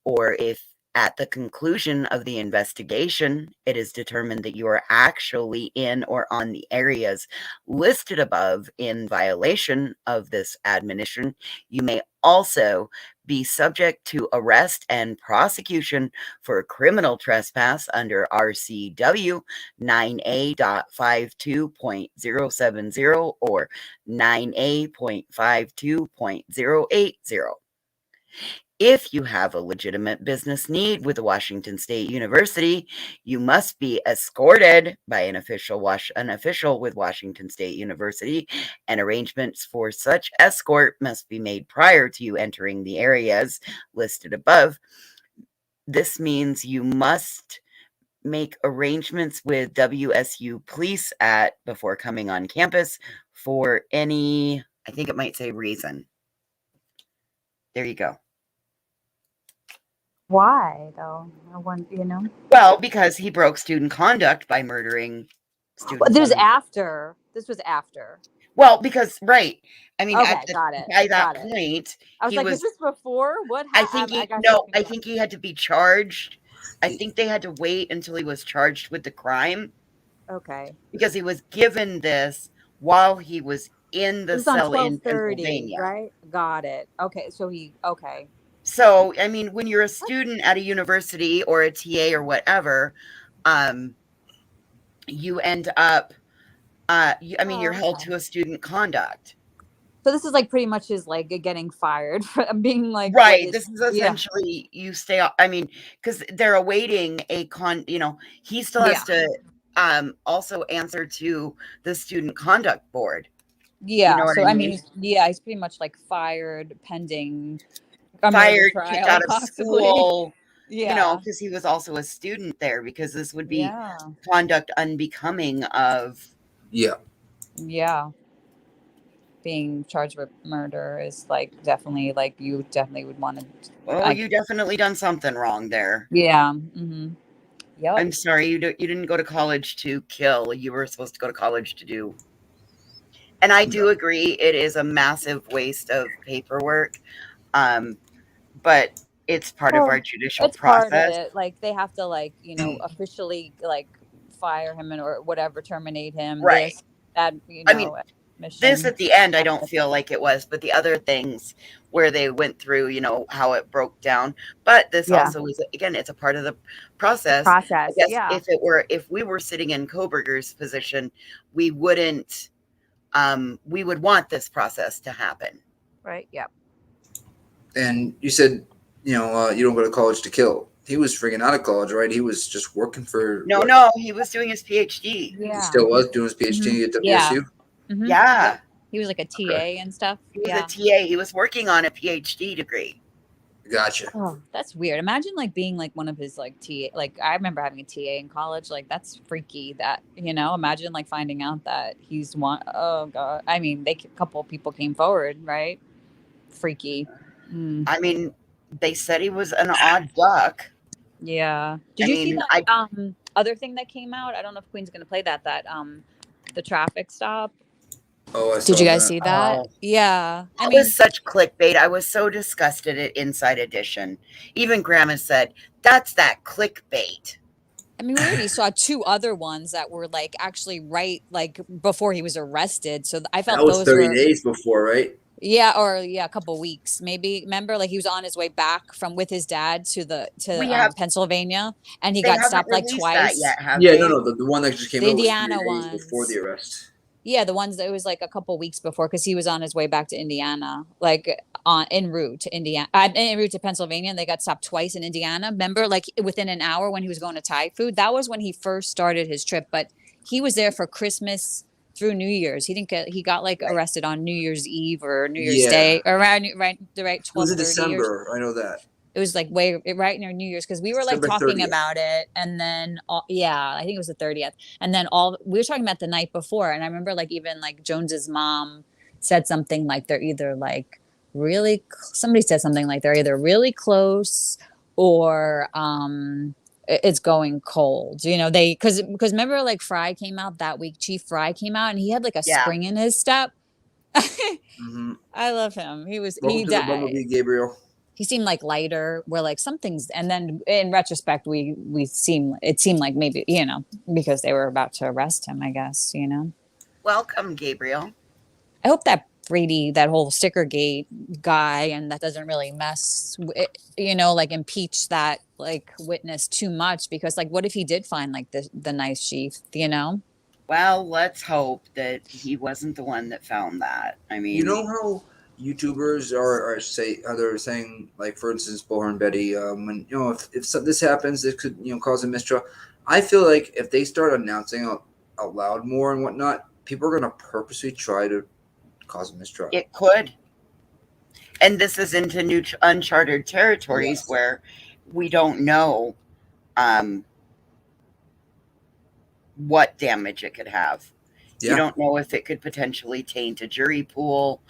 or if at the conclusion of the investigation, it is determined that you are actually in or on the areas listed above in violation of this admonition, you may also be subject to arrest and prosecution for criminal trespass under RCW 9A.52.070 or 9A.52.080. If you have a legitimate business need with Washington State University, you must be escorted by an official with Washington State University, and arrangements for such escort must be made prior to you entering the areas listed above. This means you must make arrangements with WSU police before coming on campus for any, I think it might say reason. There you go. Why, though? I want, you know? Well, because he broke student conduct by murdering students. Well, this was after. Well, because, right. I mean, Okay, got it. By that point, I was like, is this before? What I happened? think he had to be charged. I think they had to wait until he was charged with the crime. Okay. Because he was given this while he was in the cell in 12:30, Pennsylvania. right? Got it. Okay, okay. So, I mean, when you're a student at a university or a TA or whatever, you end up, you're held to a student conduct. So this is like pretty much his like getting fired for being like right. This is essentially you stay. I mean, because they're awaiting he still has to also answer to the student conduct board. Yeah. You know what I mean? He's pretty much like fired pending. Fired, kicked out of school. Yeah. Because he was also a student there, because this would be conduct unbecoming of. Yeah. Yeah. Being charged with murder is like definitely like you definitely would want to. Oh, you definitely done something wrong there. Yeah. Mm-hmm. Yep. I'm sorry, you didn't go to college to kill. You were supposed to go to college to do. And I do agree, it is a massive waste of paperwork. But it's part of our judicial process. Part of it. Like they have to officially like fire him or whatever, terminate him. Right. Mission. This at the end, I don't feel like it was, but the other things where they went through, how it broke down. But this also is, again, it's a part of the process. I guess if we were sitting in Kohberger's position, we wouldn't, we would want this process to happen. Right. Yep. And you said, you don't go to college to kill. He was freaking out of college, right? He was just working for. No, he was doing his PhD. Yeah. He still was doing his PhD at WSU. Yeah. Mm-hmm. Yeah. He was like a TA and stuff. He was a TA. He was working on a PhD degree. Gotcha. Oh, that's weird. Imagine like being like one of his like TA. Like I remember having a TA in college. Like that's freaky. That imagine like finding out that he's one. Oh god. I mean, a couple of people came forward, right? Freaky. I mean, they said he was an odd duck. Yeah. Did you see that other thing that came out? I don't know if Queen's going to play that the traffic stop. Oh, I saw Did you guys that. see that? Oh. Yeah. I mean, was such clickbait. I was so disgusted at Inside Edition. Even Grandma said, that's that clickbait. I mean, we already saw two other ones that were like actually right like before he was arrested. So I felt that was those 30 were, days before, right? Yeah, or a couple weeks maybe. Remember, like he was on his way back from with his dad to Pennsylvania, and he They got haven't stopped like released that twice. yet, have Yeah, they? no, the one that just came The out was 3 Indiana days before the ones. arrest. Yeah, the ones that it was like a couple weeks before because he was on his way back to Indiana, like en route to Indiana, en route to Pennsylvania, and they got stopped twice in Indiana. Remember, like within an hour when he was going to Thai food. That was when he first started his trip, but he was there for Christmas through New Year's. He got like arrested on New Year's Eve or New Year's Yeah. Day, around right It was in 12:30 December. I know that. it was like way right near New Year's because we were like December talking 30th. about it, and then I think it was the 30th, and then we were talking about the night before, and I remember like even like Jones's mom said something like they're either like somebody said something like they're either really close or it's going cold, you know. They because remember like Fry came out that week, Chief Fry came out and he had like a spring in his step. Mm-hmm. I love him. Welcome to the Bumblebee, Gabriel. He seemed like lighter. We're like something's, and then in retrospect, it seemed like maybe, you know, because they were about to arrest him, I guess, you know. Welcome, Gabriel. I hope that Brady, that whole Stickergate guy, and that doesn't really you know, like impeach that like witness too much, because like what if he did find like the knife sheath, you know? Well, let's hope that he wasn't the one that found that. I mean, you know how YouTubers are they're saying, like, for instance, Bullhorn Betty, when, you know, if this happens, this could, you know, cause a mistrial. I feel like if they start announcing out loud more and whatnot, people are going to purposely try to cause a mistrial. It could. And this is into new uncharted territories where we don't know what damage it could have. Yeah. You don't know if it could potentially taint a jury pool.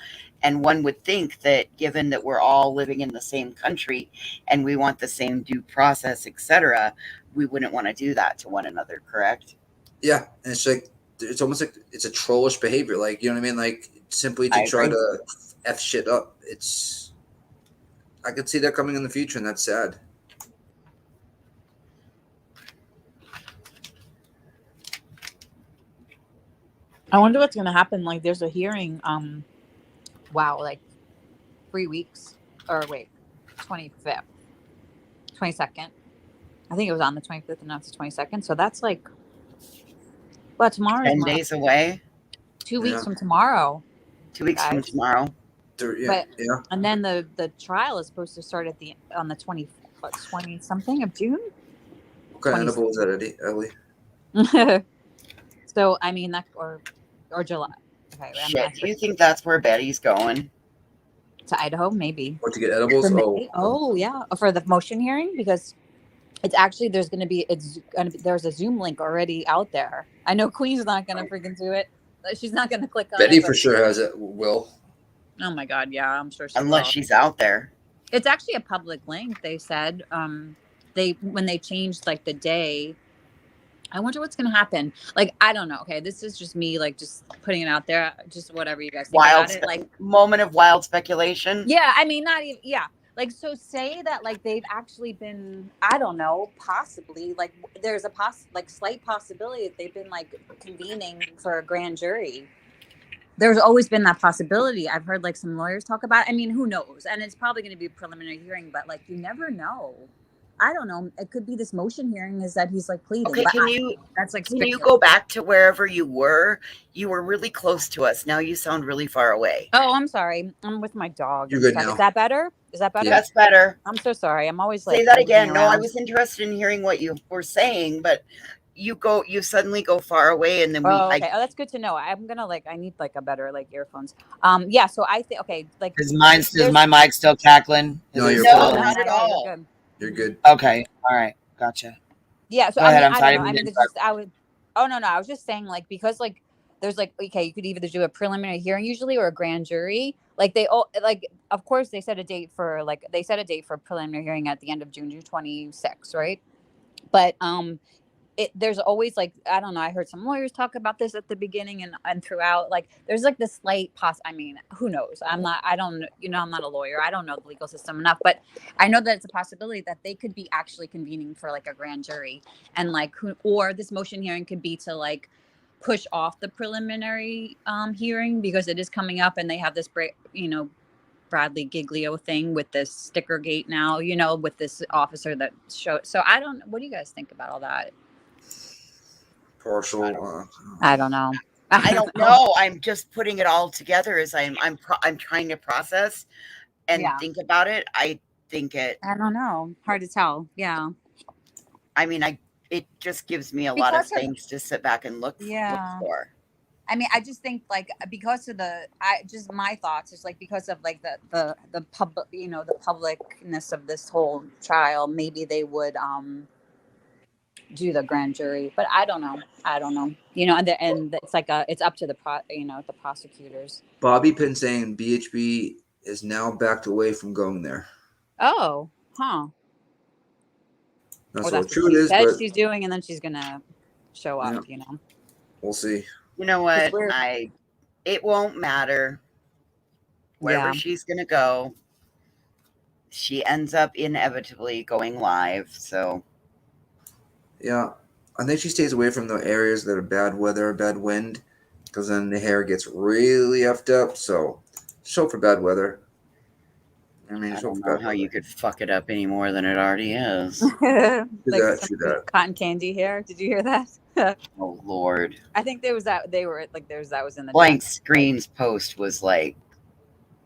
And one would think that given that we're all living in the same country and we want the same due process, etc., we wouldn't want to do that to one another, correct? Yeah. And it's like, it's almost like it's a trollish behavior. Like, you know what I mean? Like, simply to try to F shit up. I could see that coming in the future, and that's sad. I wonder what's going to happen. Like, there's a hearing, like 3 weeks, or wait, 25th, 22nd. I think it was on the 25th and now it's the 22nd. So that's like, well, tomorrow 10 days away. 2 weeks from tomorrow. 2 weeks from tomorrow. And then the trial is supposed to start on the 20 something of June. What kind of edible is that, Ellie? So I mean that or July. Okay, Shit, do you think that's where Betty's going? To Idaho, maybe. Or to get edibles? Yeah, for the motion hearing, because it's actually there's a Zoom link already out there. I know Queen's not gonna freaking do it. She's not gonna click on it. Betty for sure has it. Will. Oh my God, yeah, I'm sure. Unless she's out there. It's actually a public link. They said when they changed like the day. I wonder what's going to happen. Like, I don't know. Okay, this is just me, like, just putting it out there. Just whatever you guys think about it. Like, moment of wild speculation. Yeah, I mean, not even. Yeah, like, so say that like they've actually been. I don't know. Possibly, like, there's a slight possibility that they've been like convening for a grand jury. There's always been that possibility. I've heard like some lawyers talk about it. I mean, who knows? And it's probably going to be a preliminary hearing, but like, you never know. I don't know. It could be this motion hearing is that he's like pleading. Okay, can you go back to wherever you were? You were really close to us. Now you sound really far away. Oh, I'm sorry. I'm with my dog. You're good now. Is that better? That's better. I'm so sorry. I'm always like say that again. No, I around. was interested in hearing what you were saying, but you suddenly go far away, and then okay. That's good to know. I'm gonna I need like a better like earphones. Yeah. So I think like is my mic still cackling? No, you're no, not at all. You're good. Okay. All right. Gotcha. Yeah. So Go ahead. I'm I sorry. don't know. I mean, it's just, oh no, I was just saying like, because like there's like, okay, you could either do a preliminary hearing usually or a grand jury. Like of course they set a date for preliminary hearing at the end of June 26th, right? But there's always like, I don't know, I heard some lawyers talk about this at the beginning and throughout, like there's like this slight I mean, who knows? I'm not a lawyer. I don't know the legal system enough, but I know that it's a possibility that they could be actually convening for like a grand jury, and like or this motion hearing could be to like push off the preliminary hearing because it is coming up, and they have this Bradley Giglio thing with this sticker gate now, with this officer that showed. So what do you guys think about all that? Partial. I don't know. I don't know. I'm just putting it all together as I'm trying to process and think about it. I don't know. Hard to tell. Yeah. I mean, it just gives me a lot of things to sit back and look for. I mean, I just think because of my thoughts is because of the public, the publicness of this whole trial, maybe they would do the grand jury, but I don't know. And it's it's up to the prosecutors. Bobby Pin saying BHB is now backed away from going there. Oh, huh. That's what true it is, but she's doing, and then she's gonna show up. We'll see. You know what? It won't matter wherever she's gonna go. She ends up inevitably going live. So yeah, I think she stays away from the areas that are bad weather, bad wind, because then the hair gets really effed up. So show for bad weather. I don't know how you could fuck it up any more than it already is. that. Cotton candy hair. Did you hear that? Oh Lord! I think there was that. They were that was in the blank screens post was like.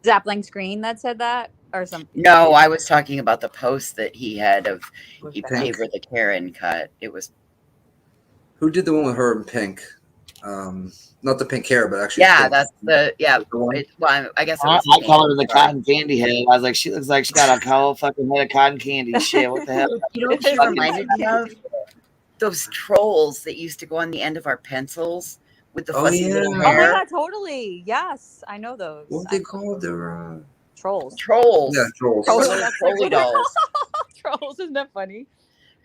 Is that blank screen that said that or something? No, I was talking about the post that he had of he gave her the Karen cut. It was. Who did the one with her in pink? Not the pink hair, but actually. Yeah, that's the I guess I call her the cotton candy head. I was like, she looks like she got a whole fucking head of cotton candy. Shit, what the hell? You know what she reminded me of? Those trolls that used to go on the end of our pencils with the fuzzy little hair. Oh my god, totally. Yes, I know those. What they called their trolls. Trolls. Yeah, trolls. Trolly dolls. Trolls, isn't that funny?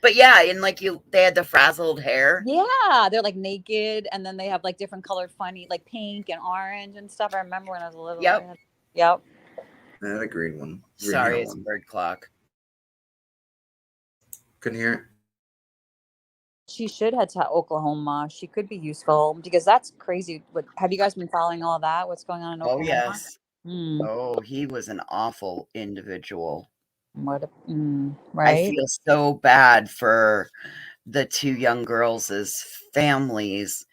But yeah, and they had the frazzled hair. Yeah, they're naked, and then they have different colored, funny, pink and orange and stuff. I remember when I was a little. Yep. Yep. I had a green one. Sorry, it's bird clock. Couldn't hear it. She should head to Oklahoma. She could be useful because that's crazy. Have you guys been following all that? What's going on in Oklahoma? Oh yes. Oh, he was an awful individual. Right? I feel so bad for the two young girls' families.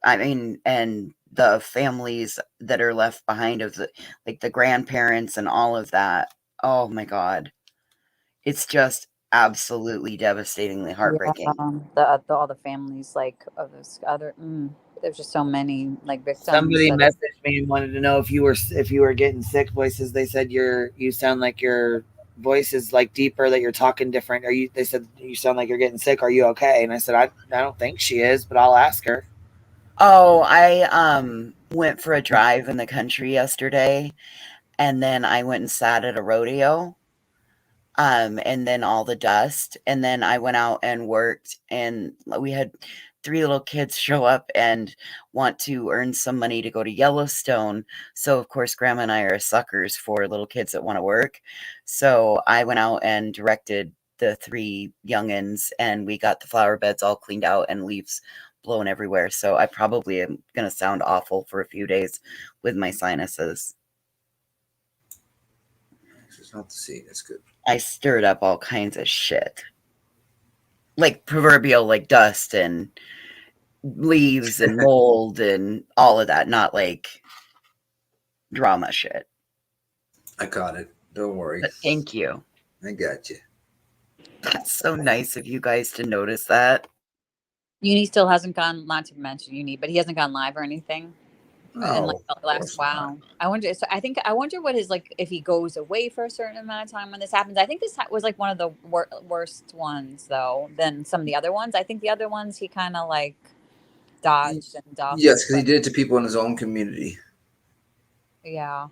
I mean, and the families that are left behind of the grandparents and all of that. Oh my God. It's just absolutely devastatingly heartbreaking. Yeah, all the families of this other there's just so many victims. Somebody messaged me and wanted to know if you were getting sick voices. They said you sound like your voice is deeper, that you're talking different. They said you sound like you're getting sick. Are you okay? And I said I don't think she is, but I'll ask her. Oh, I went for a drive in the country yesterday, and then I went and sat at a rodeo. And then all the dust, and then I went out and worked, and we had 3 little kids show up and want to earn some money to go to Yellowstone. So of course, Grandma and I are suckers for little kids that want to work. So I went out and directed the 3 youngins, and we got the flower beds all cleaned out and leaves blown everywhere. So I probably am going to sound awful for a few days with my sinuses. It's not to see. That's good. I stirred up all kinds of shit. Proverbial dust and leaves and mold and all of that. Not drama shit. I caught it. Don't worry. But thank you. I got you. That's so nice of you guys to notice that. Uni still hasn't gone, not to mention Uni, but he hasn't gone live or anything. Oh, wow. I wonder. So I wonder what his if he goes away for a certain amount of time when this happens. I think this was one of the worst ones though than some of the other ones. I think the other ones he kind of dodged and dodged. Yes, because he did it to people in his own community. Yeah,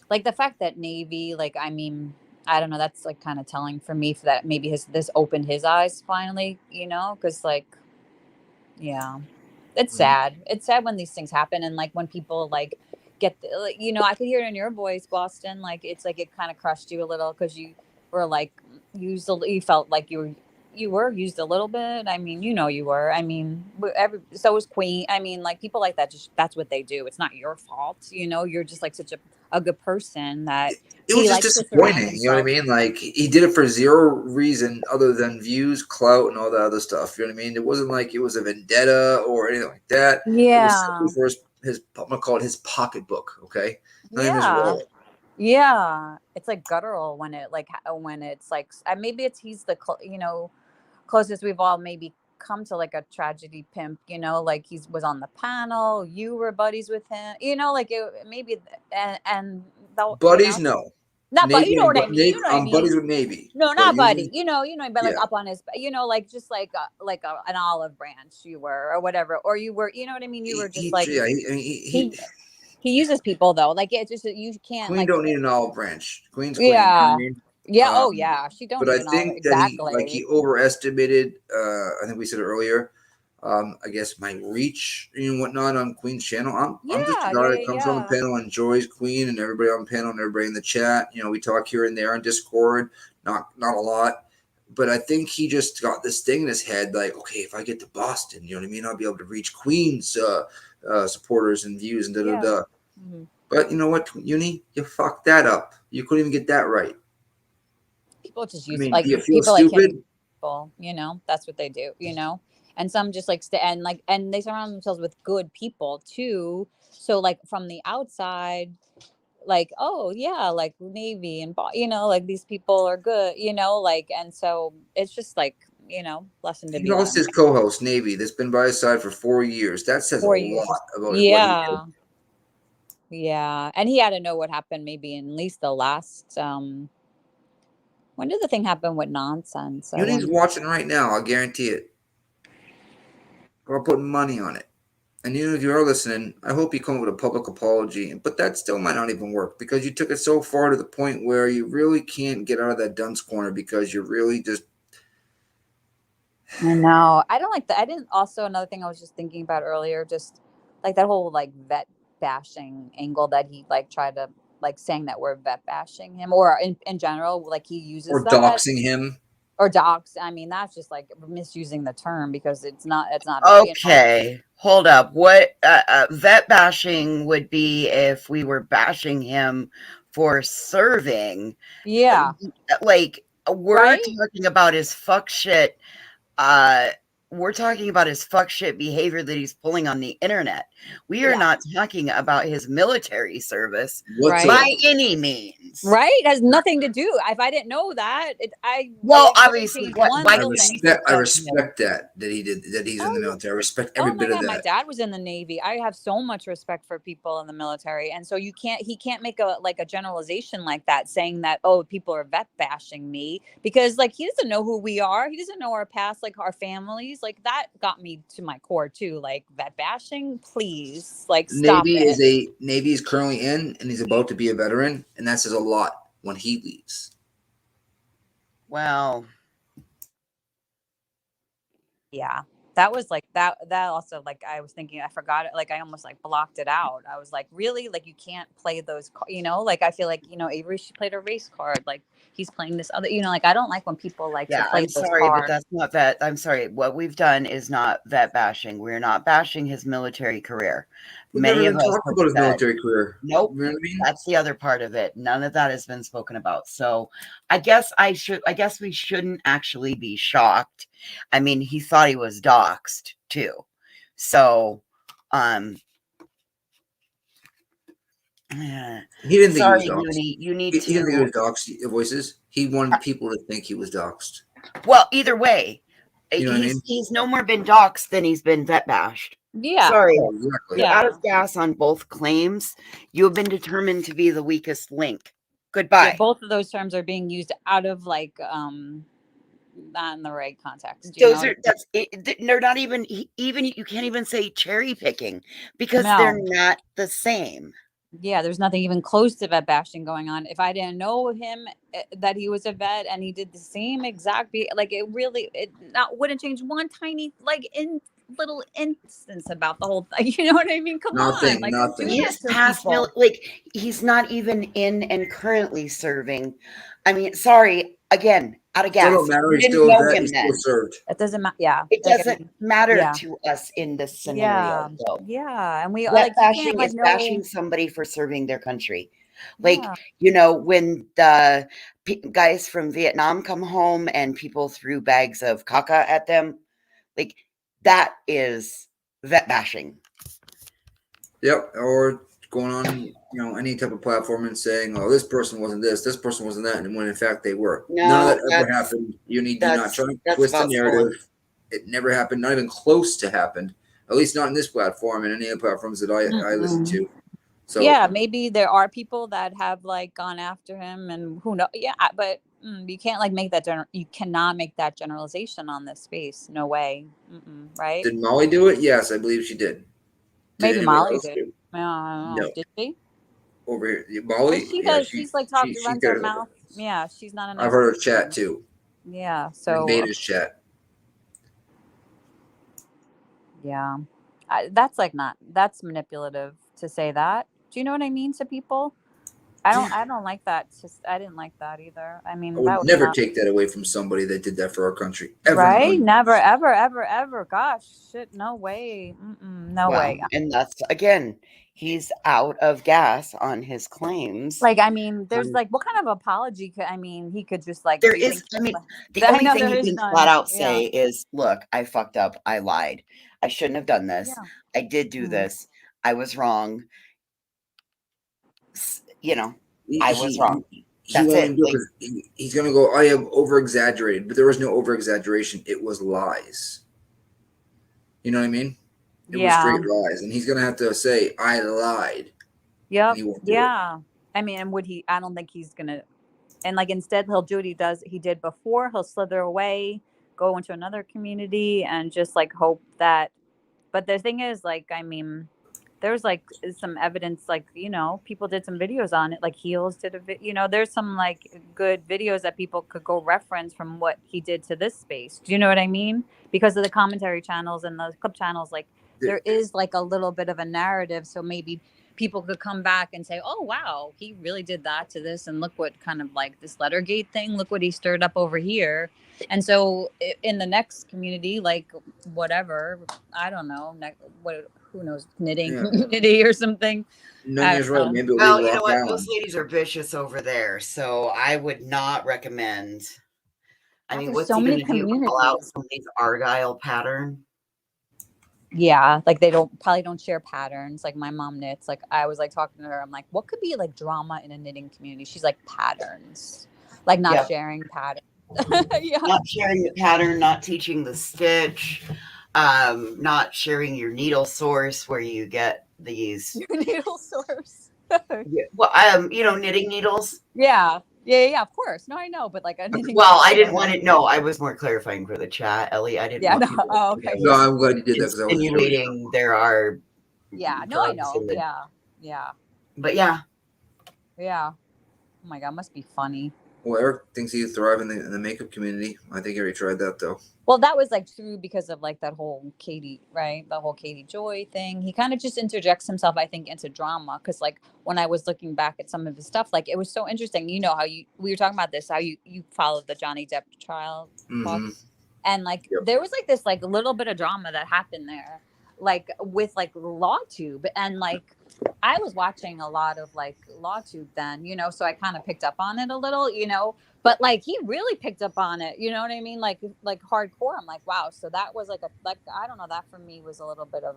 the fact that Navy, I mean, I don't know. That's kind of telling for me for that maybe this opened his eyes finally. Because yeah. It's sad. It's sad when these things happen, and when people get I could hear it in your voice, Boston. It's it kind of crushed you a little because you were you felt like you were you were used a little bit. I mean, you know, you were. I mean, so was Queen. I mean, like people like that, just that's what they do. It's not your fault. You know, you're just like such a good person that It was he just likes to surround disappointing. You know what I himself. mean? Like he did it for zero reason other than views, clout, and all that other stuff. You know what I mean? It wasn't like it was a vendetta or anything like that. It was Yeah. simply for his I'm gonna call it his pocketbook. Okay, not even his Yeah. role. Yeah. It's like guttural when it's like maybe he's the you know, closest we've all maybe come to like a tragedy pimp, you know, like was on the panel, you were buddies with him, you know, like maybe and though, you Buddies, know, no. not but you Navy, know what I mean, you know what I I'm buddies mean. with Navy. No, But not buddy. You know, but like yeah. up on his, you know, like just like an olive branch you were or whatever, or you were, you know what I mean. You were just like he uses people though, like it's just you can't Queen like don't need an olive branch. Queen's queen. You know what I yeah. mean? Yeah. Oh yeah. She don't But I even know think that exactly. he overestimated. I think we said it earlier. I guess my reach and whatnot on Queen's channel. I'm just a guy that comes on the panel, enjoys Queen and everybody on the panel and everybody in the chat. You know, we talk here and there on Discord, not a lot. But I think he just got this thing in his head, like, okay, if I get to Boston, you know what I mean, I'll be able to reach Queen's supporters and views and da da da. Mm-hmm. But you know what, Uni, you fucked that up. You couldn't even get that right. People just use I mean, like do you feel people stupid? like him. People, you know, that's what they do. You know, and some just like and they surround themselves with good people too. So like from the outside, like oh yeah, like Navy and you know, like these people are good. You know, like and so it's just like you know, lesson to He be lost learned. his co-host Navy that's been by his side for 4 years. That says 4 a years. lot about what Yeah. he did. Yeah, and he had to know what happened maybe in at least the last when did the thing happen with nonsense? Uni's watching right now, I'll guarantee it. I'll put money on it. And even if you are listening, I hope you come up with a public apology. But that still might not even work because you took it so far to the point where you really can't get out of that dunce corner because you're really just. I know. I don't like that. I didn't also another thing I was just thinking about earlier, just like that whole like vet bashing angle that he like tried to like saying that we're vet bashing him or in general, like he uses Or that. doxing him. Or dox. I mean, that's just like misusing the term because it's not. Okay, you know. Hold up. What vet bashing would be if we were bashing him for serving? Yeah, like we're right? talking about his fuck shit. We're talking about his fuck shit behavior that he's pulling on the internet. We are not talking about his military service by any means. Right? It has nothing to do. If I didn't know that, obviously, I respect that he did that. He's in the military. I respect every bit of that. My dad was in the Navy. I have so much respect for people in the military, and so he can't make a generalization like that, saying that people are vet bashing me because like he doesn't know who we are. He doesn't know our past, like our families. Like that got me to my core too. Like vet bashing, please, like stop it. Navy is currently in, and he's about to be a veteran, and that says a lot when he leaves. Well, yeah, that was like that also like I was thinking I forgot it, like I almost like blocked it out. I was like, really, like you can't play those, you know, like I feel like, you know, Avery, she played a race card, like he's playing this other, you know, like I don't like when people like to play I'm those sorry, cards. but that's not vet. I'm sorry. What we've done is not vet bashing. We're not bashing his military career. We never even talked about his military career. Nope. You know what I mean? That's the other part of it. None of that has been spoken about. So I guess we shouldn't actually be shocked. I mean, he thought he was doxxed too. So he didn't think sorry, he was doxxed. you need He to didn't think he was doxxed voices. He wanted people to think he was doxxed. Well, either way, you know what I mean? He's no more been doxxed than he's been vet bashed. Yeah. Sorry. Oh, exactly. You're out of gas on both claims. You have been determined to be the weakest link. Goodbye. Yeah, both of those terms are being used out of like not in the right context. They're not even you can't even say cherry picking because they're not the same. Yeah, there's nothing even close to vet bashing going on. If I didn't know him, that he was a vet and he did the same exact like it wouldn't change one tiny like little instance about the whole thing. You know what I mean? Come on, like nothing. He's past like he's not even in and currently serving. I mean, sorry, again, out of gas. Doesn't matter. We He's didn't still a know vet. him He's then. still served. It doesn't matter. Yeah. It Like, I doesn't mean, matter yeah. to us in this Yeah. scenario. Though. Yeah. And we Vet like, you bashing can't like is know. bashing somebody for serving their country. Like, Yeah. you know, when the guys from Vietnam come home and people threw bags of caca at them, like that is vet bashing. Yep. Or going on, you know, any type of platform and saying, "Oh, this person wasn't this person wasn't that," and when in fact they were. No, None of that ever happened. You're not trying to twist the false narrative. It never happened. Not even close to happen. At least not in this platform and any other platforms that I listen to. So yeah, maybe there are people that have like gone after him, and who knows? Yeah, but you can't like make that you cannot make that generalization on this space. No way, right? did Molly do it? Yes, I believe she did. Maybe anybody Molly else did. do? I don't know. No. Did she? Over here, Molly. She Yeah, does. She's like talking, runs her could- mouth. Yeah, she's not a nice I've heard her person. chat too. Yeah. In So. Beta's chat. Yeah, that's like not. That's manipulative to say that. Do you know what I mean to people? I don't like that. Just I didn't like that either. I mean, I would that was never not take that away from somebody that did that for our country. Ever. right. Never, ever, ever, ever. Gosh, shit. No way. No way. And that's again, he's out of gas on his claims. Like, I mean, there's like, what kind of apology could? I mean, he could just like. There do you is. think- I mean, the I only know thing there he is can none. flat out Yeah. say is, "Look, I fucked up. I lied. I shouldn't have done this. Yeah. I did do this. I was wrong. You know, I was wrong." That's it. Like, He's going to go, "I have over exaggerated," but there was no over exaggeration. It was lies. You know what I mean? It was straight lies, and he's going to have to say, "I lied." Yep. He won't do Yeah. I mean, and would he? I don't think he's gonna. And like instead, he'll do what he did before. He'll slither away, go into another community, and just like hope that. But the thing is, like, I mean, there's like some evidence, like, you know, people did some videos on it, like Heels did there's some like good videos that people could go reference from what he did to this space. Do you know what I mean? Because of the commentary channels and the clip channels, like there is like a little bit of a narrative. So maybe people could come back and say, oh, wow, he really did that to this. And look what kind of like this Lettergate thing, look what he stirred up over here. And so in the next community, like whatever, I don't know, who knows, knitting community or something. Nunez right. Maybe well, you know what? Those ladies are vicious over there, so I would not recommend. I mean, what's so he many going to do? Call out communities. somebody's Argyle pattern? Yeah, like they probably don't share patterns. Like my mom knits. Like I was like talking to her. I'm like, what could be like drama in a knitting community? She's like patterns, like not sharing patterns. Not sharing the pattern, not teaching the stitch, not sharing your needle source where you get these. Your needle source. Well, knitting needles. Yeah, of course. No, I know, but like a knitting. Well, I didn't want it. No, I was more clarifying for the chat, Ellie. I didn't. Yeah. Want No. Oh, okay. No, I'm glad you did that because I was insinuating there are. Yeah. No, I know. Yeah. But yeah. Yeah. Oh my God, must be funny. Well, Eric thinks he'd thrive in the makeup community. I think he already tried that though. Well, that was like true because of like that whole Katie, right? The whole Katie Joy thing. He kind of just interjects himself, I think, into drama. Because like when I was looking back at some of his stuff, like it was so interesting. You know how we were talking about this, how you followed the Johnny Depp trial. Mm-hmm. And like there was like this like little bit of drama that happened there, like with like LawTube. And like I was watching a lot of like LawTube then, so I kind of picked up on it a little, but like he really picked up on it, you know what I mean? Like hardcore. I'm like, wow. So that was like I don't know, that for me was a little bit of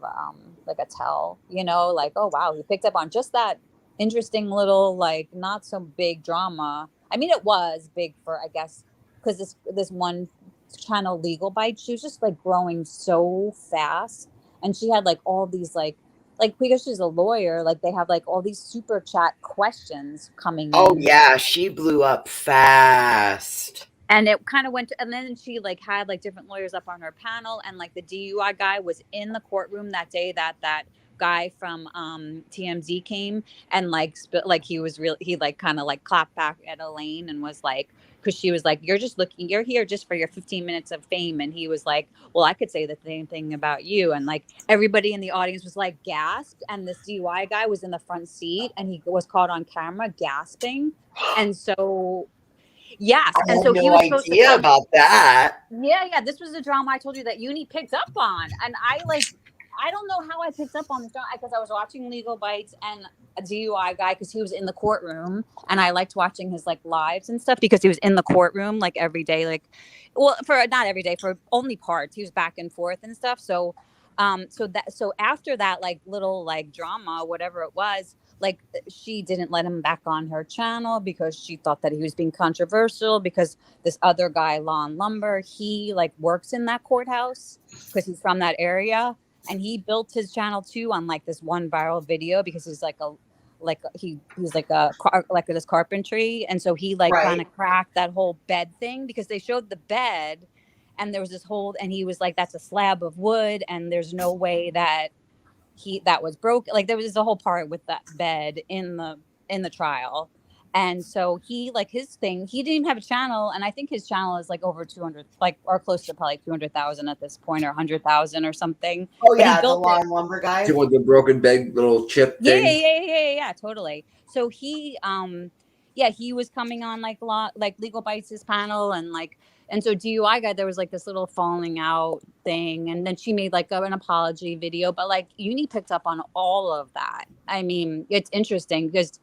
like a tell, like, oh wow, he picked up on just that interesting little like not so big drama. I mean, it was big for, I guess, because this one channel, Legal Bite, she was just like growing so fast, and she had like all these like because she's a lawyer, like they have like all these super chat questions coming in. Oh yeah, she blew up fast. And it kind of went and then she like had like different lawyers up on her panel, and like the DUI guy was in the courtroom that day that guy from TMZ came, and like he was real, he like kind of like clapped back at Elaine and was like, because she was like, you're here just for your 15 minutes of fame. And he was like, well, I could say the same thing about you. And like everybody in the audience was like gasped, and this DUI guy was in the front seat and he was caught on camera gasping. And so Yes, I and had so he no was supposed to idea about that. Yeah, this was the drama I told you that Uni picked up on, and I don't know how I picked up on this drama because I was watching Legal Bites and a DUI guy because he was in the courtroom, and I liked watching his like lives and stuff because he was in the courtroom like every day, like, well, for not every day, for only parts. He was back and forth and stuff. So, so after that like little like drama, whatever it was, like she didn't let him back on her channel because she thought that he was being controversial because this other guy, Lon Lumber, he like works in that courthouse because he's from that area. And he built his channel too on like this one viral video because he's like he's like like this carpentry. And so he like kind Right. of cracked that whole bed thing because they showed the bed and there was this whole, and he was like, that's a slab of wood and there's no way that that was broken. Like there was a whole part with that bed in the trial. And so he like his thing, he didn't even have a channel, and I think his channel is like over 200, like, or close to probably 200,000 at this point, or 100,000 or something. Oh But he yeah, the built it. Lawn Lumber guy. With the broken bed little chip Yeah, thing. yeah, totally. So he yeah, he was coming on like Legal Bites' panel, and like, and so DUI guy, there was like this little falling out thing, and then she made like an apology video, but like Uni picked up on all of that. I mean, it's interesting because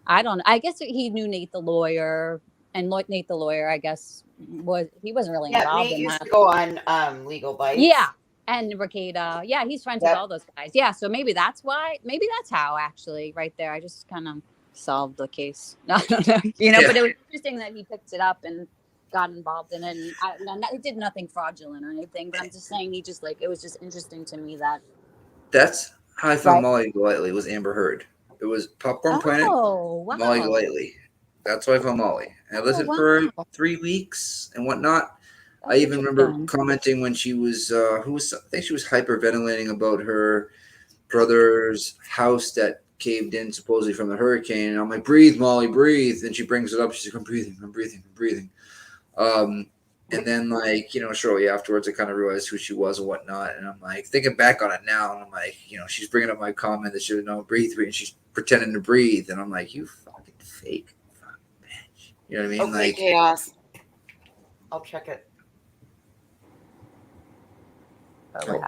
I guess he knew Nate the lawyer, and Nate the lawyer, I guess, he wasn't really Yeah, involved Nate in used that. to go on Legal Bites. Yeah. And Ricada. Yeah, he's friends with all those guys. Yeah, so maybe that's why. Maybe that's how, actually, right there. I just kind of solved the case. I don't know. But it was interesting that he picked it up and got involved in it. And he did nothing fraudulent or anything, but I'm just saying he just, like, it was just interesting to me that. That's how I found Molly Golightly, was Amber Heard. It was Popcorn Planet, wow. Molly Golightly. That's why I found Molly. And I listened for 3 weeks and whatnot. I even remember commenting when she was, I think she was hyperventilating about her brother's house that caved in supposedly from the hurricane. And I'm like, breathe, Molly, breathe. And she brings it up. She's like, I'm breathing. And then, like, shortly afterwards, I kind of realized who she was and whatnot. And I'm like, thinking back on it now, and I'm like, she's bringing up my comment that she would know breathe, and she's pretending to breathe. And I'm like, you fucking fake fucking bitch. You know what I mean? Okay, like, chaos. I'll check it.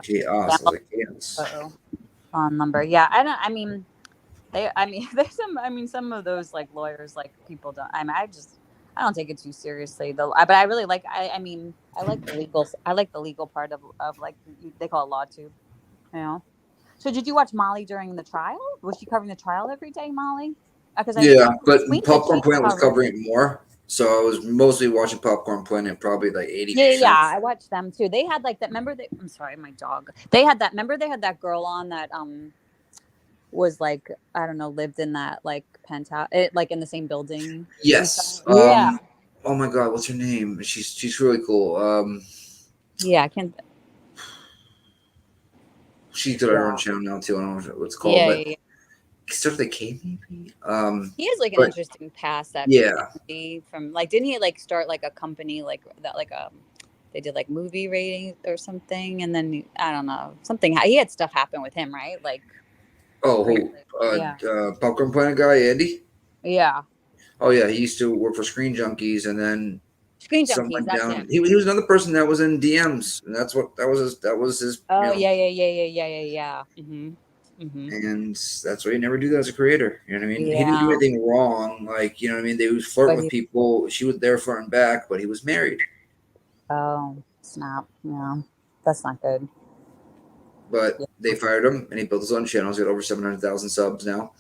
Chaos. Phone number. Yeah, I mean, there's some of those like lawyers, like, people don't. I don't take it too seriously though. But I really like. I like the legal. I like the legal part of like, they call it law too. So did you watch Molly during the trial? Was she covering the trial every day, Molly? But Popcorn Planet was covering it more. So I was mostly watching Popcorn Planet, probably like 80%. Yeah, I watched them too. They had like that. I'm sorry, my dog. They had that. Remember, they had that girl on that was like, I don't know, lived in that like penthouse, like in the same building. Yes. Yeah. Oh my God, what's her name? She's really cool. Yeah, I can't. She's got her own channel now too. I don't know what it's called. Yeah. Start with a K, maybe. He has like an interesting past. From like, didn't he like start like a company like that, like they did like movie ratings or something, and then I don't know, something. He had stuff happen with him, right? Like. Popcorn Planet guy, Andy. Yeah. Oh yeah, he used to work for Screen Junkies, and then Junkies. That's him. He was another person that was in DMs, and that was his. Oh yeah. And that's why you never do that as a creator. You know what I mean? Yeah. He didn't do anything wrong. Like, you know what I mean? They was flirting with people. She was there flirting back, but he was married. Oh, snap. Yeah. That's not good. But they fired him, and he built his own channel. He's got over 700,000 subs now.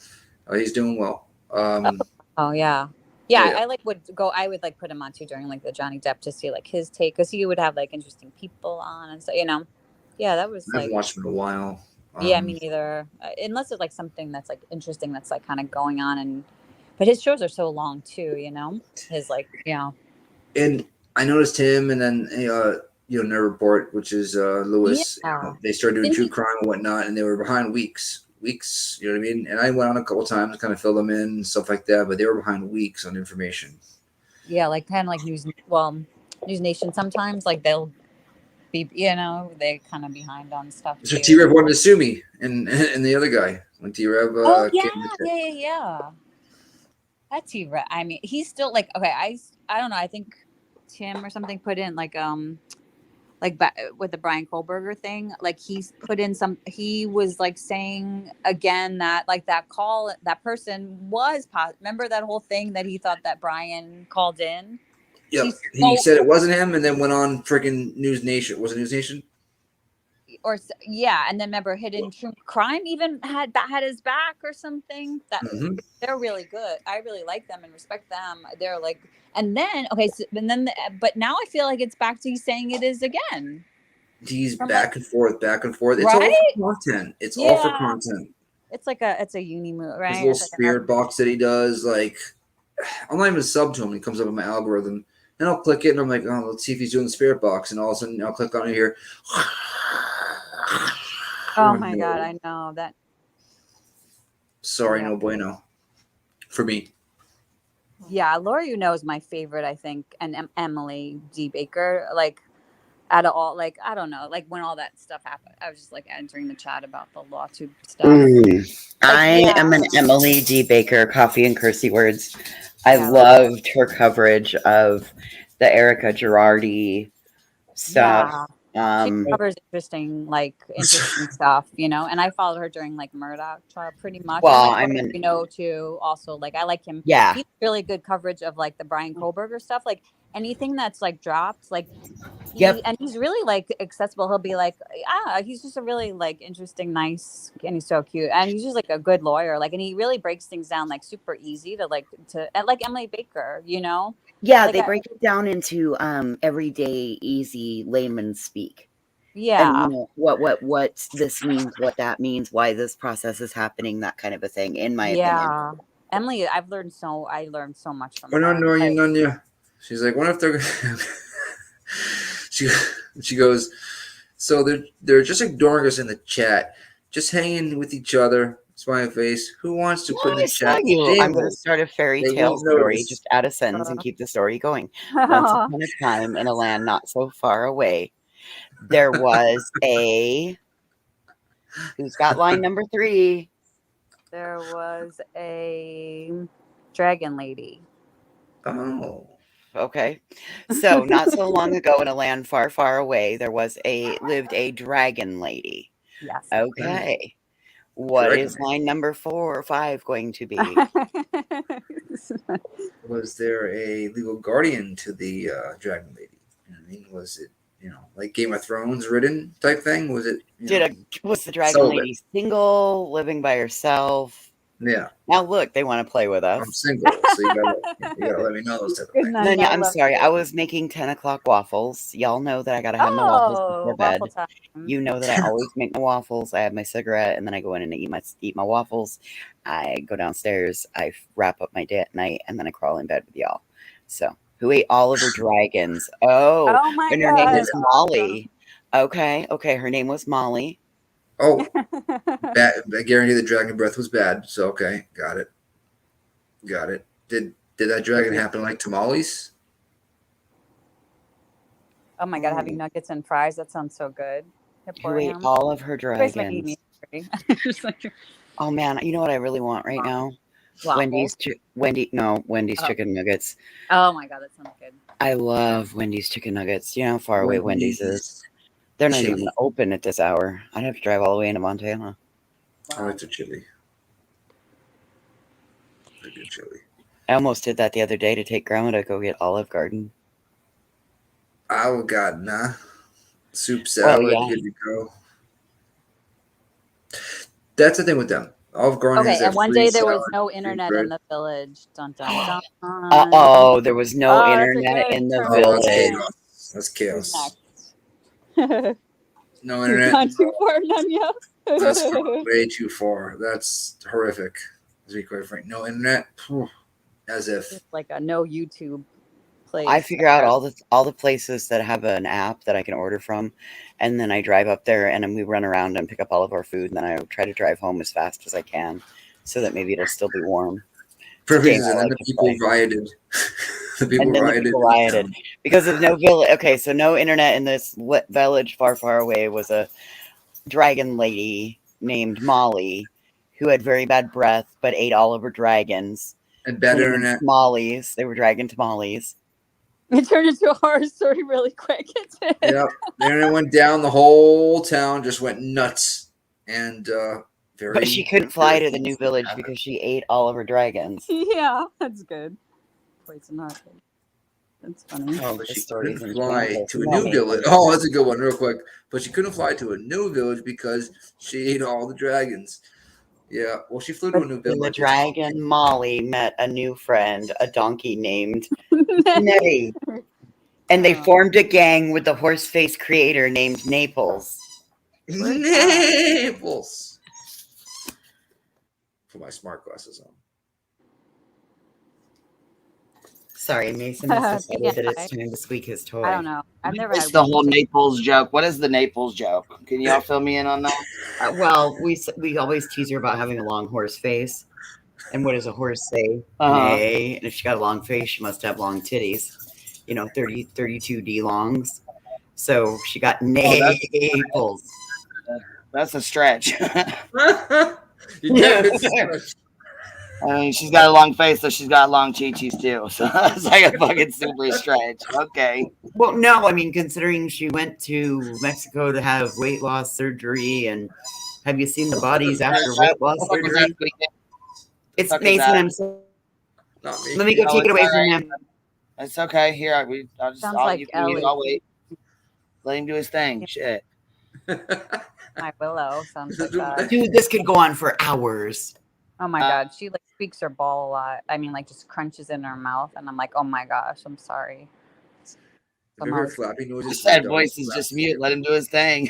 He's doing well. Oh yeah. Yeah, I would like put him on too during like the Johnny Depp to see like his take, because he would have like interesting people on and so, yeah, that was I haven't watched him in a while. Yeah, me neither. Unless it's like something that's like interesting, that's like kind of going on, but his shows are so long too. His like And I noticed him, and then Nerd Report, which is Lewis. Yeah. They started doing true crime and whatnot, and they were behind weeks. You know what I mean? And I went on a couple times to kind of fill them in and stuff like that, but they were behind weeks on information. Yeah, like kind of like News Nation sometimes, like they'll be, they kind of behind on stuff. So T-Rev wanted to sue me and the other guy when T-Rev yeah. That's he. I mean, he's still like okay. I don't know. I think Tim or something put in like with the Brian Kohberger thing. Like he's put in some. He was like saying again that like that call that person was remember that whole thing that he thought that Brian called in. Yep. He said it wasn't him, and then went on freaking News Nation. Was it News Nation? Or yeah, and then remember Hidden True Crime even had his back or something. That they're really good. I really like them and respect them. They're like, and then okay, so, and then but now I feel like it's back to he's saying it is again. He's back and forth, back and forth. It's Right? all for content. It's all for content. It's like it's a uni move, right? His little spirit box that he does, like I'm not even sub to him. He comes up in my algorithm, and I'll click it, and I'm like, oh, let's see if he's doing the spirit box, and all of a sudden I'll click on it here. Oh my god, I know that. Sorry, no bueno. For me. Yeah, Laura, is my favorite, I think, and Emily D. Baker, like, out of all, like, I don't know, like when all that stuff happened, I was just like entering the chat about the LawTube stuff. I am an Emily D. Baker, Coffee and Cursey Words. I loved her coverage of the Erica Girardi stuff. Yeah. She covers interesting stuff, and I followed her during like Murdoch trial pretty much. Well, too. Also, like I like him. Yeah, he's really good coverage of like the Brian Kohberger stuff. Like anything that's like dropped, like and he's really like accessible. He'll be like, he's just a really like interesting, nice, and he's so cute, and he's just like a good lawyer. Like, and he really breaks things down like super easy to like Emily Baker, Yeah, like they break it down into everyday, easy layman speak. Yeah, and what this means, what that means, why this process is happening, that kind of a thing. In my opinion, Emily, I learned so much from We're her. not knowing none yet. She's like, what if they're she goes, so they're just ignoring us in the chat, just hanging with each other. Smiley face. Who wants to put in the chat? I'm going to start a fairy tale story. Just add a sentence and keep the story going. Once upon a time, in a land not so far away, there was a. Who's got line number 3? There was a dragon lady. Oh. Okay. So not so long ago, in a land far, far away, there lived a dragon lady. Yes. Okay. What is line number 4 or 5 going to be? Was there a legal guardian to the dragon lady? I mean, was it like Game of Thrones written type thing? Was it? Was the dragon lady single, living by herself? Yeah. Now look, they want to play with us. I'm single, so you gotta let me know those type of things. No, I'm sorry. I was making 10 o'clock waffles. Y'all know that I gotta have my waffles before bed. You know that I always make my waffles. I have my cigarette, and then I go in and eat my waffles. I go downstairs. I wrap up my day at night, and then I crawl in bed with y'all. So, who ate Oliver Dragons? Oh my God. Her name was Molly. Okay. Her name was Molly. Oh, I guarantee the dragon breath was bad. So okay, got it. Did that dragon happen like tamales? Oh my God, having nuggets and fries. That sounds so good. Who ate all of her dragons? Oh man, you know what I really want right now? Waffles. Wendy's chicken nuggets. Oh my God, that sounds good. I love Wendy's chicken nuggets. You know how far away Wendy's is? They're not even open at this hour. I'd have to drive all the way into Montana. I like the chili. I do chili. I almost did that the other day to take Grandma to go get Olive Garden. Oh God, nah. Soup salad, good to go. That's the thing with them. Olive Garden. Okay, and one day there was no internet in the village. Dun dun dun. There was no internet in the village. That's chaos. No internet. Not too far, Nanya. That's way too far. That's horrific. To be quite frank, no internet. As if it's like a no YouTube place. I figure out all the places that have an app that I can order from, and then I drive up there and then we run around and pick up all of our food, and then I try to drive home as fast as I can, so that maybe it'll still be warm. For reason, and the people rioted. The people rioted because of no village. Okay, so no internet in this village far, far away. Was a dragon lady named Molly who had very bad breath but ate all of her dragons. And better internet. Tamales. They were dragging tamales. It turned into a horror story really quick. Yep. The internet went down. The whole town just went nuts. And But she couldn't fly to the new village because she ate all of her dragons. Yeah, that's good. Poison heart. That's funny. Oh, But she couldn't fly to a new village. Oh, that's a good one, real quick. But she couldn't fly to a new village because she ate all the dragons. Yeah, well, she flew to a new village. When the dragon Molly met a new friend, a donkey named Nettie. And they formed a gang with the horse face creator named Naples. Naples. Put my smart glasses on. Sorry, Mason has decided that it's time to squeak his toy. I don't know. I've never It's had the whole Naples joke. What is the Naples joke? Can y'all fill me in on that? Well, we always tease her about having a long horse face. And what does a horse say? Uh-huh. Nay. And if she got a long face, she must have long titties. 32 D longs. So she got Naples. That's a stretch. Yes. I mean, she's got a long face, so she's got long chi-chis too. So it's like a fucking super stretch. Okay. Well, no, I mean, considering she went to Mexico to have weight loss surgery, and have you seen the bodies after weight loss surgery? It's Mason. I'm sorry. Let me go take it away from him. It's okay. Here, I'll just. Sounds like Ellie. I'll wait. Let him do his thing. Shit. My Willow sounds like that. Dude, this could go on for hours. Oh my god, she like squeaks her ball a lot. I mean, like just crunches in her mouth, and I'm like, oh my gosh, I'm sorry. Have you heard flappy noises? That voice is just mute. Let him do his thing.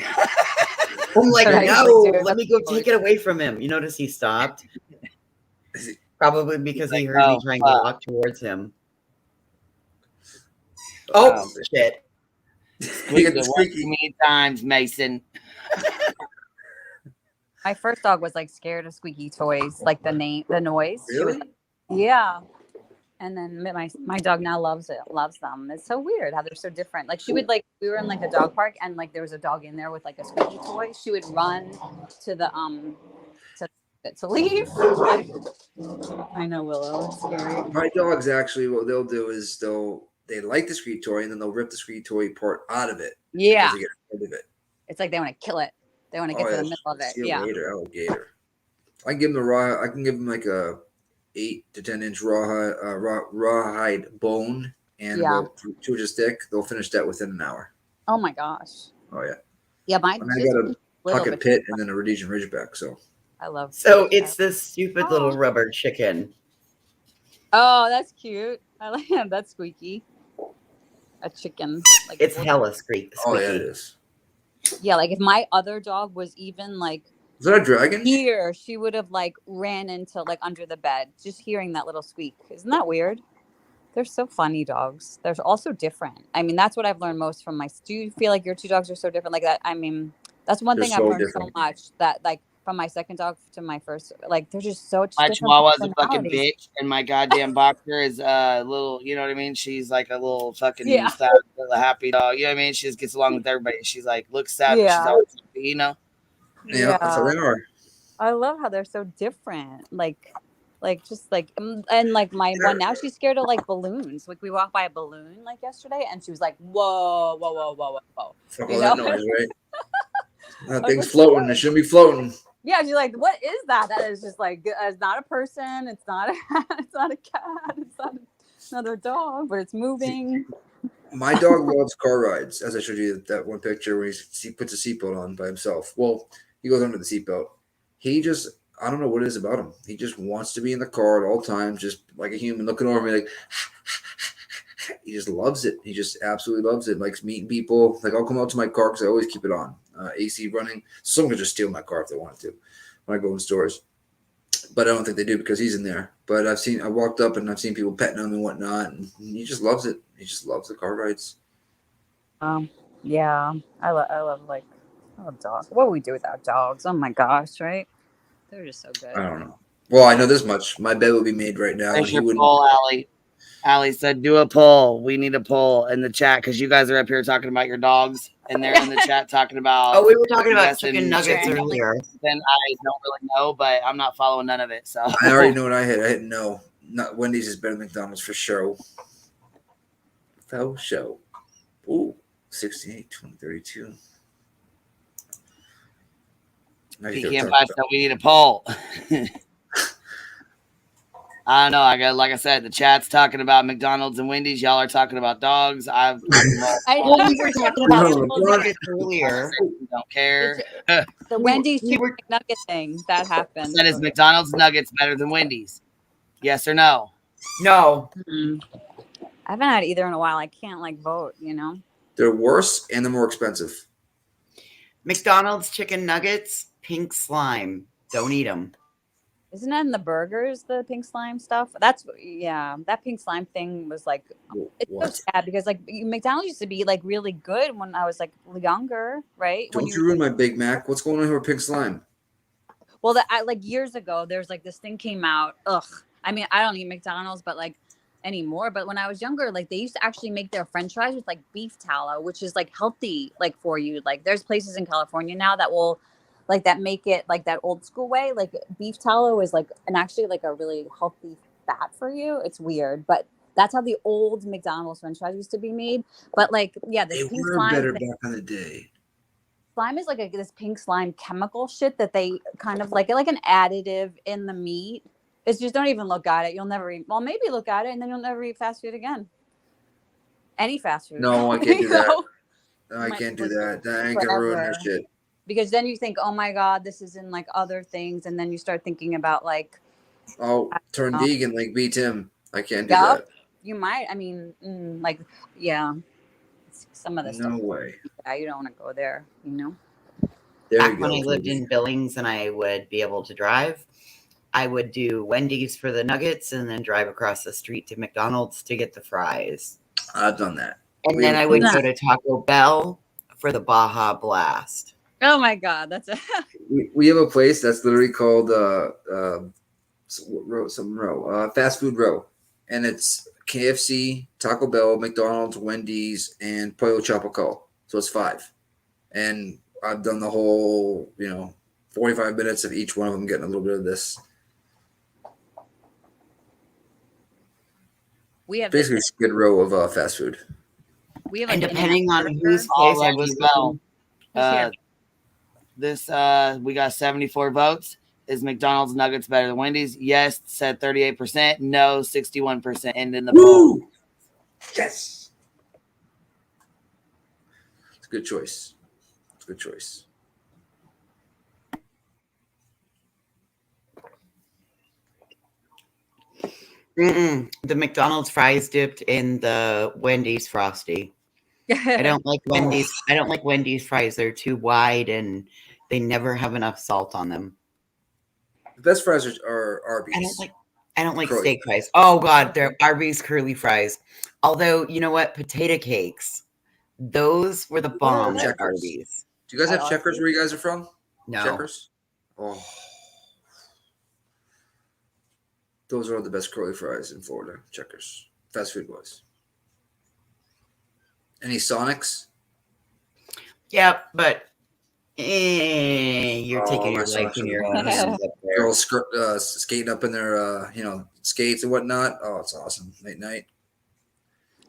I'm like, Should I no, do it? let me go take it away from him. You notice he stopped? Probably because he heard me trying to walk towards him. Oh, shit. Squeak it too many times, Mason. My first dog was like scared of squeaky toys, like the noise. She was, Really? yeah. And then my dog now loves them. It's so weird how they're so different. Like she would we were in like a dog park and like there was a dog in there with like a squeaky toy. She would run to the to leave. I know, Willow. It's scary. My dogs actually, what they'll do is they like the squeaky toy and then they'll rip the squeaky toy part out of it. Yeah. To get rid of it. It's like they want to kill it. They want to get to the middle of it. Yeah. Alligator. I can give them I can give them like a 8 to 10 inch rawhide bone and about 2 inches thick. They'll finish that within an hour. Oh my gosh. Oh yeah. Yeah, mine. And I got a pocket pit and then a Rhodesian Ridgeback. So I love. So it's this stupid little rubber chicken. Oh, that's cute. I like that. That's squeaky. A chicken. Like it's hella squeaky. Oh yeah, it is. Yeah, like if my other dog was even like is that a dragon? Here, she would have like ran into like under the bed, just hearing that little squeak. Isn't that weird? They're so funny dogs. They're also different. I mean, that's what I've learned most from my. Do you feel like your 2 dogs are so different like that? I mean, that's one thing I've learned so much that like from my second dog to my first, like they're just so. My Chihuahua's a fucking bitch, and my goddamn boxer is a little. You know what I mean? She's like a little fucking sad, little happy dog. You know what I mean? She just gets along with everybody. She's like looks sad, but she's always happy, you know. Yeah, that's how they are. I love how they're so different. Like just like and like my one now she's scared of like balloons. Like we walked by a balloon like yesterday, and she was like, "Whoa, whoa, whoa, whoa, whoa!" You know? That noise, right? That thing's floating. It shouldn't be floating. Yeah, she's like, "What is that?" That is just like it's not a person. It's not it's not a cat. It's not another dog, but it's moving. My dog loves car rides, as I showed you that one picture where he puts a seatbelt on by himself. Well, he goes under the seatbelt. He just, I don't know what it is about him. He just wants to be in the car at all times, just like a human looking over me like, he just loves it. He just absolutely loves it. Likes meeting people. Like I'll come out to my car because I always keep it on. AC running. Someone could just steal my car if they wanted to when I go in stores. But I don't think they do because he's in there. But I walked up and I've seen people petting him and whatnot. And he just loves it. He just loves the car rides. Yeah, I love dogs. What would we do without dogs? Oh my gosh, right? They're just so good. I don't know. Well, I know this much. My bed would be made right now. There's your poll, Allie. Allie said, do a poll. We need a poll in the chat because you guys are up here talking about your dogs, and they're in the chat talking about. Oh, we were talking about chicken nuggets earlier. Then I don't really know, but I'm not following none of it. So I already know what I hit. I hit no. not Wendy's is better than McDonald's for show. Faux show. Ooh, 68, 20, 32. Pecan pie, so we need a poll. I don't know. Like I said, the chat's talking about McDonald's and Wendy's. Y'all are talking about dogs. We were talking about nuggets earlier. Don't care. The Wendy's chicken nugget thing that happened. That is McDonald's nuggets better than Wendy's? Yes or no? No. I haven't had either in a while. I can't vote. They're worse and they're more expensive. McDonald's chicken nuggets, pink slime. Don't eat them. Isn't that in the burgers, the pink slime stuff? That pink slime thing was it's so sad because McDonald's used to be really good when I was younger, right? Don't you ruin my Big Mac. What's going on here with pink slime? Well, years ago, there's this thing came out. Ugh. I mean, I don't eat McDonald's, but anymore. But when I was younger, they used to actually make their French fries with beef tallow, which is healthy for you. There's places in California now that will that make it that old school way. Beef tallow is actually a really healthy fat for you. It's weird, but that's how the old McDonald's French fries used to be made. But this they pink were slime better thing, back in the day. slime is this pink slime chemical shit that they kind of like an additive in the meat. It's just don't even look at it. You'll never eat. Well, maybe look at it and then you'll never eat fast food again. Any fast food. No, I can't do that. No, I can't do that. That ain't gonna ruin your shit. Because then you think, oh my God, this is in other things, and then you start thinking about turn vegan like B Tim. I can't do that. You might. I mean, some of this. No stuff. way. Yeah, you don't want to go there. Back when I lived in Billings and I would be able to drive, I would do Wendy's for the nuggets and then drive across the street to McDonald's to get the fries. I've done that. And then I would go to Taco Bell for the Baja Blast. Oh my God, that's we have a place that's literally called Fast Food Row, and it's KFC, Taco Bell, McDonald's, Wendy's, and Pollo Tropical. So it's 5, and I've done the whole 45 minutes of each one of them getting a little bit of this. We have basically a Skid Row of fast food. We have and depending on whose place I was well. This we got 74 votes. Is McDonald's nuggets better than Wendy's? Yes, said 38%. No, 61%. And in the poll. Yes. It's a good choice. It's a good choice. The McDonald's fries dipped in the Wendy's Frosty. I don't like Wendy's. I don't like Wendy's fries. They're too wide and they never have enough salt on them. The best fries are Arby's. I don't like steak fries. Oh God, they're Arby's curly fries. Although you know what, potato cakes, those were the bomb at Arby's. Do you guys have Checkers where you guys are from? No. Checkers. Oh, those are the best curly fries in Florida. Checkers, fast food wise. Any Sonics? Yeah, but you're taking your life in your own hands up there. Girls skating up in their skates and whatnot. Oh, it's awesome. Late night.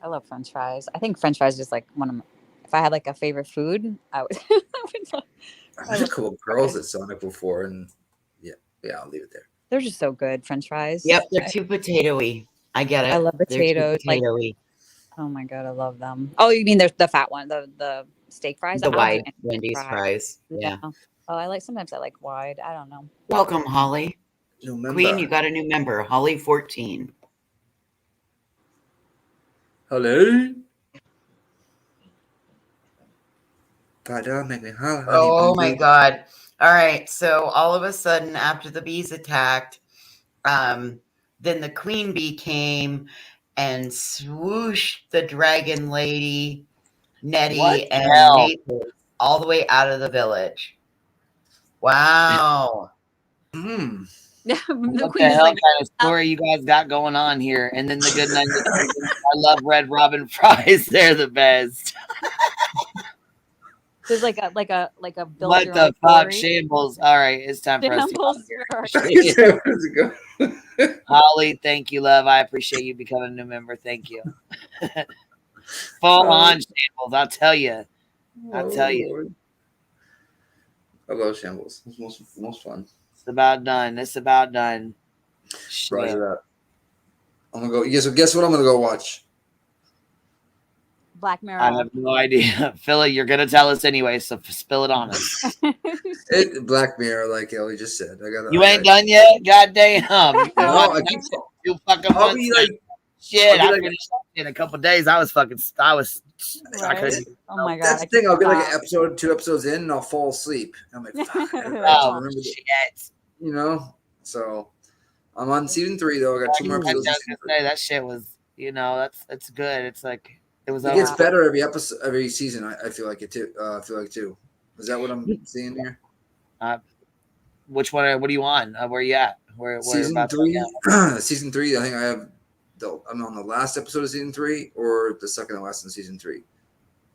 I love French fries. I think French fries is one of my. If I had a favorite food, I would. I've had a couple of girls at Sonic before, and yeah, I'll leave it there. They're just so good, French fries. Yep, they're too potatoy. I get it. I love potatoes. Oh my God, I love them. Oh, you mean there's the fat one, the steak fries? The wide Wendy's fries. Yeah. Oh, sometimes I like wide. I don't know. Welcome, Holly. Queen, you got a new member, Holly 14. Hello. Make me holler. Oh my God. All right. So all of a sudden, after the bees attacked, then the queen bee came and swooshed the dragon lady, Nettie, and Maple all the way out of the village. Wow. What the hell kind of story you guys got going on here? And then the good nuggets. I love Red Robin fries. They're the best. There's like a build What your the own fuck, story. Shambles? All right, it's time for us to Shambles. go. Holly, thank you, love. I appreciate you becoming a new member. Thank you. Full on Shambles. I'll tell you. I'll tell you. I love Shambles. It's most fun. It's about done. It's about done. Roger that. I'm gonna go. Guess what I'm gonna go watch? Black Mirror. I have no idea. Philly, you're gonna tell us anyway, so spill it on us. Black Mirror, like Ellie just said. You ain't done yet? Goddamn. You've been No, watching I keep. that shit 2 fucking I'll months be now. like, shit, I'll I be like- finished in a couple days. I couldn't. I couldn't. Oh my god. That's the thing. I'll be like an episode, 2 episodes in, and I'll fall asleep. I'm like, fuck. I Oh, remember the, shit. you know. So I'm on season 3 though. I got 2 more episodes. I was gonna say that shit was, that's good. It's like it was. It gets better every episode, every season. I feel like it too. Too. Is that what I'm seeing here? Which one? What are you on? Where are you at? Where Season about 3. Season 3. I think I have. I'm on the last episode of season 3, or the second to last in season 3.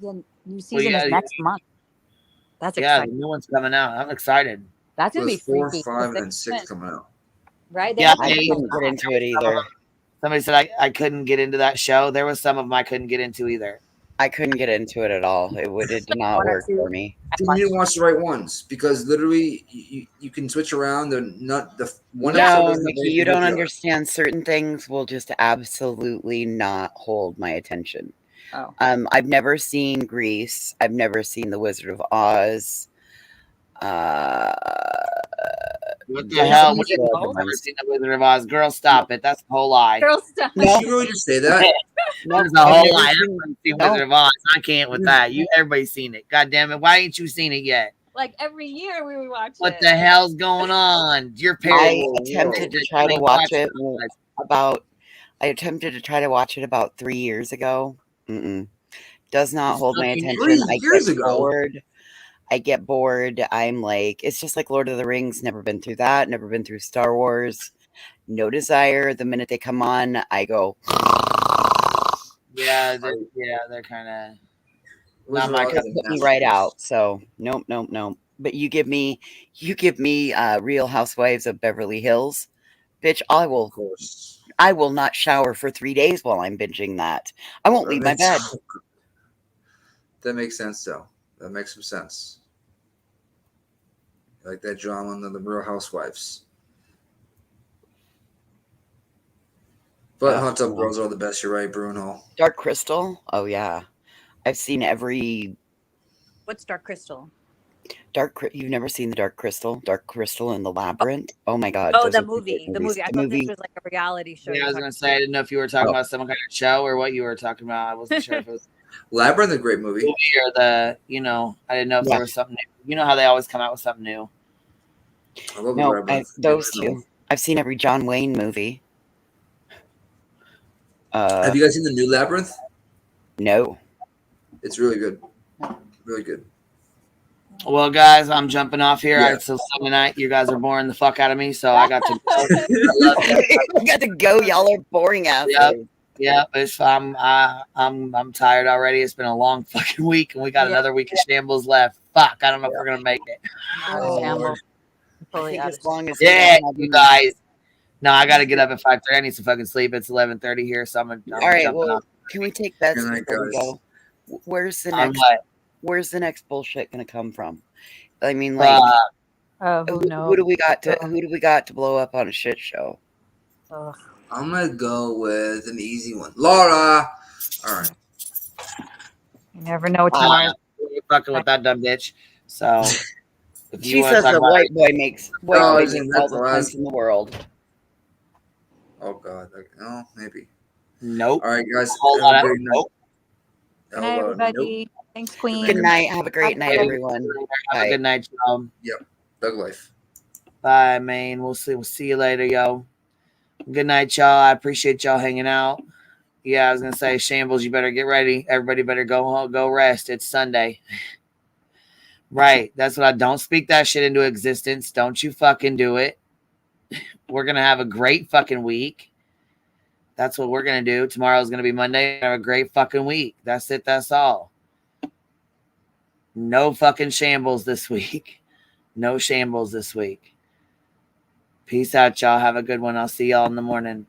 The new season is next month. That's the exciting. new one's coming out. I'm excited. That's gonna be 4, freaky. 5, and 6 coming out. Right? Yeah, I couldn't get into it either. Somebody said I couldn't get into that show. There was some of them I couldn't get into either. I couldn't get into it at all. It did not work for me. You need to watch the right ones, because literally you can switch around. Not the one. No, episode Mickey, you don't understand. Certain things will just absolutely not hold my attention. Oh. I've never seen Grease. I've never seen The Wizard of Oz. What the hell? I've never seen The Wizard of Oz. Girl, stop it. That's a whole lie. Girl, stop. Did you really just say that? That's a whole lie. Everyone's seen Wizard of Oz. I can't with that. Everybody's seen it. God damn it. Why ain't you seen it yet? Like every year we would watch it. What the hell's going on? Your parents. I attempted to try to watch it about 3 years ago. Does not hold my attention. 3 years ago. Bored. I get bored. I'm like, it's just like Lord of the Rings. Never been through that. Never been through Star Wars. No desire. The minute they come on, I go. Yeah, they're kind of not my cup. Put me right out. So nope. But you give me Real Housewives of Beverly Hills, bitch. I will not shower for 3 days while I'm binging that. I won't leave my bed. That makes sense, though. That makes some sense. Like that drama on the Real Housewives. But Hot Tub Girls are the best. You're right, Bruno. Dark Crystal? Oh, yeah. I've seen every... What's Dark Crystal? You've never seen the Dark Crystal? Dark Crystal and the Labyrinth? Oh, my God. Oh, the movie. The movie. I thought this was like a reality show. Yeah, I was going to say, I didn't know if you were talking about some kind of show or what you were talking about. I wasn't sure if it was... Labyrinth is a great movie. Or I didn't know if there was something new. You know how they always come out with something new. I love those two. I've seen every John Wayne movie. Have you guys seen the new Labyrinth? No. It's really good. Really good. Well, guys, I'm jumping off here. It's a Sunday night. You guys are boring the fuck out of me, so I got to go. I love you. I got to go. Y'all are boring ass. Yep. I'm tired already. It's been a long fucking week, and we got another week of shambles left. Fuck, I don't know if we're gonna make it. As long as you guys. No, I got to get up at 5:30. I need some fucking sleep. It's 11:30 here, so I'm all right. jumping Well, off. can we take bets before we go? Where's the next bullshit gonna come from? I mean, like, who do we got to blow up on a shit show? I'm gonna go with an easy one, Laura. All right. You never know tomorrow. You're fucking with that dumb bitch. So she says the white boy makes all the sense in the world. Oh God, no, maybe. Nope. All right, guys. Nope. Good night, everybody. Thanks, Queen. Good night. Have a great night, everyone. Have a good night, y'all. Yep. Thug life. Bye, man. We'll see you later, yo. Good night, y'all. I appreciate y'all hanging out. Yeah, I was gonna say, Shambles, you better get ready. Everybody better go home, go rest. It's Sunday. Right. That's what I don't speak that shit into existence. Don't you fucking do it. We're gonna have a great fucking week. That's what we're gonna do. Tomorrow's gonna be Monday. Have a great fucking week. That's it. That's all. No fucking shambles this week. No shambles this week. Peace out, y'all. Have a good one. I'll see y'all in the morning.